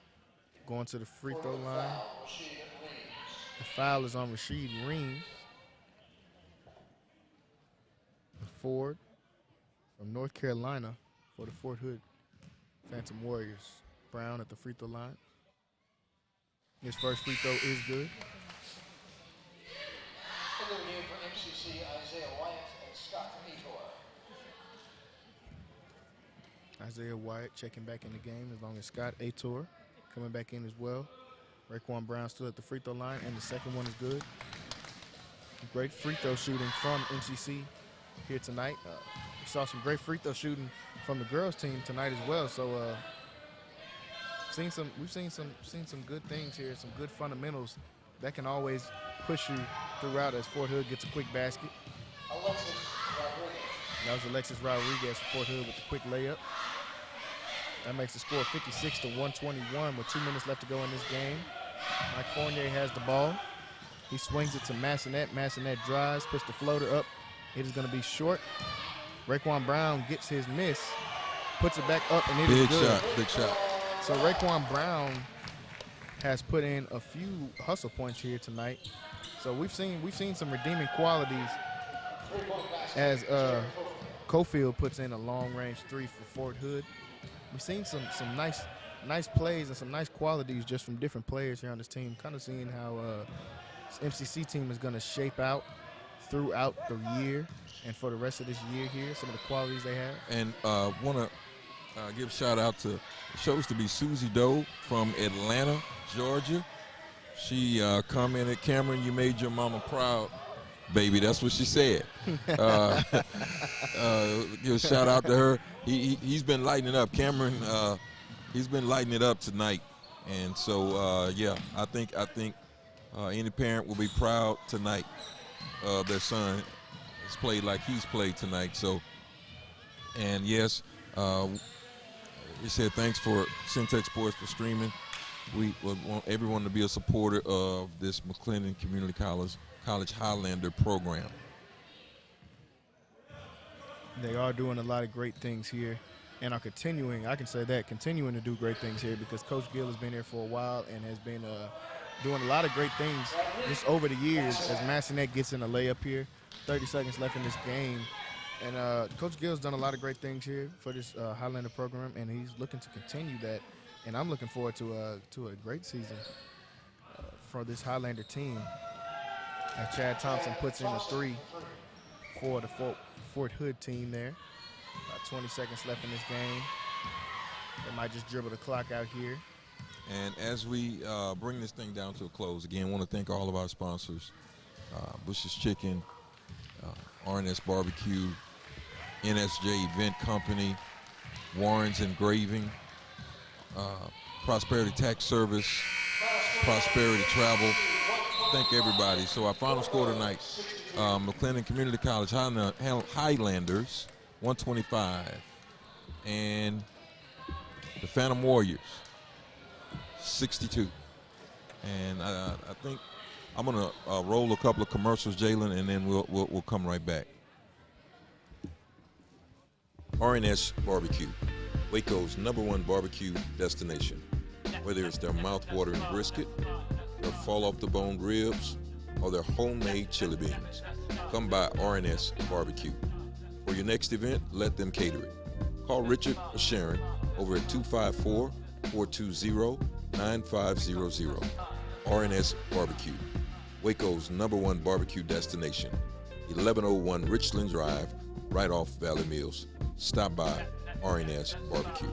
going to the free throw line. The foul is on Rasheed Reams, the forward from North Carolina for the Fort Hood Phantom Warriors. Brown at the free throw line. His first free throw is good. In the game for MCC, Isaiah Wyatt and Scott Ator. Isaiah Wyatt checking back in the game, as long as Scott Ator coming back in as well. Raekwon Brown still at the free throw line, and the second one is good. Great free throw shooting from MCC here tonight. We saw some great free throw shooting from the girls team tonight as well. So we've seen some good things here, some good fundamentals that can always push you throughout as Fort Hood gets a quick basket. That was Alexis Rodriguez for Fort Hood with the quick layup. That makes the score 56-121 with 2 minutes left to go in this game. Mike Fournier has the ball. He swings it to Massonet. Massonet drives, puts the floater up. It is going to be short. Raekwon Brown gets his miss, puts it back up, and it is good. Big shot. So Raekwon Brown has put in a few hustle points here tonight. So we've seen some redeeming qualities as Cofield puts in a long-range three for Fort Hood. We've seen some nice plays and some nice qualities just from different players here on this team. Kind of seeing how this MCC team is going to shape out throughout the year and for the rest of this year here, some of the qualities they have. And want to Give a shout out to, shows to be Susie Doe from Atlanta, Georgia. She commented, Cameron, you made your mama proud, baby. That's what she said. Give a shout out to her. He's been lighting it up. Cameron, he's been lighting it up tonight. And so, yeah, I think any parent will be proud tonight of their son has played like he's played tonight. So, and yes, we said thanks for Syntex Sports for streaming. We would want everyone to be a supporter of this McLennan Community College Highlander program. They are doing a lot of great things here and are continuing, I can say that, continuing to do great things here because Coach Gill has been here for a while and has been doing a lot of great things just over the years as Massanet gets in a layup here. 30 seconds left in this game. And Coach Gill's done a lot of great things here for this Highlander program, and he's looking to continue that. And I'm looking forward to a great season for this Highlander team. And Chad Thompson puts in a 3 for the Fort Hood team there. 20 seconds left in this game. They might just dribble the clock out here. And as we bring this thing down to a close, again, I want to thank all of our sponsors, Bush's Chicken, RNS Barbecue, NSJ Event Company, Warren's Engraving, Prosperity Tax Service, Prosperity Travel. Thank everybody. So our final score tonight, McLennan Community College Highlanders, 125. And the Phantom Warriors, 62. And I think I'm going to roll a couple of commercials, Jalen, and then we'll come right back. RNS Barbecue, Waco's #1 barbecue destination. Whether it's their mouth-watering brisket, their fall-off-the-bone ribs, or their homemade chili beans, come by RNS Barbecue. For your next event, let them cater it. Call Richard or Sharon over at 254-420-9500. RNS Barbecue, Waco's #1 barbecue destination. 1101 Richland Drive, right off Valley Mills. Stop by RNS Barbecue.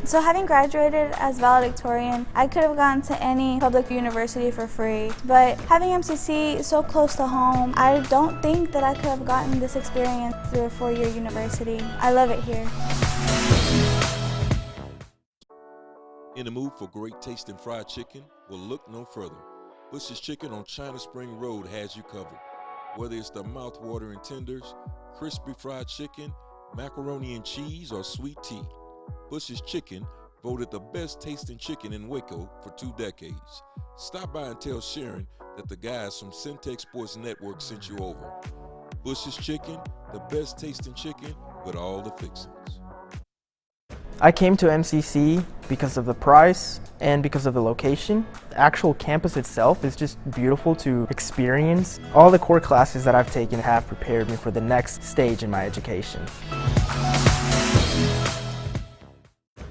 So having graduated as valedictorian, I could have gone to any public university for free, but having MCC so close to home, I don't think that I could have gotten this experience through a 4-year university. I love it here. In the mood for great tasting fried chicken? Well, look no further. Bush's Chicken on China Spring Road has you covered. Whether it's the mouth-watering tenders, crispy fried chicken, macaroni and cheese, or sweet tea, Bush's Chicken, voted the best tasting chicken in Waco for 2 decades. Stop by and tell Sharon that the guys from Syntex Sports Network sent you over. Bush's Chicken, the best tasting chicken with all the fixings. I came to MCC because of the price and because of the location. The actual campus itself is just beautiful to experience. All the core classes that I've taken have prepared me for the next stage in my education.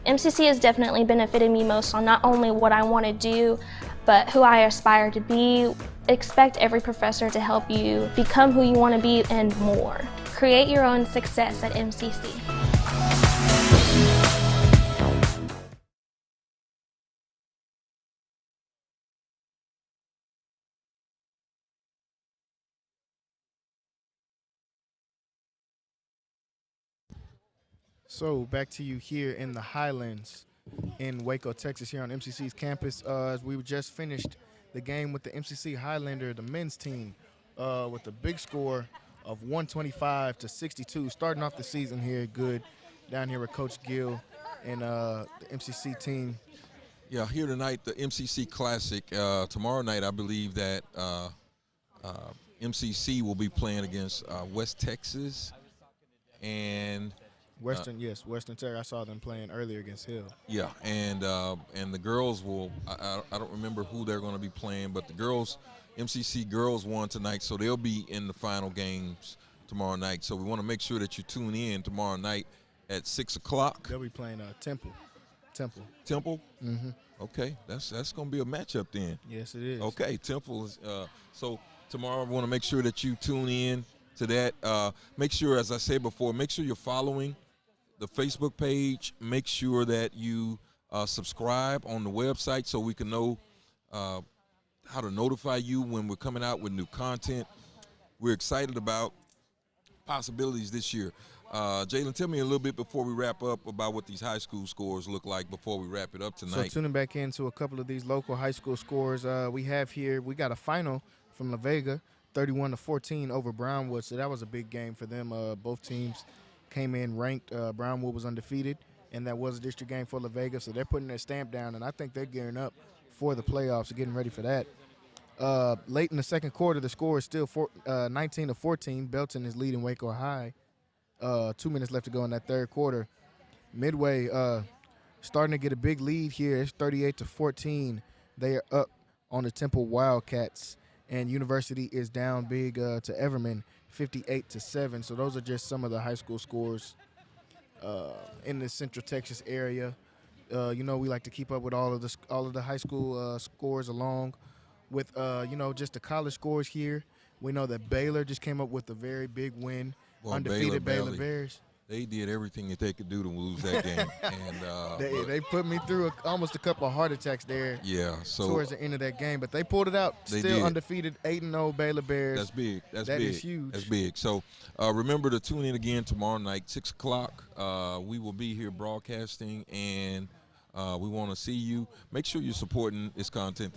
MCC has definitely benefited me most on not only what I want to do, but who I aspire to be. Expect every professor to help you become who you want to be and more. Create your own success at MCC. So back to you here in the Highlands in Waco, Texas, here on MCC's campus. As we just finished the game with the MCC Highlander, the men's team, with a big score of 125-62, starting off the season here good down here with Coach Gill and the MCC team. Yeah, here tonight, the MCC Classic. Tomorrow night, I believe that MCC will be playing against West Texas and Western Terry. I saw them playing earlier against Hill. Yeah, and the girls will. I don't remember who they're going to be playing, but the girls, MCC girls, won tonight, so they'll be in the final games tomorrow night. So we want to make sure that you tune in tomorrow night at 6 o'clock. They'll be playing Temple. Temple. Mm-hmm. Okay, that's going to be a matchup then. Yes, it is. Okay, Temple is. So tomorrow, we want to make sure that you tune in to that. Make sure, as I said before, make sure you're following the Facebook page. Make sure that you subscribe on the website so we can know how to notify you when we're coming out with new content. We're excited about possibilities this year. Jalen, tell me a little bit before we wrap up about what these high school scores look like before we wrap it up tonight. So tuning back into a couple of these local high school scores, we got a final from La Vega, 31-14 over Brownwood. So that was a big game for them. Both teams came in ranked. Brownwood was undefeated, and that was a district game for La Vega. So they're putting their stamp down, and I think they're gearing up for the playoffs and getting ready for that. Late in the second quarter, the score is still 19-14. Belton is leading Waco High. 2 minutes left to go in that third quarter. Midway starting to get a big lead here. It's 38-14. They are up on the Temple Wildcats, and University is down big to Everman, 58-7. So those are just some of the high school scores in the Central Texas area. We like to keep up with all of the high school scores along with just the college scores here. We know that Baylor just came up with a very big win. Well, Undefeated Baylor Bears. They did everything that they could do to lose that game, and they put me through almost a couple of heart attacks there. Yeah, so towards the end of that game, but they pulled it out. They Still did. Undefeated, 8-0 Baylor Bears. That's big. That is huge. That's big. So remember to tune in again tomorrow night, 6 o'clock. We will be here broadcasting, and we want to see you. Make sure you're supporting this content